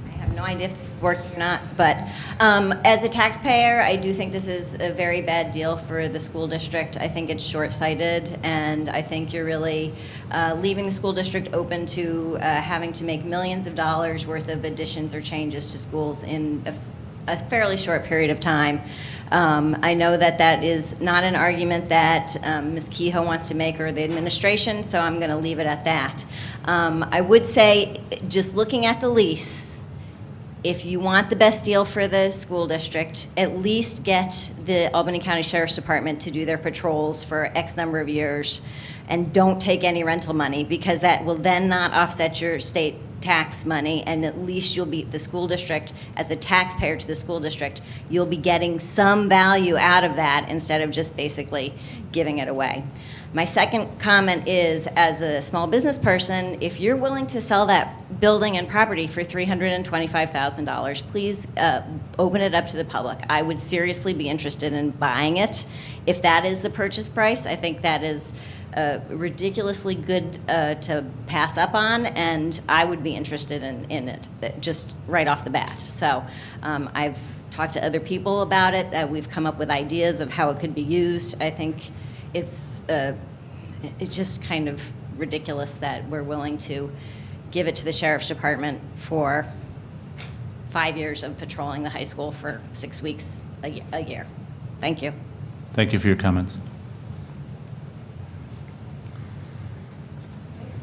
S8: I have no idea if it's working or not, but as a taxpayer, I do think this is a very bad deal for the school district. I think it's short-sighted, and I think you're really leaving the school district open to having to make millions of dollars worth of additions or changes to schools in a fairly short period of time. I know that that is not an argument that Ms. Kehoe wants to make or the administration, so I'm going to leave it at that. I would say, just looking at the lease, if you want the best deal for the school district, at least get the Albany County Sheriff's Department to do their patrols for X number of years, and don't take any rental money, because that will then not offset your state tax money, and at least you'll be, the school district, as a taxpayer to the school district, you'll be getting some value out of that instead of just basically giving it away. My second comment is, as a small business person, if you're willing to sell that building and property for $325,000, please open it up to the public. I would seriously be interested in buying it. If that is the purchase price, I think that is ridiculously good to pass up on, and I would be interested in it, just right off the bat. So I've talked to other people about it. We've come up with ideas of how it could be used. I think it's just kind of ridiculous that we're willing to give it to the Sheriff's Department for 5 years of patrolling the high school for 6 weeks a year. Thank you.
S1: Thank you for your comments.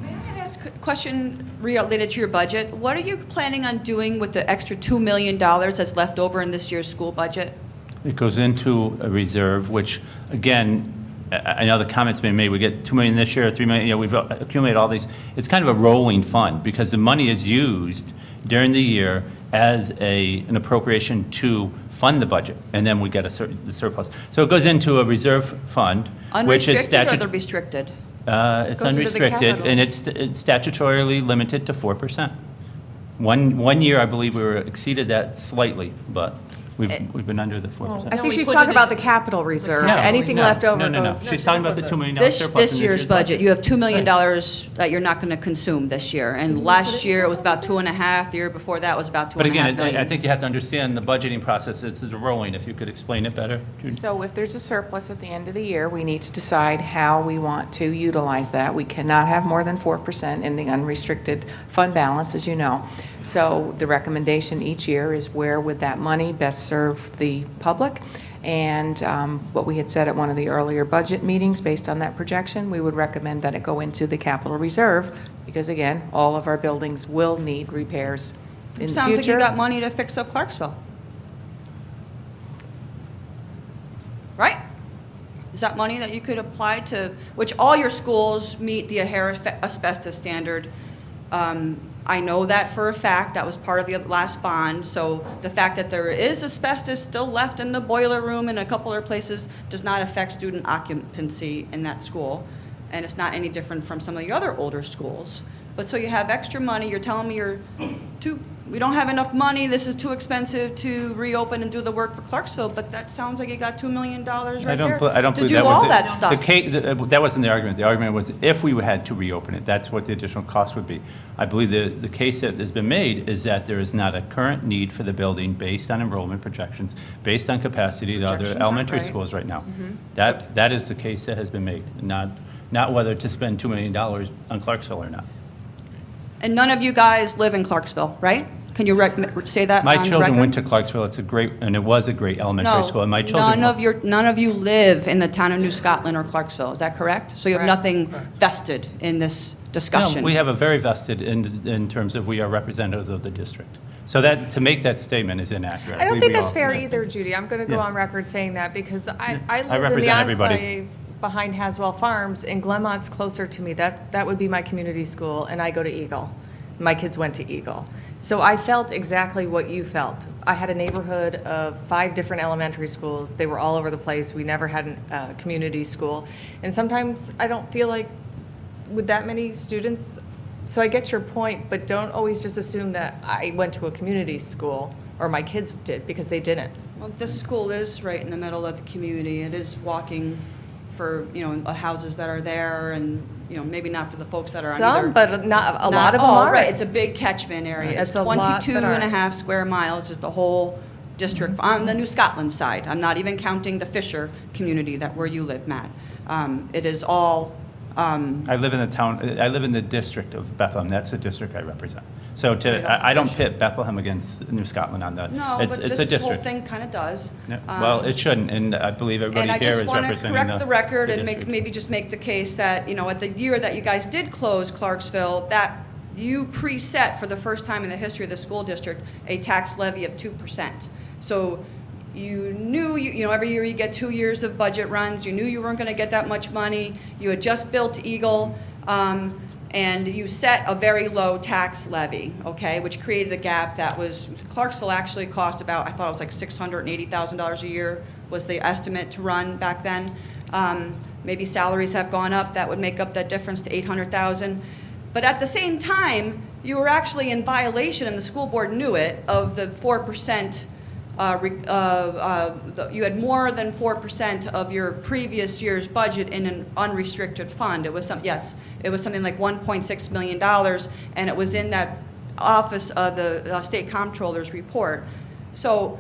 S6: May I ask a question related to your budget? What are you planning on doing with the extra $2 million that's left over in this year's school budget?
S1: It goes into a reserve, which, again, I know the comment's been made, we get $2 million this year, $3 million, we've accumulated all these. It's kind of a rolling fund, because the money is used during the year as an appropriation to fund the budget, and then we get the surplus. So it goes into a reserve fund, which is
S6: Unrestricted or the restricted?
S1: It's
S6: Goes into the
S1: unrestricted,
S6: capital.
S1: and it's statutorily limited to 4%. One year, I believe we exceeded that slightly, but we've been under the 4%.
S15: I think she's talking about the capital reserve. Anything left over
S1: No.
S15: goes.
S1: She's talking about the $2 million surplus.
S6: This year's budget, you have $2 million that you're not going to consume this year. And last year, it was about 2.5. The year before that was about 2.5
S1: But
S6: million.
S1: again, I think you have to understand the budgeting process. It's rolling. If you could explain it better, Judy.
S19: So if there's a surplus at the end of the year, we need to decide how we want to utilize that. We cannot have more than 4% in the unrestricted fund balance, as you know. So the recommendation each year is where would that money best serve the public? And what we had said at one of the earlier budget meetings, based on that projection, we would recommend that it go into the capital reserve, because again, all of our buildings will need repairs in the future.
S6: Sounds like you got money to fix up Clarksville. Right? Is that money that you could apply to, which all your schools meet the AHERA asbestos standard? I know that for a fact. That was part of the last bond. So the fact that there is asbestos still left in the boiler room and a couple other places does not affect student occupancy in that school. And it's not any different from some of the other older schools. But so you have extra money, you're telling me we don't have enough money, this is too expensive to reopen and do the work for Clarksville, but that sounds like you got $2 million right there
S1: I don't believe
S6: to
S1: that was
S6: do all
S1: it.
S6: that stuff.
S1: That wasn't the argument. The argument was if we had to reopen it, that's what the additional cost would be. I believe the case that has been made is that there is not a current need for the building based on enrollment projections, based on capacity to
S6: Projections
S1: other
S6: aren't
S1: elementary
S6: right.
S1: schools right now.
S6: Mhm.
S1: That is the case that has been made, not whether to spend $2 million on Clarksville or not.
S6: And none of you guys live in Clarksville, right? Can you say that
S1: My
S6: on the
S1: children
S6: record?
S1: went to Clarksville. It was a great elementary school. And my children.
S6: None of you live in the town of New Scotland or Clarksville, is that correct? So you have nothing vested in this discussion?
S1: No, we have a very vested in terms of we are representatives of the district. So that, to make that statement is inaccurate.
S15: I don't
S1: We-
S15: think
S1: we
S15: that's
S1: all-
S15: fair either, Judy. I'm going to go
S1: Yeah.
S15: on record saying that because I live in the
S1: represent everybody.
S15: enclave behind Haswell Farms, and Glenmont's closer to me. That would be my community school, and I go to Eagle. My kids went to Eagle. So I felt exactly what you felt. I had a neighborhood of 5 different elementary schools. They were all over the place. We never had a community school. And sometimes I don't feel like with that many students, so I get your point, but don't always just assume that I went to a community school or my kids did, because they didn't.
S6: Well, this school is right in the middle of the community. It is walking for, houses that are there and, maybe not for the folks that are on either.
S15: Some, but not, a lot of them
S6: all,
S15: are.
S6: right. It's a big catchment area.
S15: Right.
S6: It's
S15: It's a lot that
S6: 22 and a
S15: aren't.
S6: half square miles is the whole district on the New Scotland side. I'm not even counting the Fisher community where you live, Matt. It is all,
S1: I live in the district of Bethlehem. That's the district I represent. So I don't pit Bethlehem against New Scotland on that.
S6: no,
S1: It's
S6: but
S1: a
S6: this whole
S1: district.
S6: thing kind of does.
S1: Yeah, well, it shouldn't, and I believe everybody
S6: And I
S1: here
S6: just
S1: is
S6: want to
S1: representing
S6: correct the record and
S1: district.
S6: maybe just make the case that, at the year that you guys did close Clarksville, that you preset for the first time in the history of the school district, a tax levy of 2%. So you knew, every year you get 2 years of budget runs, you knew you weren't going to get that much money, you had just built Eagle, and you set a very low tax levy, okay, which created a gap that was, Clarksville actually cost about, I thought it was like $680,000 a year was the estimate to run back then. Maybe salaries have gone up, that would make up that difference to $800,000. But at the same time, you were actually in violation, and the school board knew it, of the 4%. You had more than 4% of your previous year's budget in an unrestricted fund. It was something like $1.6 million, and it was in that office of the state comptroller's report. So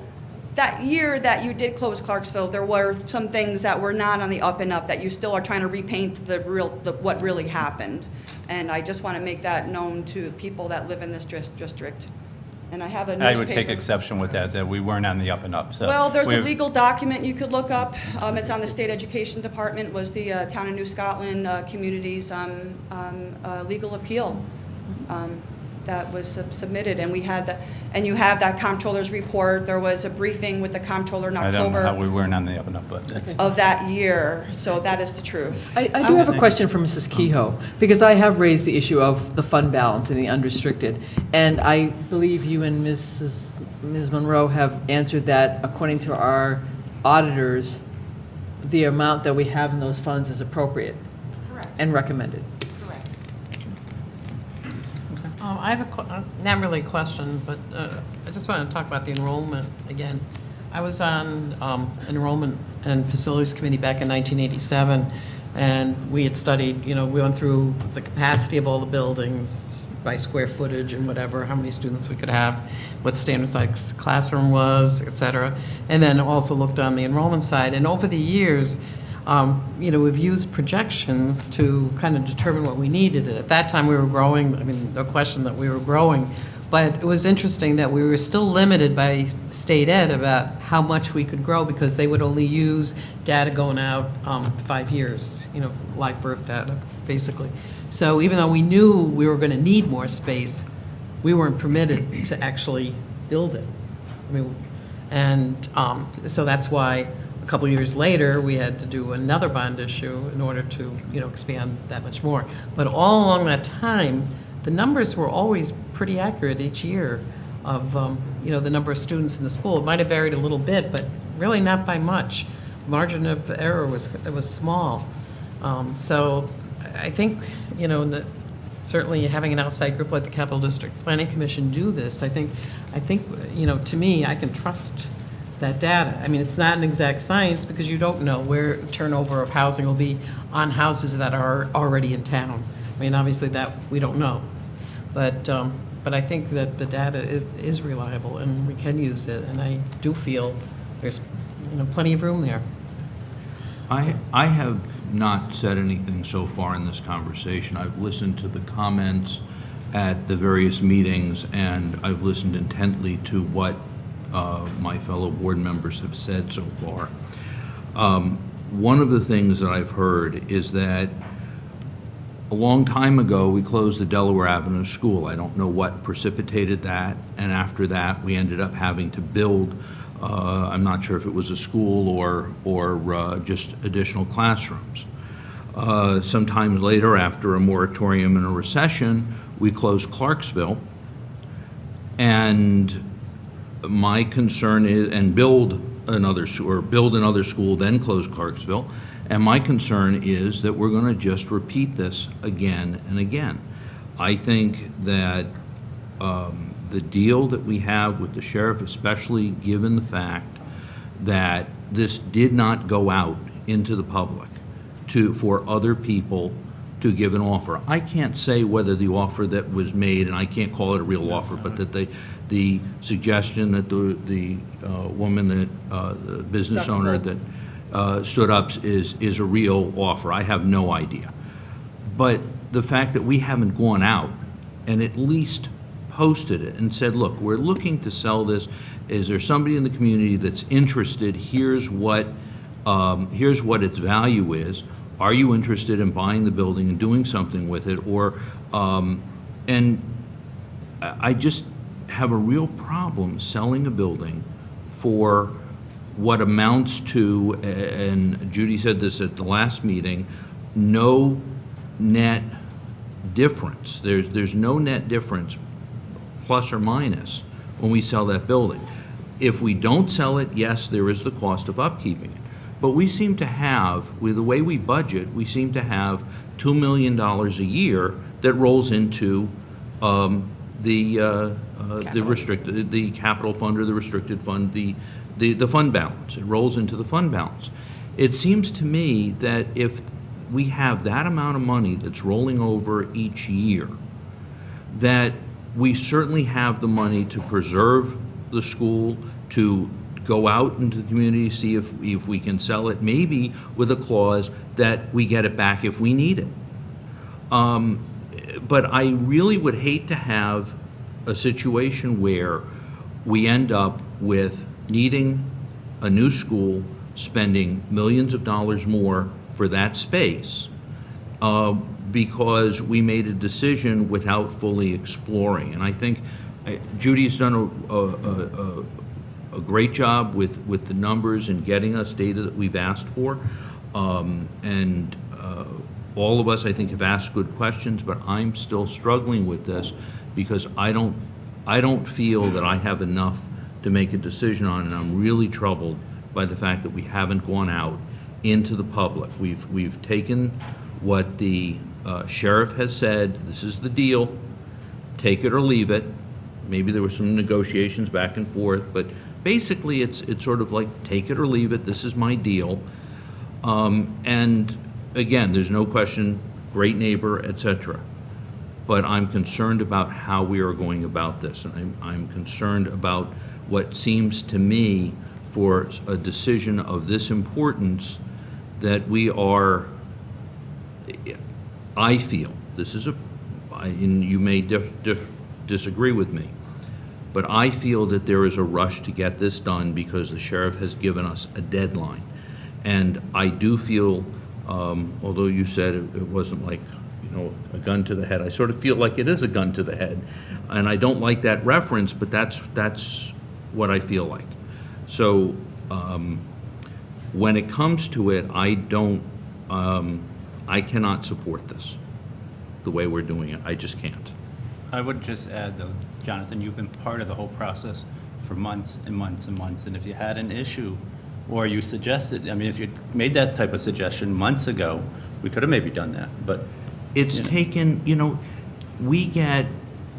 S6: that year that you did close Clarksville, there were some things that were not on the up and up that you still are trying to repaint what really happened. And I just want to make that known to people that live in this district. And I have a newspaper.
S1: I would take exception with that we weren't on the up and up, so.
S6: Well, there's a
S1: we've-
S6: legal document you could look up. It's on the State Education Department, was the Town of New Scotland Community's legal appeal that was submitted. And we had that, and you have that comptroller's report. There was a briefing with the comptroller in
S1: I don't know how
S6: October
S1: we weren't on the up and up, but that's.
S6: of that year. So that is the truth.
S18: I do have a question for Mrs. Kehoe, because I have raised the issue of the fund balance and the unrestricted. And I believe you and Ms. Monroe have answered that according to our auditors, the amount that we have in those funds is appropriate.
S6: Correct.
S18: And recommended.
S9: I have not really a question, but I just want to talk about the enrollment again. I was on Enrollment and Facilities Committee back in 1987, and we had studied, we went through the capacity of all the buildings by square footage and whatever, how many students we could have, what the standard size classroom was, et cetera, and then also looked on the enrollment side. And over the years, we've used projections to kind of determine what we needed. At that time, we were growing, no question that we were growing, But it was interesting that we were still limited by state ed about how much we could grow because they would only use data going out 5 years, live birth data, basically. So even though we knew we were going to need more space, we weren't permitted to actually build it. So that's why a couple years later, we had to do another bond issue in order to, expand that much more. But all along that time, the numbers were always pretty accurate each year of, the number of students in the school. It might have varied a little bit, but really not by much. Margin of error was small. So I think, certainly having an outside group like the Capital District Planning Commission do this, I think, to me, I can trust that data. I mean, it's not an exact science because you don't know where turnover of housing will be on houses that are already in town. I mean, obviously that we don't know. But I think that the data is reliable and we can use it. And I do feel there's, plenty of room there.
S4: I have not said anything so far in this conversation. I've listened to the comments at the various meetings, and I've listened intently to what my fellow board members have said so far. One of the things that I've heard is that a long time ago, we closed the Delaware Avenue School. I don't know what precipitated that, and after that, we ended up having to build, I'm not sure if it was a school or just additional classrooms. Sometime later, after a moratorium and a recession, we closed Clarksville, and my concern is, and build another school, then close Clarksville. And my concern is that we're going to just repeat this again and again. I think that the deal that we have with the sheriff, especially given the fact that this did not go out into the public for other people to give an offer. I can't say whether the offer that was made, and I can't call it a real offer, but that the suggestion that the woman, the business owner that stood up is a real offer. I have no idea. But the fact that we haven't gone out and at least posted it and said, look, we're looking to sell this. Is there somebody in the community that's interested? Here's what its value is. Are you interested in buying the building and doing something with it? And I just have a real problem selling a building for what amounts to, and Judy said this at the last meeting, no net difference. There's no net difference, plus or minus, when we sell that building. If we don't sell it, yes, there is the cost of upkeeping it. But we seem to have, with the way we budget, we seem to have $2 million a year that rolls into the capital fund or the restricted fund, the fund balance. It rolls into the fund balance. It seems to me that if we have that amount of money that's rolling over each year, that we certainly have the money to preserve the school, to go out into the community, see if we can sell it, maybe with a clause that we get it back if we need it. But I really would hate to have a situation where we end up with needing a new school, spending millions of dollars more for that space, because we made a decision without fully exploring. And I think Judy's done a great job with the numbers and getting us data that we've asked for. All of us, I think, have asked good questions, but I'm still struggling with this because I don't feel that I have enough to make a decision on, and I'm really troubled by the fact that we haven't gone out into the public. We've taken what the sheriff has said, this is the deal, take it or leave it. Maybe there were some negotiations back and forth, but basically it's sort of like take it or leave it, this is my deal. And again, there's no question, great neighbor, etc. But I'm concerned about how we are going about this, and I'm concerned about what seems to me for a decision of this importance that we are, I feel, this is and you may disagree with me, But I feel that there is a rush to get this done because the sheriff has given us a deadline. And I do feel, although you said it wasn't like, a gun to the head, I sort of feel like it is a gun to the head. And I don't like that reference, but that's what I feel like. So when it comes to it, I cannot support this, the way we're doing it. I just can't.
S1: I would just add, though, Jonathan, you've been part of the whole process for months and months and months, and if you had an issue, or you suggested, I mean, if you made that type of suggestion months ago, we could have maybe done that, but...
S4: It's taken, we get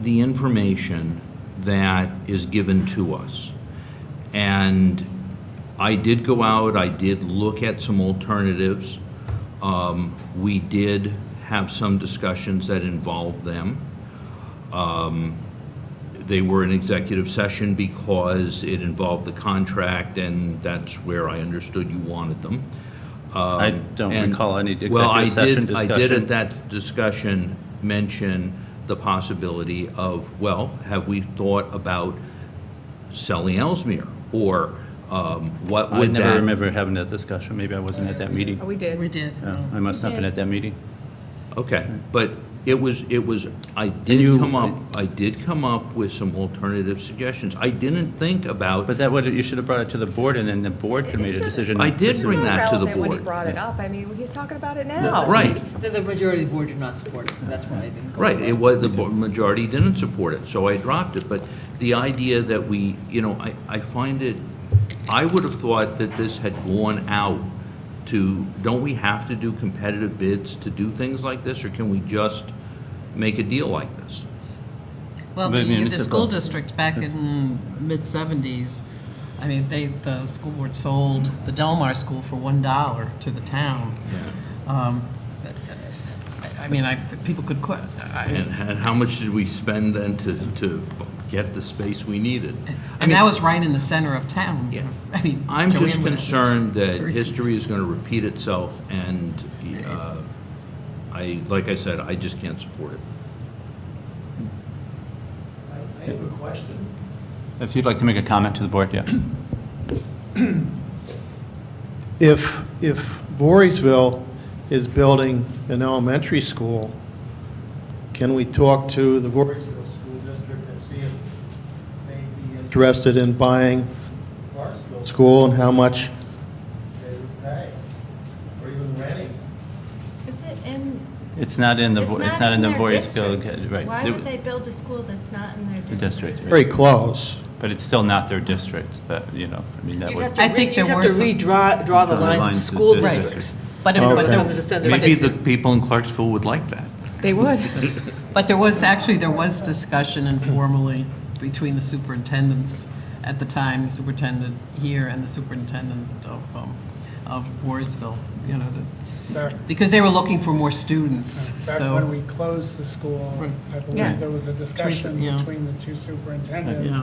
S4: the information that is given to us, and I did go out, I did look at some alternatives. We did have some discussions that involved them. They were in executive session because it involved the contract, and that's where I understood you wanted them.
S1: I don't recall any executive session discussion.
S4: I did at that discussion mention the possibility of, have we thought about selling Ellesmere? Or what would that...
S1: I never remember having that discussion. Maybe I wasn't at that meeting.
S15: Oh, we did.
S9: We did.
S1: I must not have been at that meeting.
S4: Okay, but it was, I did come up with some alternative suggestions. I didn't think about...
S1: But that would, you should have brought it to the board, and then the board could have made a decision.
S4: I did bring that to the
S15: When he
S4: board.
S15: brought it up, I mean, he's talking about it now.
S4: Right.
S18: The majority of the board did not support it, that's why I didn't go.
S4: Right, it was, the majority didn't support it, so I dropped it. But the idea that we, I find it, I would have thought that this had gone out to, don't we have to do competitive bids to do things like this, or can we just make a deal like this?
S9: Well,
S1: But
S9: the
S1: municipal-
S9: school district back in mid-'70s, I mean, the school board sold the Delmar School for $1 to the town. I mean, people could quit.
S4: And how much did we spend then to get the space we needed?
S9: And that was right in the center of town.
S4: Yeah.
S9: I mean,
S4: I'm just
S9: Joanne would-
S4: concerned that history is going to repeat itself, and like I said, I just can't support it.
S7: I have a question.
S1: If you'd like to make a comment to the board, yeah.
S3: If Voorheesville is building an elementary school, can we talk to the Voorheesville School District and see if they'd be interested in buying Clarksville School and how much they would pay, or even renting?
S16: Is it in?
S1: It's not in the, it's not in the
S16: their
S1: Voorheesville,
S16: district.
S1: right.
S16: Why would they build a school that's not in their
S1: The
S16: district?
S1: district.
S3: Very close.
S1: But it's still not their district, that, I mean, that
S18: You'd
S1: would.
S18: have to
S9: I think there
S18: you'd have
S9: were
S18: to
S9: some-
S18: draw the lines of school
S1: Right.
S18: districts.
S9: But it,
S3: Okay.
S9: but
S18: Tell them
S9: there-
S18: to send their
S4: Maybe
S18: kids
S4: the
S18: in.
S4: people in Clarksville would like that.
S15: They would.
S9: but there was discussion informally between the superintendents at the time, the superintendent here and the superintendent of Voorheesville, because they were looking for more students,
S21: Back
S9: so.
S21: when we closed the school, I
S9: Yeah.
S21: believe there was a discussion
S9: Yeah.
S21: between the two superintendents,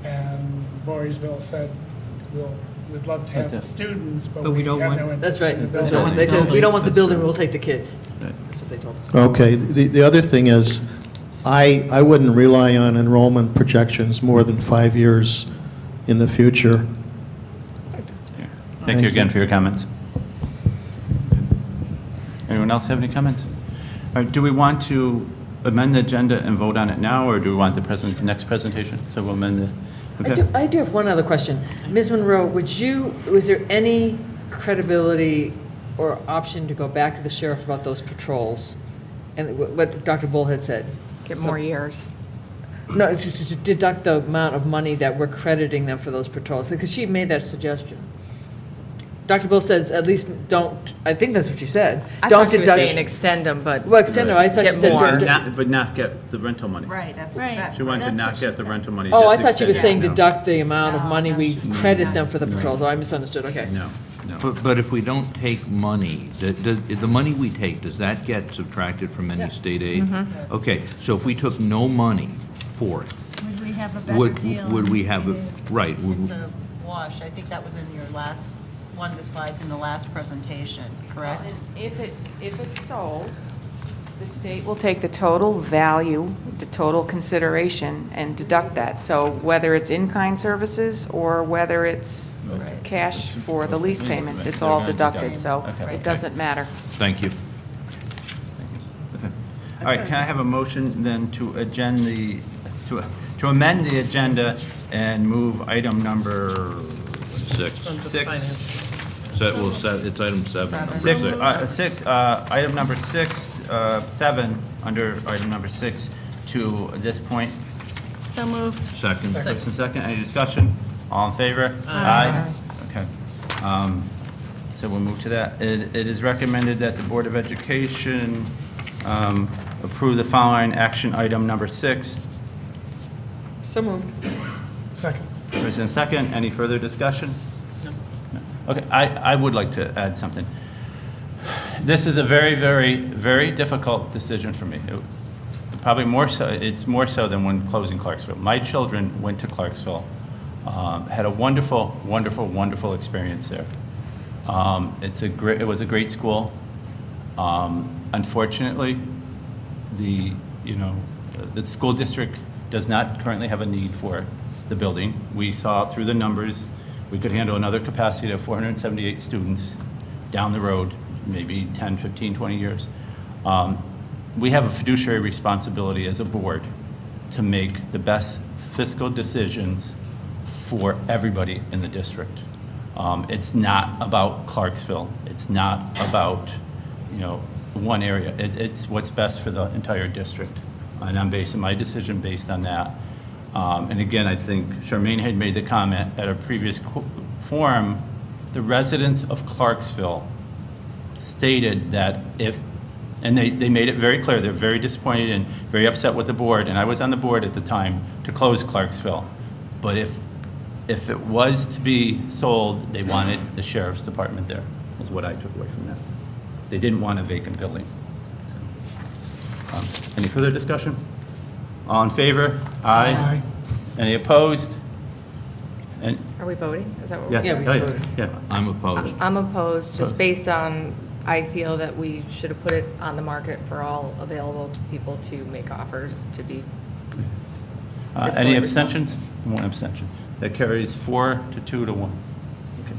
S21: and Voorheesville said, we'd love to have the students, but we have no
S18: That's
S21: interest
S18: right,
S21: in the
S18: that's
S21: building.
S18: right. They said, we don't want the building, we'll take the kids. That's what they told us.
S3: Okay, the other thing is, I wouldn't rely on enrollment projections more than 5 years in the future.
S1: Thank you again for your comments. Anyone else have any comments? All right, do we want to amend the agenda and vote on it now, or do we want the next presentation? So we'll amend the, okay.
S18: I do have one other question. Ms. Monroe, was there any credibility or option to go back to the sheriff about those patrols? And what Dr. Bull had said?
S15: Get more years.
S18: No, to deduct the amount of money that we're crediting them for those patrols, because she made that suggestion. Dr. Bull says, at least don't, I think that's what she said.
S15: I
S18: Don't
S15: thought she was
S18: deduct-
S15: saying extend them, but.
S18: Well, extend them, I thought she
S15: Get
S18: said.
S15: more.
S1: But not get the rental money.
S5: Right, that's.
S16: Right.
S1: She wanted to not get the rental money.
S18: Oh, I
S1: just
S18: thought she was
S1: extend
S18: saying
S1: it. No.
S18: deduct the amount of money we credit them for the patrols. Oh, I misunderstood, okay.
S1: No.
S4: But if we don't take money, the money we take, does that get subtracted from any state aid?
S5: Mm-hmm.
S4: Okay, so if we took no money for it,
S16: Would we have a better
S4: would
S16: deal?
S4: would we have,
S16: instead?
S4: right,
S5: It's a wash. I think that was in your last, one of the slides in the last presentation, correct?
S19: If it's sold, The state will take the total value, the total consideration, and deduct that. So whether it's in-kind services or whether it's cash for the lease payments, it's all deducted, so
S1: Okay.
S19: it doesn't matter.
S1: Thank you. Okay. All right, can I have a motion then to to amend the agenda and move item number
S4: 6.
S9: Under
S1: Six.
S9: finance.
S4: It's item 7. number
S1: Six, item number 6, 7, under item number 6, to this point.
S16: So moved.
S4: Second.
S1: First and second, any discussion? All in favor? Aye. Okay. So we'll move to that. It is recommended that the Board of Education approve the following action item number 6.
S18: So moved.
S21: Second.
S1: First and second, any further discussion? No. Okay, I would like to add something. This is a very, very, very difficult decision for me. Probably more so, it's more so than when closing Clarksville. My children went to Clarksville, had a wonderful, wonderful, wonderful experience there. It was a great school. Unfortunately, the school district does not currently have a need for the building. We saw through the numbers, we could handle another capacity of 478 students down the road, maybe 10, 15, 20 years. We have a fiduciary responsibility as a board to make the best fiscal decisions for everybody in the district. It's not about Clarksville. It's not about, one area. It's what's best for the entire district. And I'm basing my decision based on that. And again, I think Charmaine had made the comment at a previous forum, the residents of Clarksville stated that and they made it very clear, they're very disappointed and very upset with the board, and I was on the board at the time, to close Clarksville. But if it was to be sold, they wanted the sheriff's department there, is what I took away from that. They didn't want a vacant building. Any further discussion? All in favor? Aye. Any opposed? And
S15: Are we voting? Is that what
S1: yes.
S15: we're?
S1: Oh, yeah. Yeah.
S4: I'm opposed.
S15: I'm opposed, just based on, I feel that we should have put it on the market for all available people to make offers to be.
S1: Any abstentions? One abstention. That carries 4 to 2 to 1. Okay.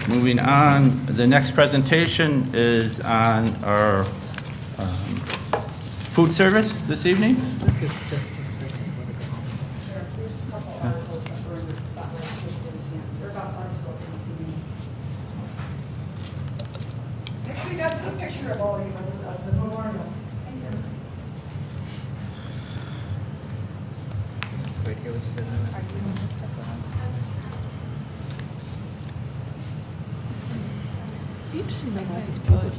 S1: Moving on, the next presentation is on our food service this evening.
S10: Actually, got a picture of all of you of the memorial. Thank you.
S18: Interesting to have these people go.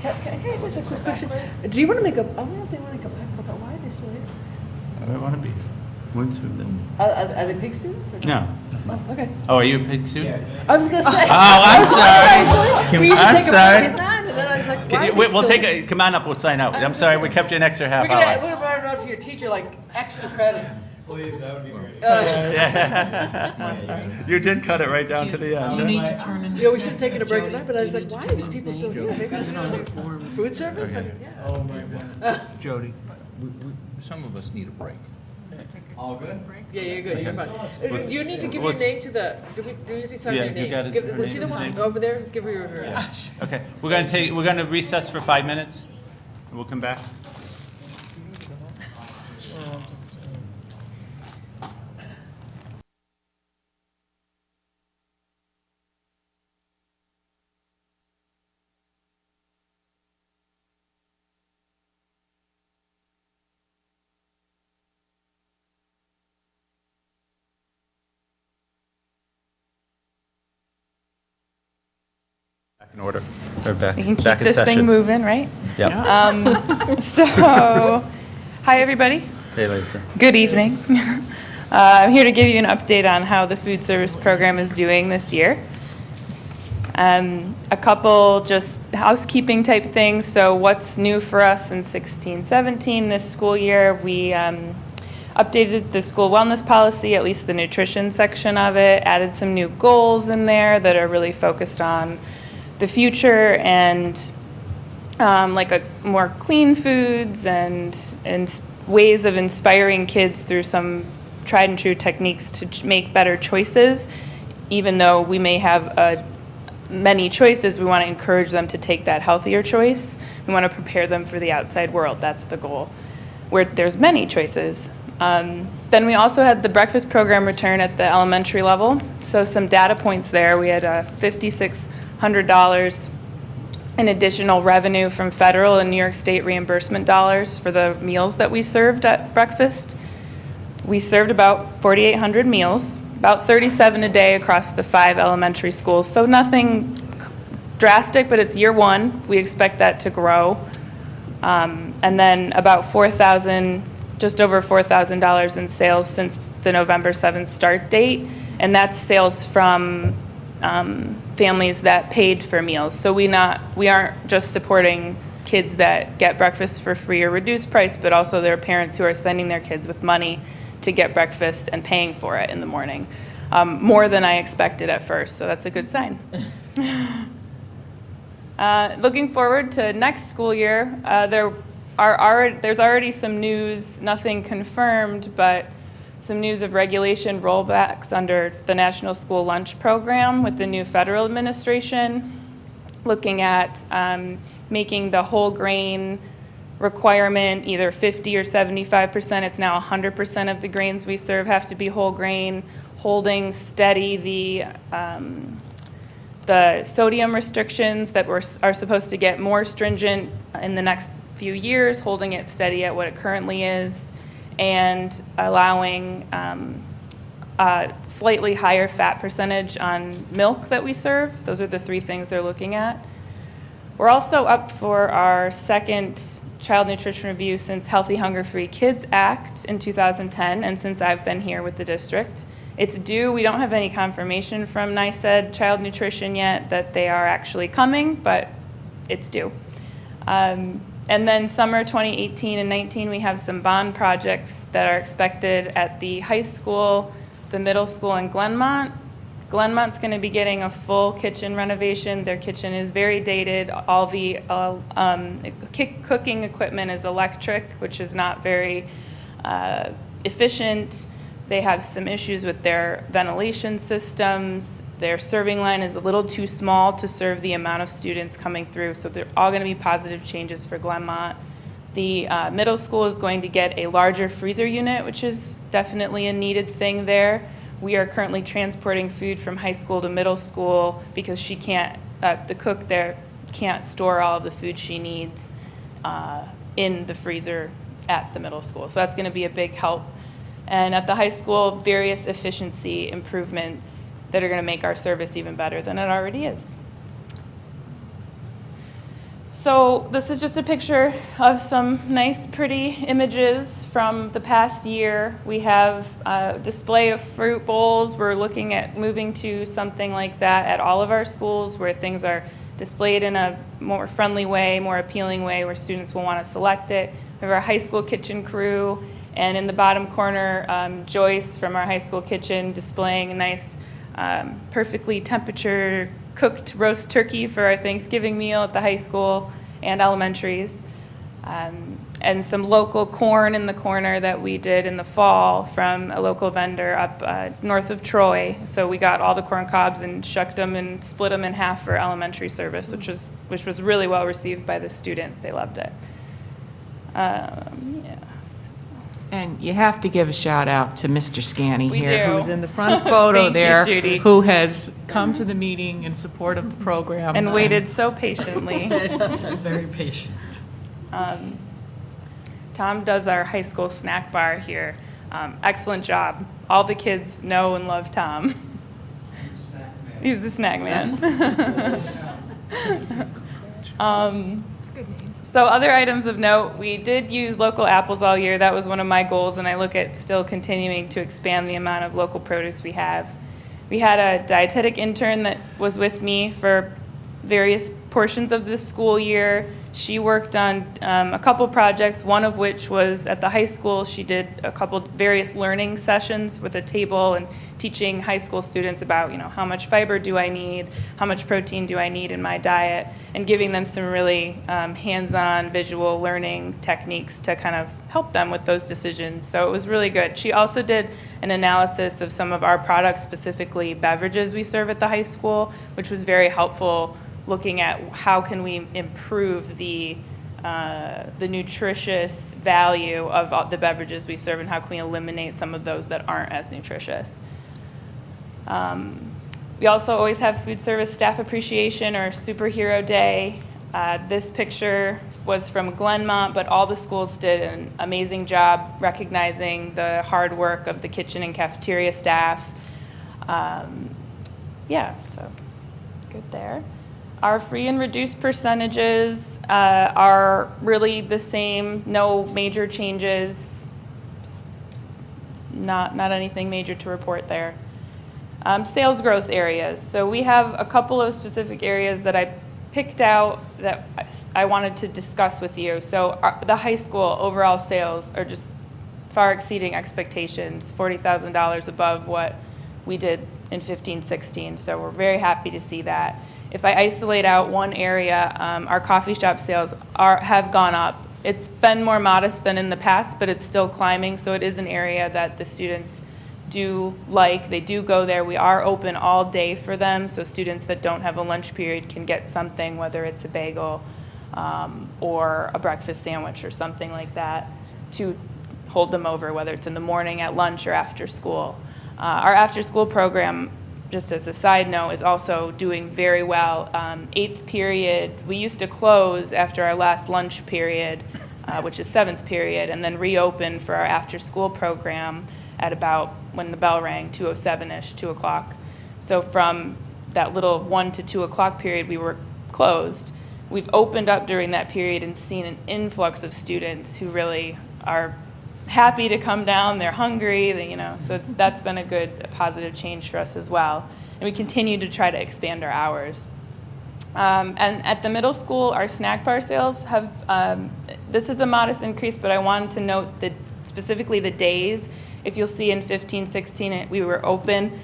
S18: Can I ask just a quick question? Do you want to make a, I don't know if they want to make a pact about why are they still here?
S1: I want to be. When's them?
S18: Are they big students or?
S1: No.
S18: Oh, okay.
S1: Oh, are you a pig student?
S18: I was going to say.
S1: Oh, I'm sorry.
S18: We used to
S1: I'm
S18: take a
S1: sorry.
S18: break at 9 and then I was like,
S1: Can
S18: why
S1: you-
S18: are they
S1: We'll
S18: still
S1: take
S18: here?
S1: come on up, we'll sign out. I'm sorry, we kept you an extra half
S18: We're gonna,
S1: hour.
S18: we're gonna write to your teacher like extra credit.
S7: Please, that would be great.
S1: You did cut it right down to the end.
S9: Do you need to turn in?
S18: Yeah, we should have taken a break
S9: Jody,
S18: tonight, but I was
S9: do you
S18: like,
S9: need
S18: why
S9: to
S18: are these
S9: turn
S18: people
S9: his
S18: still
S9: name?
S18: here? Maybe
S9: Because
S18: it's
S9: they're not
S18: not
S9: on forms.
S18: food service?
S1: Okay.
S18: Yeah.
S7: Oh, my God.
S4: Jody, some of us need a break.
S7: All good?
S18: Yeah, you're good, you're fine. You need to give your
S1: What's-
S18: name to the, do we need to sign
S1: Yeah,
S18: your
S1: you
S18: name?
S1: got it.
S18: Give-
S1: Her
S18: See
S1: name
S18: the
S1: is
S18: one
S1: name.
S18: over there? Give her your.
S1: Okay, we're gonna recess for 5 minutes. and We'll come back. Back in order. Or back,
S22: We can keep
S1: back in
S22: this thing
S1: session.
S22: moving, right?
S1: Yeah.
S22: So, hi, everybody.
S1: Hey, Lisa.
S22: Good evening. I'm here to give you an update on how the food service program is doing this year. A couple just housekeeping type things. So what's new for us in 16-17 this school year? We updated the school wellness policy, at least the nutrition section of it, added some new goals in there that are really focused on the future and like a more clean foods and ways of inspiring kids through some tried and true techniques to make better choices. Even though we may have many choices, we want to encourage them to take that healthier choice. We want to prepare them for the outside world. That's the goal, where there's many choices. Then we also had the breakfast program return at the elementary level. So some data points there. We had $5,600 in additional revenue from federal and New York State reimbursement dollars for the meals that we served at breakfast. We served about 4,800 meals, about 37 a day across the 5 elementary schools. So nothing drastic, but it's year 1. We expect that to grow. And then about just over $4,000 in sales since the November 7th start date. And that's sales from families that paid for meals. So we aren't just supporting kids that get breakfast for free or reduced price, but also their parents who are sending their kids with money to get breakfast and paying for it in the morning. More than I expected at first, so that's a good sign. Looking forward to next school year, there's already some news, nothing confirmed, but some news of regulation rollbacks under the National School Lunch Program with the new federal administration, looking at making the whole grain requirement either 50 or 75%. It's now 100% of the grains we serve have to be whole grain, holding steady the sodium restrictions that are supposed to get more stringent in the next few years, holding it steady at what it currently is, and allowing a slightly higher fat percentage on milk that we serve. Those are the 3 things they're looking at. We're also up for our second child nutrition review since Healthy Hunger Free Kids Act in 2010, and since I've been here with the district. It's due. We don't have any confirmation from NYSED Child Nutrition yet that they are actually coming, but it's due. And then summer 2018 and 19, we have some bond projects that are expected at the high school, the middle school, and Glenmont. Glenmont's going to be getting a full kitchen renovation. Their kitchen is very dated. All the cooking equipment is electric, which is not very efficient. They have some issues with their ventilation systems. Their serving line is a little too small to serve the amount of students coming through. So they're all going to be positive changes for Glenmont. The middle school is going to get a larger freezer unit, which is definitely a needed thing there. We are currently transporting food from high school to middle school because she can't, the cook there can't store all of the food she needs in the freezer at the middle school. So that's going to be a big help. And at the high school, various efficiency improvements that are going to make our service even better than it already is. So this is just a picture of some nice, pretty images from the past year. We have a display of fruit bowls. We're looking at moving to something like that at all of our schools where things are displayed in a more friendly way, more appealing way, where students will want to select it. We have our high school kitchen crew, and in the bottom corner, Joyce from our high school kitchen displaying a nice, perfectly temperature cooked roast turkey for our Thanksgiving meal at the high school and elementaries. And some local corn in the corner that we did in the fall from a local vendor up north of Troy. So we got all the corn cobs and shucked them and split them in half for elementary service, which was really well received by the students. They loved it. Yeah.
S19: And you have to give a shout out to Mr. Scanny
S22: We
S19: here,
S22: do.
S19: who's in the front photo
S22: Thank you,
S19: there,
S22: Judy.
S19: who has come to the meeting in support of the program.
S22: And waited so patiently.
S9: Very patient.
S22: Tom does our high school snack bar here. Excellent job. All the kids know and love Tom. He's the snack man. So other items of note, we did use local apples all year. That was one of my goals, and I look at still continuing to expand the amount of local produce we have. We had a dietetic intern that was with me for various portions of this school year. She worked on a couple projects, one of which was at the high school. She did a couple various learning sessions with a table and teaching high school students about, how much fiber do I need, how much protein do I need in my diet, and giving them some really hands-on visual learning techniques to kind of help them with those decisions. So it was really good. She also did an analysis of some of our products, specifically beverages we serve at the high school, which was very helpful, looking at how can we improve the nutritious value of all the beverages we serve, and how can we eliminate some of those that aren't as nutritious. We also always have food service staff appreciation, or superhero day. This picture was from Glenmont, but all the schools did an amazing job recognizing the hard work of the kitchen and cafeteria staff. So good there. Our free and reduced percentages are really the same, no major changes, not anything major to report there. Sales growth areas. So we have a couple of specific areas that I picked out that I wanted to discuss with you. So the high school overall sales are just far exceeding expectations, $40,000 above what we did in 15-16. So we're very happy to see that. If I isolate out one area, our coffee shop sales have gone up. It's been more modest than in the past, but it's still climbing, so it is an area that the students do like. They do go there. We are open all day for them, so students that don't have a lunch period can get something, whether it's a bagel or a breakfast sandwich or something like that, to hold them over, whether it's in the morning, at lunch, or after school. Our after-school program, just as a side note, is also doing very well. 8th period, we used to close after our last lunch period, which is 7th period, and then reopen for our after-school program at about, when the bell rang, 2:07-ish, 2 o'clock. So from that little 1 to 2 o'clock period, we were closed. We've opened up during that period and seen an influx of students who really are happy to come down. They're hungry, so that's been a good, positive change for us as well. And we continue to try to expand our hours. And at the middle school, our snack bar sales have, this is a modest increase, but I wanted to note that specifically the days. If you'll see in 15-16, we were open.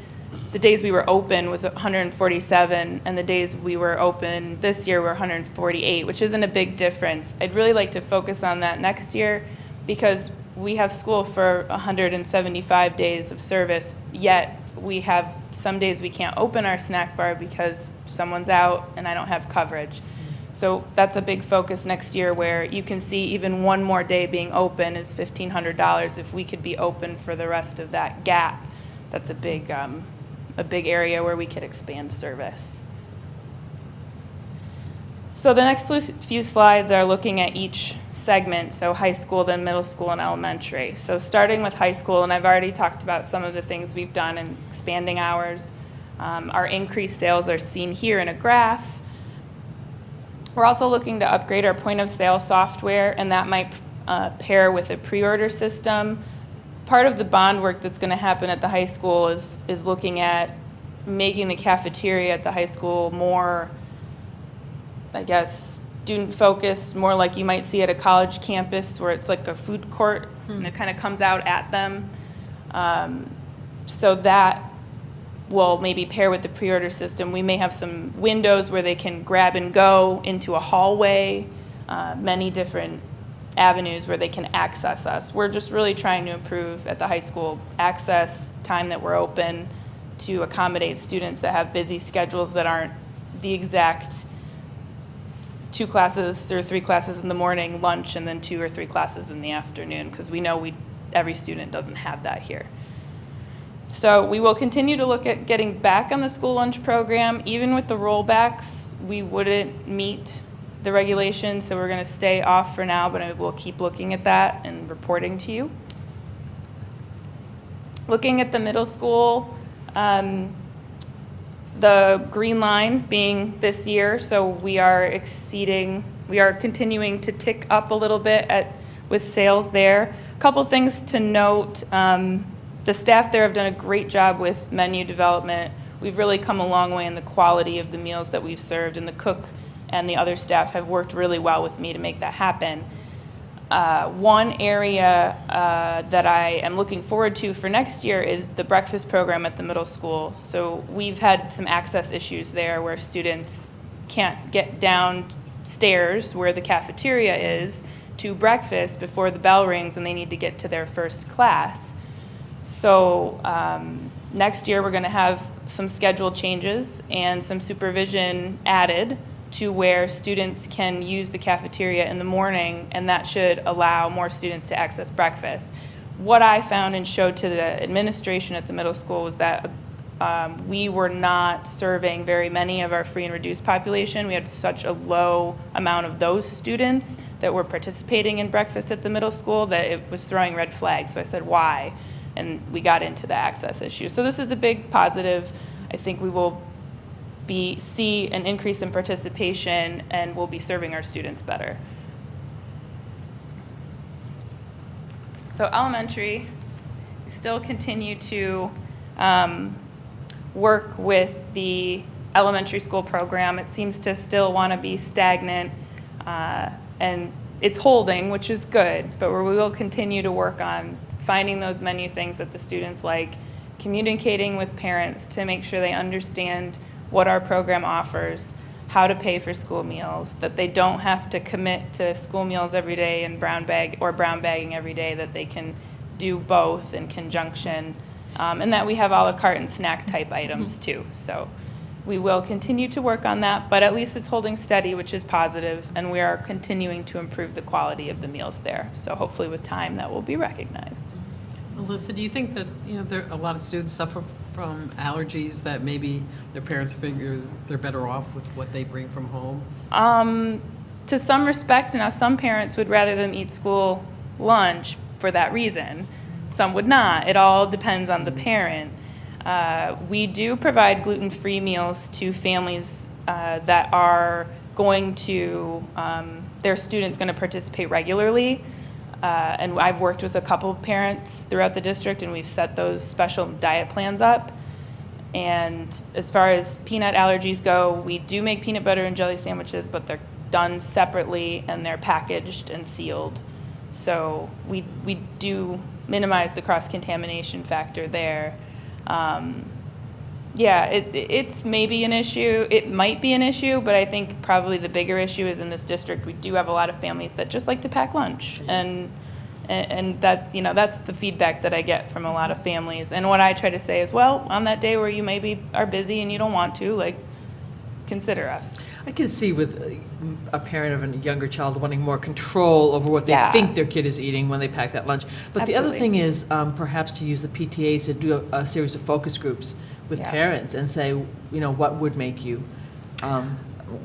S22: The days we were open was 147, and the days we were open this year were 148, which isn't a big difference. I'd really like to focus on that next year, because we have school for 175 days of service, yet we have some days we can't open our snack bar because someone's out and I don't have coverage. So that's a big focus next year, where you can see even one more day being open is $1,500. If we could be open for the rest of that gap, that's a big area where we could expand service. So the next few slides are looking at each segment, so high school, then middle school, and elementary. So starting with high school, and I've already talked about some of the things we've done in expanding hours. Our increased sales are seen here in a graph. We're also looking to upgrade our point of sale software, and that might pair with a pre-order system. Part of the bond work that's going to happen at the high school is looking at making the cafeteria at the high school more, I guess, student-focused, more like you might see at a college campus, where it's like a food court, and it kind of comes out at them. So that will maybe pair with the pre-order system. We may have some windows where they can grab and go into a hallway, many different avenues where they can access us. We're just really trying to improve at the high school access, time that we're open, to accommodate students that have busy schedules that aren't the exact 2 classes or 3 classes in the morning, lunch, and then 2 or 3 classes in the afternoon, because we know every student doesn't have that here. So we will continue to look at getting back on the school lunch program. Even with the rollbacks, we wouldn't meet the regulations, so we're going to stay off for now, but I will keep looking at that and reporting to you. Looking at the middle school, the green line being this year, so we are continuing to tick up a little bit with sales there. A couple things to note. The staff there have done a great job with menu development. We've really come a long way in the quality of the meals that we've served, and the cook and the other staff have worked really well with me to make that happen. One area that I am looking forward to for next year is the breakfast program at the middle school. So we've had some access issues there where students can't get downstairs where the cafeteria is to breakfast before the bell rings and they need to get to their first class. So next year we're going to have some schedule changes and some supervision added to where students can use the cafeteria in the morning, and that should allow more students to access breakfast. What I found and showed to the administration at the middle school was that we were not serving very many of our free and reduced population. We had such a low amount of those students that were participating in breakfast at the middle school that it was throwing red flags. So I said, why? And we got into the access issue. So this is a big positive. I think we will see an increase in participation, and we'll be serving our students better. So elementary, we still continue to work with the elementary school program. It seems to still want to be stagnant, and it's holding, which is good, but we will continue to work on finding those menu things that the students like, communicating with parents to make sure they understand what our program offers, how to pay for school meals, that they don't have to commit to school meals every day and brown bagging every day, that they can do both in conjunction, and that we have a la carte and snack type items too. So we will continue to work on that, but at least it's holding steady, which is positive, and we are continuing to improve the quality of the meals there. So hopefully with time that will be recognized.
S9: Alyssa, do you think that, there a lot of students suffer from allergies that maybe their parents figure they're better off with what they bring from home?
S22: To some respect, now some parents would rather them eat school lunch for that reason. Some would not. It all depends on the parent. We do provide gluten-free meals to families that are going to, their students going to participate regularly. And I've worked with a couple of parents throughout the district, and we've set those special diet plans up. And as far as peanut allergies go, we do make peanut butter and jelly sandwiches, but they're done separately and they're packaged and sealed. So we do minimize the cross-contamination factor there. Yeah, it's maybe an issue. It might be an issue, but I think probably the bigger issue is in this district, we do have a lot of families that just like to pack lunch. And that, that's the feedback that I get from a lot of families. And what I try to say is, well, on that day where you maybe are busy and you don't want to, consider us.
S18: I can see with a parent of a younger child wanting more control over what they
S22: Yeah.
S18: think their kid is eating when they pack that lunch. But the other
S22: Absolutely.
S18: thing is perhaps to use the PTAs to do a series of focus groups with
S22: Yeah.
S18: parents and say, what would make you.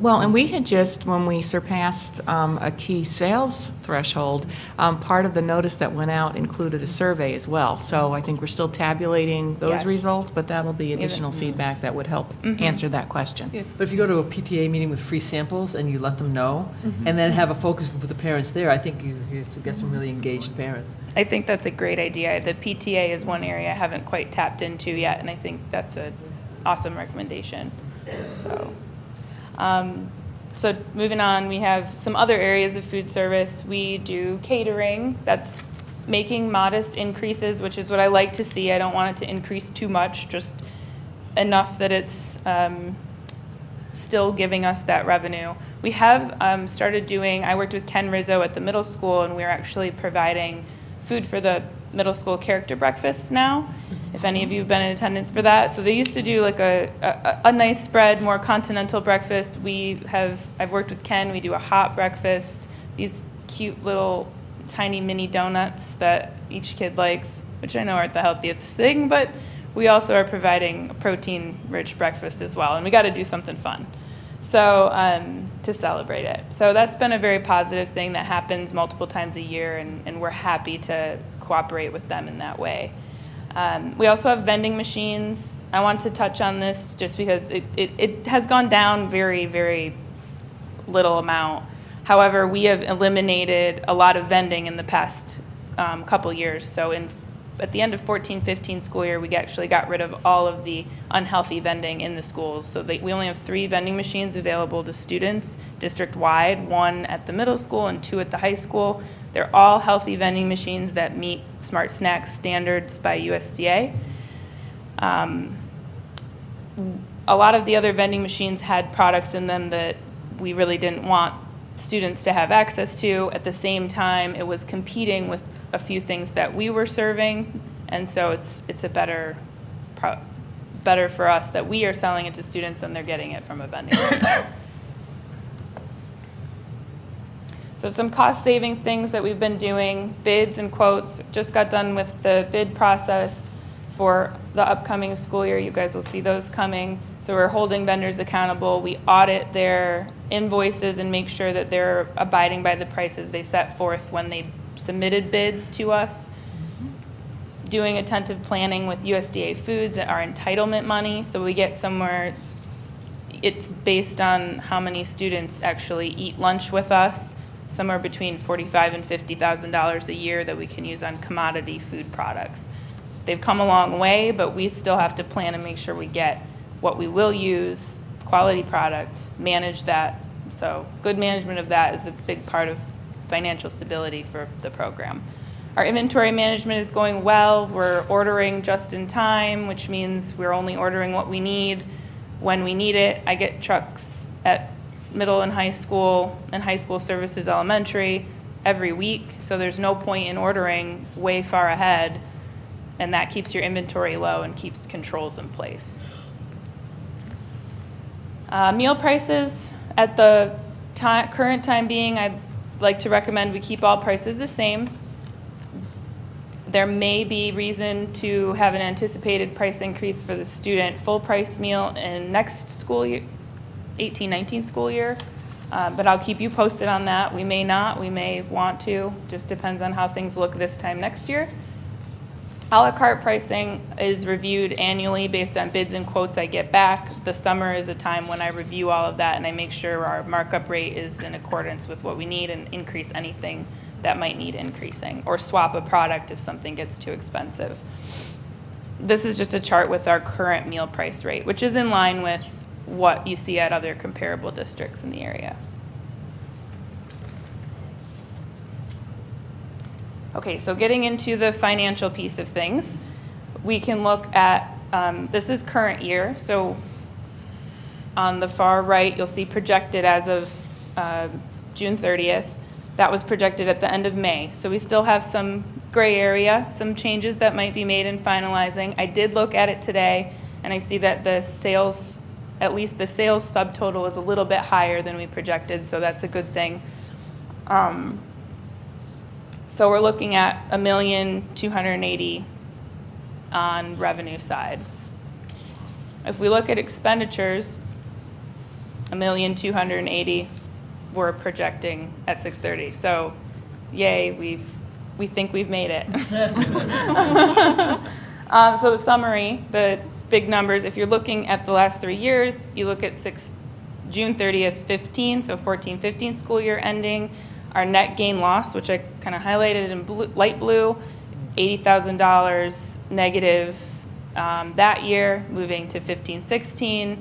S19: Well, and we had just, when we surpassed a key sales threshold, part of the notice that went out included a survey as well. So I think we're still tabulating those
S22: Yes.
S19: results, but that'll be additional feedback that would help answer that question.
S18: Yeah, but if you go to a PTA meeting with free samples and you let them know, and then have a focus group with the parents there, I think you get some really engaged parents.
S22: I think that's a great idea. The PTA is one area I haven't quite tapped into yet, and I think that's an awesome recommendation. So moving on, we have some other areas of food service. We do catering. That's making modest increases, which is what I like to see. I don't want it to increase too much, just enough that it's still giving us that revenue. We have started doing, I worked with Ken Rizzo at the middle school, and we're actually providing food for the middle school character breakfasts now, if any of you have been in attendance for that. So they used to do a nice spread, more continental breakfast. I've worked with Ken, we do a hot breakfast, these cute little tiny mini donuts that each kid likes, which I know aren't the healthiest thing, but we also are providing a protein-rich breakfast as well, and we got to do something fun. So to celebrate it. So that's been a very positive thing that happens multiple times a year, and we're happy to cooperate with them in that way. We also have vending machines. I want to touch on this just because it has gone down very, very little amount. However, we have eliminated a lot of vending in the past couple years. So in at the end of 14-15 school year, we actually got rid of all of the unhealthy vending in the schools. So we only have 3 vending machines available to students district-wide, 1 at the middle school and 2 at the high school. They're all healthy vending machines that meet Smart Snacks standards by USDA. A lot of the other vending machines had products in them that we really didn't want students to have access to. At the same time, it was competing with a few things that we were serving, and so it's a better for us that we are selling it to students than they're getting it from a vending machine. So some cost-saving things that we've been doing, bids and quotes. Just got done with the bid process for the upcoming school year. You guys will see those coming. So we're holding vendors accountable. We audit their invoices and make sure that they're abiding by the prices they set forth when they submitted bids to us. Doing attentive planning with USDA Foods, our entitlement money, so we get somewhere. It's based on how many students actually eat lunch with us, somewhere between $45,000 and $50,000 a year that we can use on commodity food products. They've come a long way, but we still have to plan and make sure we get what we will use, quality product, manage that. So good management of that is a big part of financial stability for the program. Our inventory management is going well. We're ordering just in time, which means we're only ordering what we need when we need it. I get trucks at middle and high school services elementary every week, so there's no point in ordering way far ahead, and that keeps your inventory low and keeps controls in place. Meal prices, at the current time being, I'd like to recommend we keep all prices the same. There may be reason to have an anticipated price increase for the student full price meal in next school year, 18-19 school year, but I'll keep you posted on that. We may not, we may want to, just depends on how things look this time next year. A la carte pricing is reviewed annually based on bids and quotes I get back. The summer is a time when I review all of that and I make sure our markup rate is in accordance with what we need and increase anything that might need increasing, or swap a product if something gets too expensive. This is just a chart with our current meal price rate, which is in line with what you see at other comparable districts in the area. Okay, so getting into the financial piece of things, we can look at, this is current year, so on the far right, you'll see projected as of June 30th. That was projected at the end of May. So we still have some gray area, some changes that might be made in finalizing. I did look at it today, and I see that the sales, at least the sales subtotal is a little bit higher than we projected, so that's a good thing. So we're looking at $1,280,000 on revenue side. If we look at expenditures, $1,280,000 we're projecting at 6:30. So, yay, we think we've made it. So the summary, the big numbers, if you're looking at the last 3 years, you look at June 30th, 15, so 14-15 school year ending. Our net gain loss, which I kind of highlighted in light blue, $80,000 negative that year, moving to 15-16.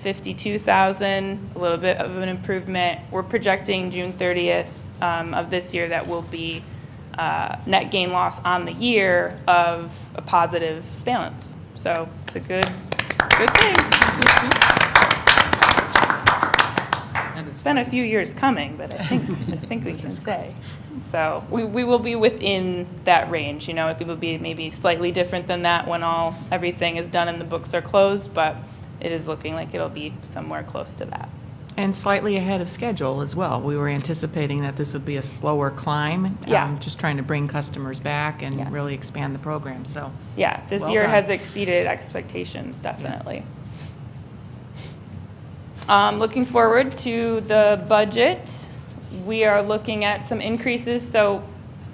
S22: 52,000, a little bit of an improvement. We're projecting June 30th of this year that will be net gain loss on the year of a positive balance. So it's a good thing. It's been a few years coming, but I think we can say. So we will be within that range. You know, it will be maybe slightly different than that when everything is done and the books are closed, but it is looking like it'll be somewhere close to that.
S18: And slightly ahead of schedule as well. We were anticipating that this would be a slower climb.
S22: Yeah.
S18: Just trying to bring customers back and
S22: Yes.
S18: really expand the program, so.
S22: Yeah, this
S18: well
S22: year
S18: done.
S22: has exceeded expectations, definitely. Looking forward to the budget, we are looking at some increases. So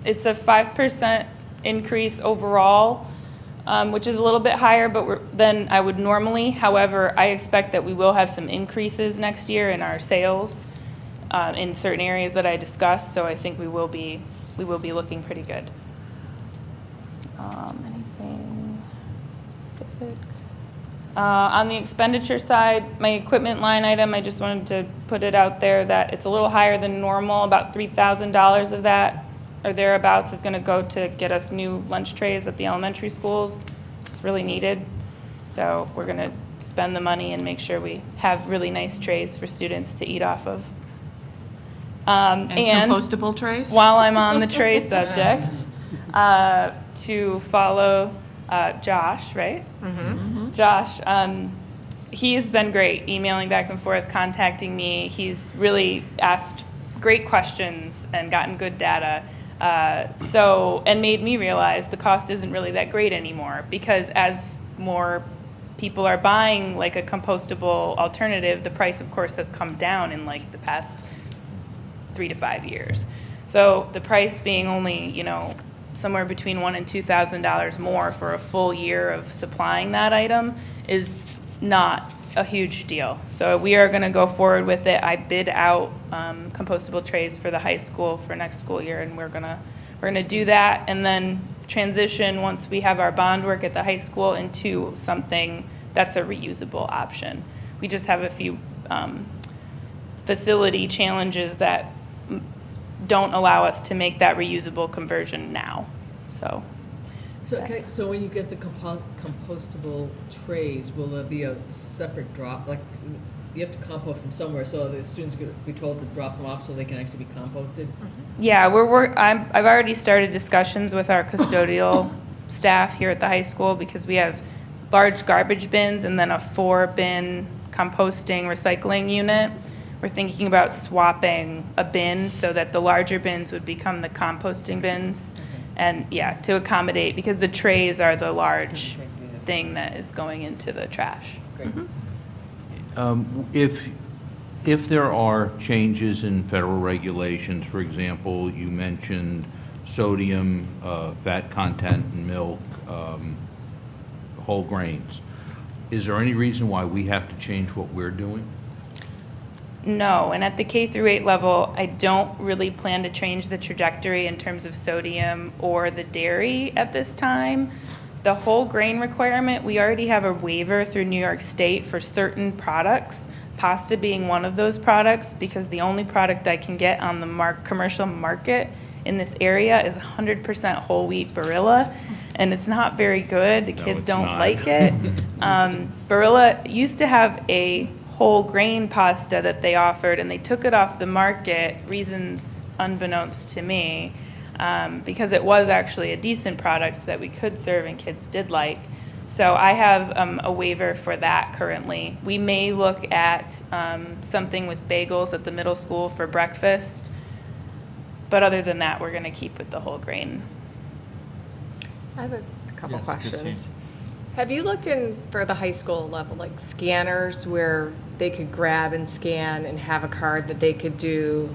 S22: it's a 5% increase overall, which is a little bit higher than I would normally. However, I expect that we will have some increases next year in our sales in certain areas that I discussed. So I think we will be looking pretty good. Anything specific? On the expenditure side, my equipment line item, I just wanted to put it out there that it's a little higher than normal. About $3,000 of that or thereabouts is going to go to get us new lunch trays at the elementary schools. It's really needed. So we're going to spend the money and make sure we have really nice trays for students to eat off of.
S5: And compostable trays?
S22: While I'm on the tray subject, to follow Josh, right? Josh, he's been great, emailing back and forth, contacting me. He's really asked great questions and gotten good data. And made me realize the cost isn't really that great anymore, because as more people are buying like a compostable alternative, the price of course has come down in like the past 3 to 5 years. So the price being only, somewhere between $1,000 and $2,000 more for a full year of supplying that item is not a huge deal. So we are going to go forward with it. I bid out compostable trays for the high school for next school year, and we're gonna do that, and then transition once we have our bond work at the high school into something that's a reusable option. We just have a few facility challenges that don't allow us to make that reusable conversion now. So
S18: So when you get the compostable trays, will there be a separate drop, like, you have to compost them somewhere, so the students could be told to drop them off so they can actually be composted?
S22: yeah, I've already started discussions with our custodial staff here at the high school, because we have large garbage bins and then a 4-bin composting recycling unit. We're thinking about swapping a bin so that the larger bins would become the composting bins. And yeah, to accommodate, because the trays are the large thing that is going into the trash.
S4: If there are changes in federal regulations, for example, you mentioned sodium, fat content in milk, whole grains, is there any reason why we have to change what we're doing?
S22: No, and at the K through 8 level, I don't really plan to change the trajectory in terms of sodium or the dairy at this time. The whole grain requirement, we already have a waiver through New York State for certain products, pasta being one of those products, because the only product I can get on the commercial market in this area is 100% whole wheat Barilla, and it's not very good. The kids don't like it. Barilla used to have a whole grain pasta that they offered, and they took it off the market, reasons unbeknownst to me, because it was actually a decent product that we could serve and kids did like. So I have a waiver for that currently. We may look at something with bagels at the middle school for breakfast, but other than that, we're going to keep with the whole grain.
S15: I have a couple
S1: Yes,
S15: questions.
S1: Christine.
S15: Have you looked in for the high school level, like scanners where they could grab and scan and have a card that they could do?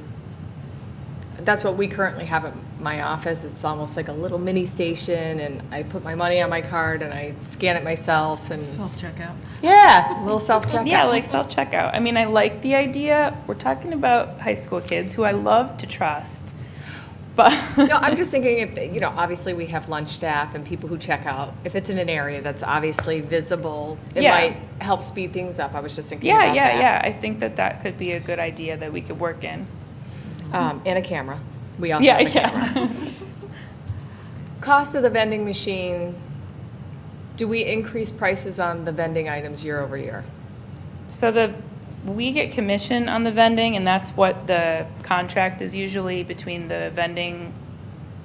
S15: That's what we currently have at my office. It's almost like a little mini station, and I put my money on my card and I scan it myself and.
S5: Self-checkout.
S15: Yeah, a little self-checkout.
S22: Yeah, like self-checkout. I mean, I like the idea. We're talking about high school kids who I love to trust, but.
S15: No, I'm just thinking if, obviously we have lunch staff and people who check out. If it's in an area that's obviously visible, it
S22: Yeah.
S15: might help speed things up. I was just thinking about that.
S22: Yeah. I think that could be a good idea that we could work in.
S15: And a camera. We also have a camera. Cost of the vending machine, do we increase prices on the vending items year over year?
S22: So we get commission on the vending, and that's what the contract is usually between the vending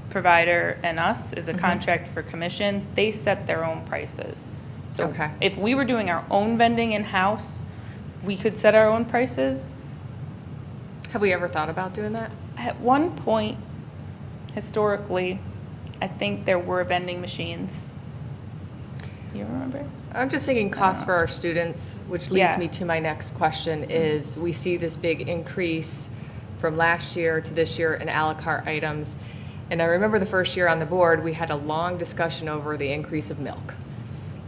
S22: provider and us, is a contract for commission. They set their own prices. So if we were doing our own vending in-house, we could set our own prices.
S15: Have we ever thought about doing that?
S22: At one point, historically, I think there were vending machines. Do you remember?
S15: I'm just thinking cost for our students, which leads
S22: Yeah.
S15: me to my next question is we see this big increase from last year to this year in a la carte items. And I remember the first year on the board, we had a long discussion over the increase of milk.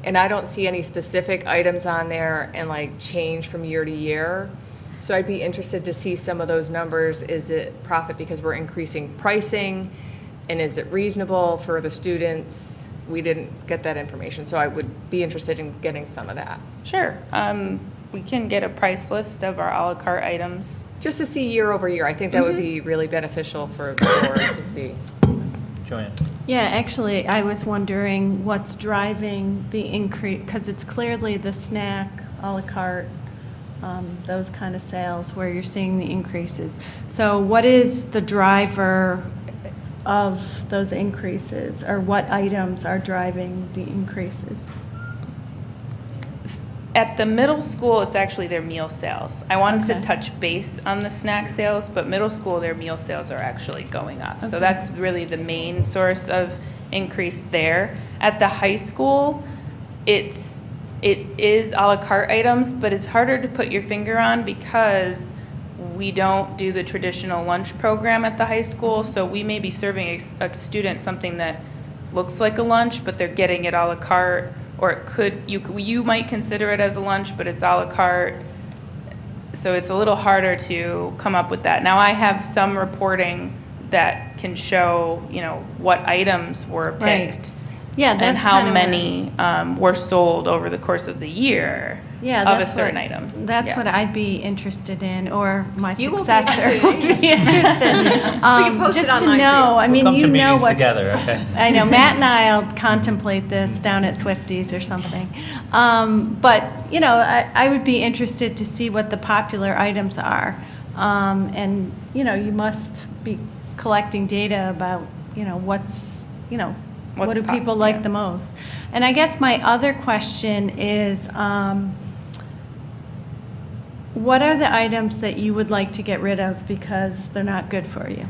S15: And I don't see any specific items on there and like change from year to year. So I'd be interested to see some of those numbers. Is it profit because we're increasing pricing? And is it reasonable for the students? we didn't get that information, so I would be interested in getting some of that.
S22: Sure. We can get a price list of our à la carte items.
S15: Just to see year over year, I think that would be really beneficial for the board to see.
S1: Joanne?
S16: Yeah, actually, I was wondering what's driving the increase, because it's clearly the snack, à la carte, those kind of sales where you're seeing the increases. So what is the driver of those increases, or what items are driving the increases?
S22: At the middle school, it's actually their meal sales. I wanted
S16: Okay.
S22: to touch base on the snack sales, but middle school, their meal sales are actually going up. So
S16: Okay.
S22: that's really the main source of increase there. At the high school, it is à la carte items, but it's harder to put your finger on because we don't do the traditional lunch program at the high school. So we may be serving a student something that looks like a lunch, but they're getting it à la carte. Or it could, you might consider it as a lunch, but it's à la carte. So it's a little harder to come up with that. Now, I have some reporting that can show, what items were
S16: Right.
S22: picked.
S16: Yeah,
S22: And
S16: that's
S22: how
S16: kinda where-
S22: many were sold over the course of the year
S16: Yeah,
S22: of a
S16: that's
S22: certain
S16: what,
S22: item.
S16: That's
S22: Yeah.
S16: what I'd be interested in, or my
S15: You will be
S16: successor
S15: interested.
S16: would be interested.
S15: We can post it
S16: Just to
S15: online for you.
S16: know, I mean,
S1: We'll come
S16: you
S1: to
S16: know
S1: meetings
S16: what's.
S1: together, okay?
S16: I know, Matt and I'll contemplate this down at Swifties or something. But, I would be interested to see what the popular items are. And, you must be collecting data about, what
S22: What's
S16: do people like the most? And I guess my other question is, what are the items that you would like to get rid of because they're not good for you?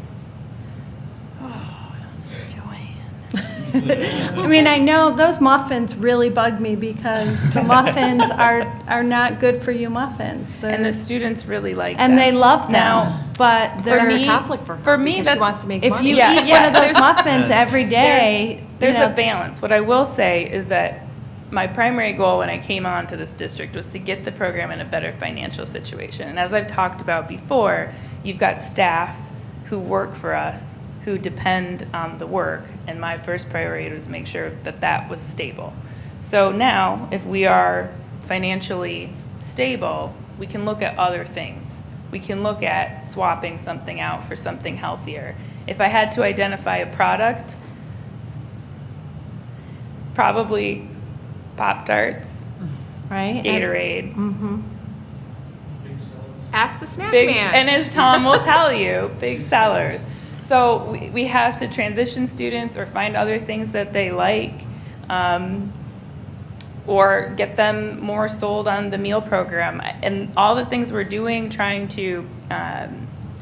S16: I mean, I know those muffins really bug me because the muffins are not good for you muffins.
S22: And the students really like
S16: And
S22: them.
S16: they love them,
S22: Now,
S16: but they're.
S22: me-
S15: conflict for her
S22: for me,
S15: because she
S22: that's-
S15: wants to make
S16: If
S15: money.
S16: you
S22: Yeah,
S16: eat
S22: yeah,
S16: one of those
S22: there's-
S16: muffins every day.
S22: There's
S16: you know,
S22: a balance. What I will say is that my primary goal when I came on to this district was to get the program in a better financial situation. And as I've talked about before, you've got staff who work for us, who depend on the work, and my first priority was to make sure that that was stable. So now, if we are financially stable, we can look at other things. We can look at swapping something out for something healthier. If I had to identify a product, probably Pop-Tarts,
S16: Right?
S22: Gatorade.
S16: Mm-hmm.
S15: Ask the snack
S22: Big,
S15: man.
S22: and as Tom will tell you, big sellers. So we have to transition students or find other things that they like, or get them more sold on the meal program. And all the things we're doing, trying to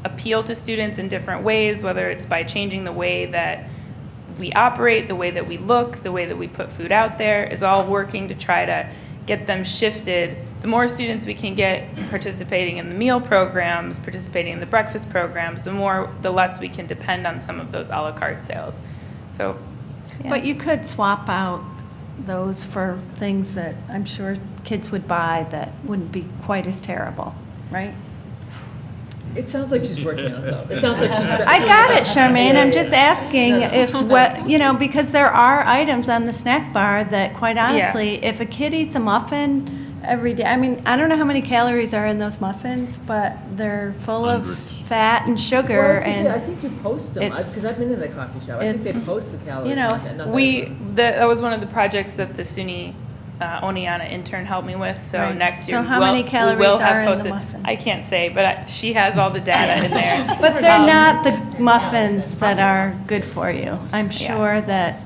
S22: appeal to students in different ways, whether it's by changing the way that we operate, the way that we look, the way that we put food out there, is all working to try to get them shifted. The more students we can get participating in the meal programs, participating in the breakfast programs, the less we can depend on some of those à la carte sales. So, yeah.
S16: But you could swap out those for things that I'm sure kids would buy that wouldn't be quite as terrible, right?
S18: It sounds like she's working on it, though. It sounds like she's.
S16: I got it, Charmaine. I'm just asking
S18: No, no.
S16: if what, because there are items on the snack bar that quite honestly, if a kid eats a muffin every day, I mean, I don't know how many calories are in those muffins, but they're full of fat and sugar
S18: Well, I was gonna say, I
S16: and
S18: think you post them,
S16: it's-
S18: because I've been in that coffee shop. I think they
S16: it's,
S18: post the calories.
S16: you know,
S18: on it, not that-
S22: that was one of the projects that the SUNY Oneana intern helped me with, so
S16: Right.
S22: next year
S16: So
S22: we
S16: how
S22: will-
S16: many
S22: we
S16: calories
S22: will have
S16: are in the
S22: posted-
S16: muffin?
S22: I can't say, but she has all the data in there.
S16: But they're
S22: Um,
S16: not the muffins that are good for you. I'm sure that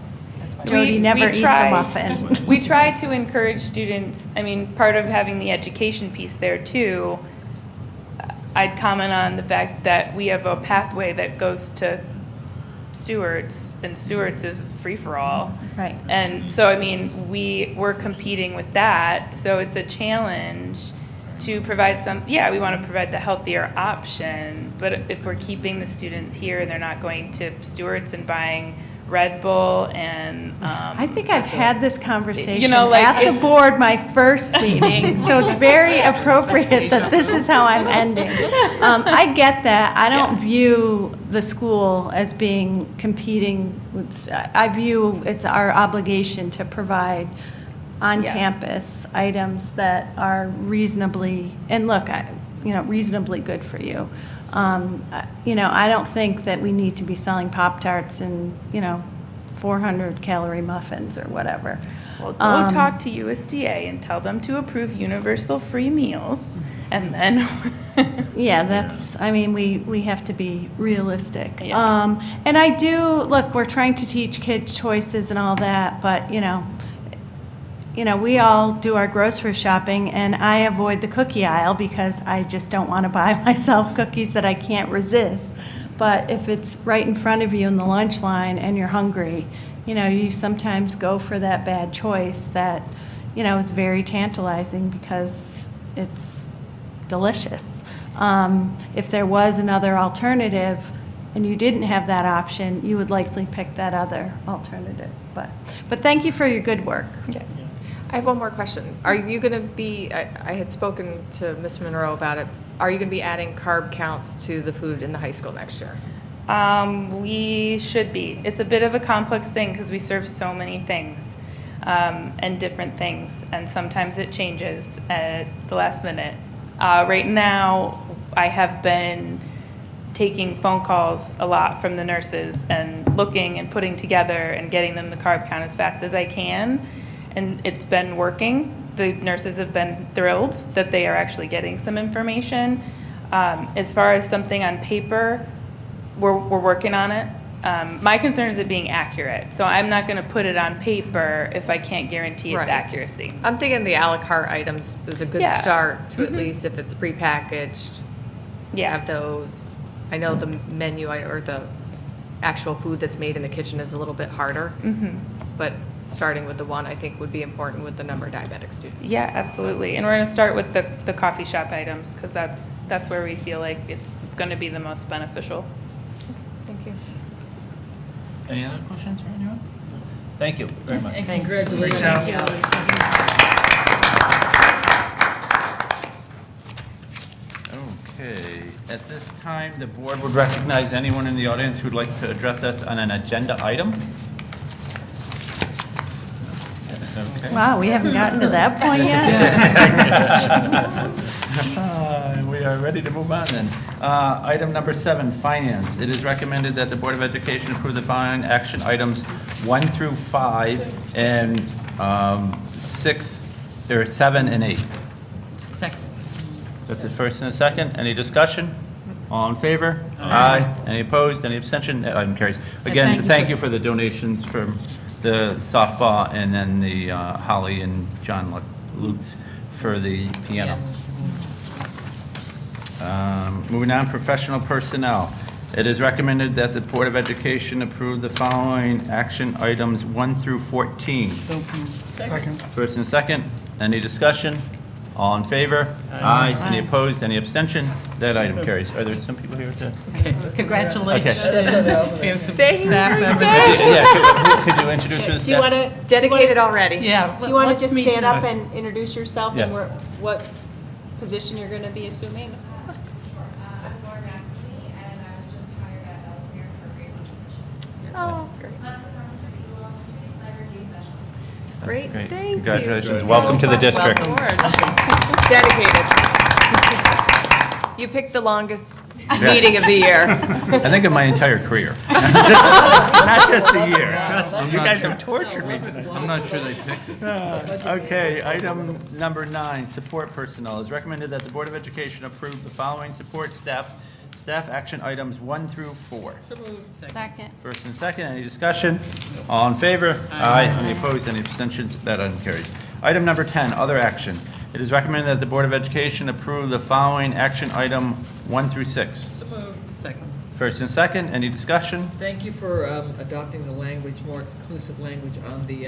S16: Jody never eats a muffin.
S22: We try to encourage students, I mean, part of having the education piece there too, I'd comment on the fact that we have a pathway that goes to Stewart's, and Stewart's is free-for-all.
S16: Right.
S22: And so, I mean, we're competing with that, so it's a challenge to provide we want to provide the healthier option, but if we're keeping the students here and they're not going to Stewart's and buying Red Bull and,
S16: I think I've had this conversation
S22: like,
S16: at the
S22: it's-
S16: board my first meeting, so it's very appropriate that this is how I'm ending. I get that. I don't view the school as being competing with, I view it's our obligation to provide on-campus items that are reasonably, and look, reasonably good for you. I don't think that we need to be selling Pop-Tarts and, 400-calorie muffins or whatever.
S22: Well, go talk to USDA and tell them to approve universal free meals, and then.
S16: We have to be realistic. And I do, look, we're trying to teach kids choices and all that, but, we all do our grocery shopping, and I avoid the cookie aisle because I just don't want to buy myself cookies that I can't resist. But if it's right in front of you in the lunch line and you're hungry, you sometimes go for that bad choice that, is very tantalizing because it's delicious. If there was another alternative and you didn't have that option, you would likely pick that other alternative. But thank you for your good work.
S15: I have one more question. Are you going to be, I had spoken to Ms. Monroe about it, are you going to be adding carb counts to the food in the high school next year?
S22: We should be. It's a bit of a complex thing because we serve so many things and different things, and sometimes it changes at the last minute. Right now, I have been taking phone calls a lot from the nurses and looking and putting together and getting them the carb count as fast as I can, and it's been working. The nurses have been thrilled that they are actually getting some information. As far as something on paper, we're working on it. My concern is it being accurate, so I'm not going to put it on paper if I can't guarantee its
S15: Right.
S22: accuracy.
S15: I'm thinking the a la carte items is a good
S22: Yeah.
S15: start to at
S22: Mhm.
S15: least if it's prepackaged. Have those. I know the menu or the actual food that's made in the kitchen is a little bit harder, but starting with the one I think would be important with the number of diabetic students.
S22: Yeah, absolutely. And we're going to start with the coffee shop items because that's where we feel like it's going to be the most beneficial.
S15: Thank you.
S1: Any other questions for anyone? Thank you very much.
S9: Congratulations.
S1: Okay, at this time, the board would recognize anyone in the audience who'd like to address us on an agenda item. Okay.
S16: Wow, we haven't gotten to that point yet?
S1: We are ready to move on then. Item number 7, finance. It is recommended that the Board of Education approve the following action items 1 through 5 and 6, or 7 and 8.
S9: Second.
S1: That's a first and a second. Any discussion? All in favor? Aye. Any opposed? Any abstention? That item carries. Again, thank you for the donations from the softball and then the Holly and John Lutz for the piano. Moving on, professional personnel. It is recommended that the Board of Education approve the following action items 1 through 14.
S21: Second.
S1: First and second. Any discussion? All in favor? Aye. Any opposed? Any abstention? That item carries. Are there some people here to?
S9: Congratulations.
S1: Okay.
S9: We have some
S15: Thank you,
S9: staff members.
S1: Yeah, could you introduce yourself?
S5: Do you want to?
S15: Dedicated already.
S9: Yeah.
S5: Do you want to
S9: let's
S5: just
S9: meet-
S5: stand up and introduce yourself and
S1: Yes.
S5: what position you're going to be assuming?
S11: I'm Laura McNamee, and I was just hired at Ellesmere for a grade 1 position.
S15: Oh, great.
S11: I'm the performance review library specialist.
S15: Great,
S1: Great.
S15: thank you.
S1: Congratulations. Welcome to the district.
S15: Dedicated. You picked the longest meeting of the year.
S1: I think of my entire career. Not just a year. Trust me, you guys have tortured me tonight.
S4: I'm not sure they picked it.
S1: Okay, item number 9, support personnel. It's recommended that the Board of Education approve the following support staff action items 1 through 4.
S16: Second.
S1: First and second, any discussion? All in favor? Aye. Any opposed? Any abstentions? That item carries. Item number 10, other action. It is recommended that the Board of Education approve the following action item 1 through 6.
S9: Second.
S1: First and second, any discussion?
S18: Thank you for adopting the language, more inclusive language on the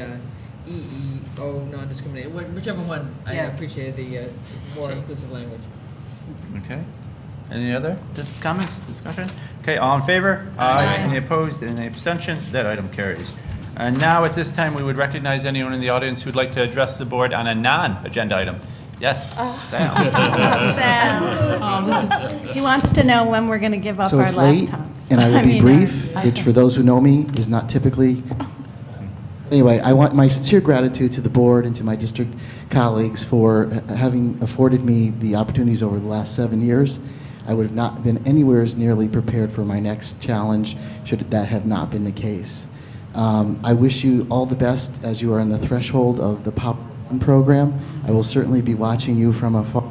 S18: EEO non-discrimination, whichever one. I
S9: Yeah.
S18: appreciate the more inclusive language.
S1: Okay. Any other comments, discussion? Okay, all in favor? Aye. Any opposed? Any abstention? That item carries. And now, at this time, we would recognize anyone in the audience who'd like to address the board on a non-agenda item. Yes, Sam.
S16: Sam.
S9: Oh, this is.
S16: He wants to know when we're going to give up
S12: So
S16: our
S12: it's late?
S16: laptops.
S12: and I will
S16: I
S12: be
S16: mean,
S12: brief,
S16: I
S12: which
S16: can-
S12: for those who know me is not typically. Anyway, I want my sincere gratitude to the board and to my district colleagues for having afforded me the opportunities over the last 7 years. I would have not been anywhere as nearly prepared for my next challenge should that have not been the case. I wish you all the best as you are on the threshold of the POP program. I will certainly be watching you from afar.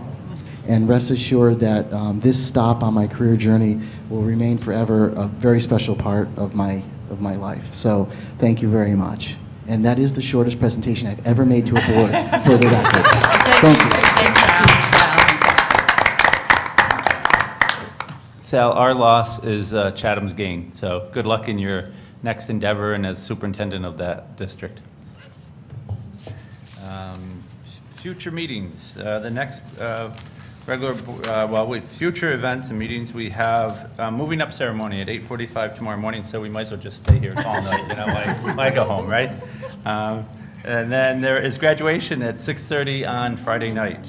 S12: And rest assured that this stop on my career journey will remain forever a very special part of my life. So thank you very much. And that is the shortest presentation I've ever made to a board for the record. Thank you.
S1: Sal, our loss is Chatham's gain, so good luck in your next endeavor and as superintendent of that district. Future meetings, the next regular, future events and meetings, we have moving up ceremony at 8:45 tomorrow morning, so we might as well just stay here all night, you know, why go home, right? And then there is graduation at 6:30 on Friday night.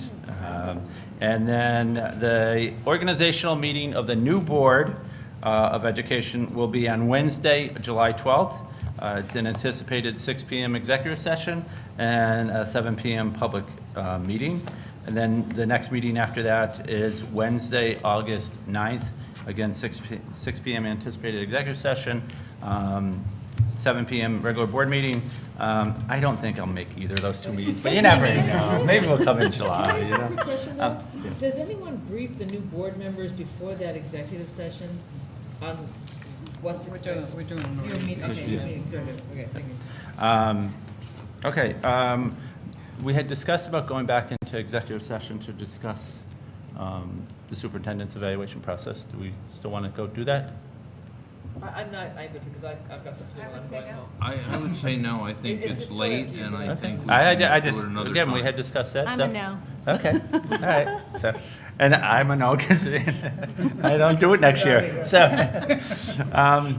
S1: And then the organizational meeting of the new Board of Education will be on Wednesday, July 12th. It's an anticipated 6 p.m. executive session and a 7 p.m. public meeting. And then the next meeting after that is Wednesday, August 9th. Again, 6 p.m. anticipated executive session, 7 p.m. regular board meeting. I don't think I'll make either of those two meetings, but you never know. Maybe we'll come in July, you know?
S18: Question though? Does anyone brief the new board members before that executive session on what's expected?
S9: We're doing an
S18: You're meeting, okay,
S1: Yeah.
S18: you're meeting, good, okay, thank you.
S1: Okay, we had discussed about going back into executive session to discuss the superintendent's evaluation process. Do we still want to go do that?
S18: I'm not able to, because I've got some food when I'm going home.
S4: I would say no. I think
S18: It's
S4: it's
S18: entirely
S4: late,
S18: up to you,
S4: and
S18: but
S4: I think we
S1: I
S4: can do
S1: just,
S4: it another
S1: again, we
S4: time.
S1: had discussed that,
S16: I'm
S1: so.
S16: a no.
S1: Okay, all right, so, and I'm a no, because I don't do it next year, so,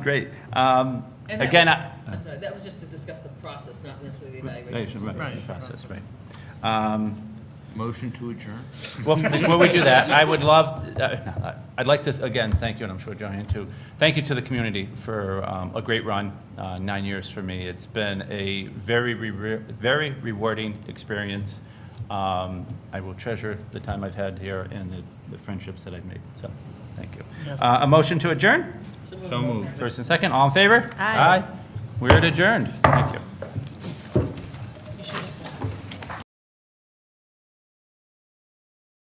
S1: great.
S18: And that
S1: Again,
S18: was- I'm sorry, that was just to discuss the process, not necessarily the evaluation.
S1: Right, process, right.
S4: Motion to adjourn?
S1: Well, before we do that, I would love, I'd like to, again, thank you, and I'm sure Joanne too. Thank you to the community for a great run, 9 years for me. It's been a very rewarding experience. I will treasure the time I've had here and the friendships that I've made, so, thank you.
S9: Yes.
S1: A motion to adjourn?
S4: So moved.
S1: First and second, all in favor?
S16: Aye.
S1: We're adjourned. Thank you.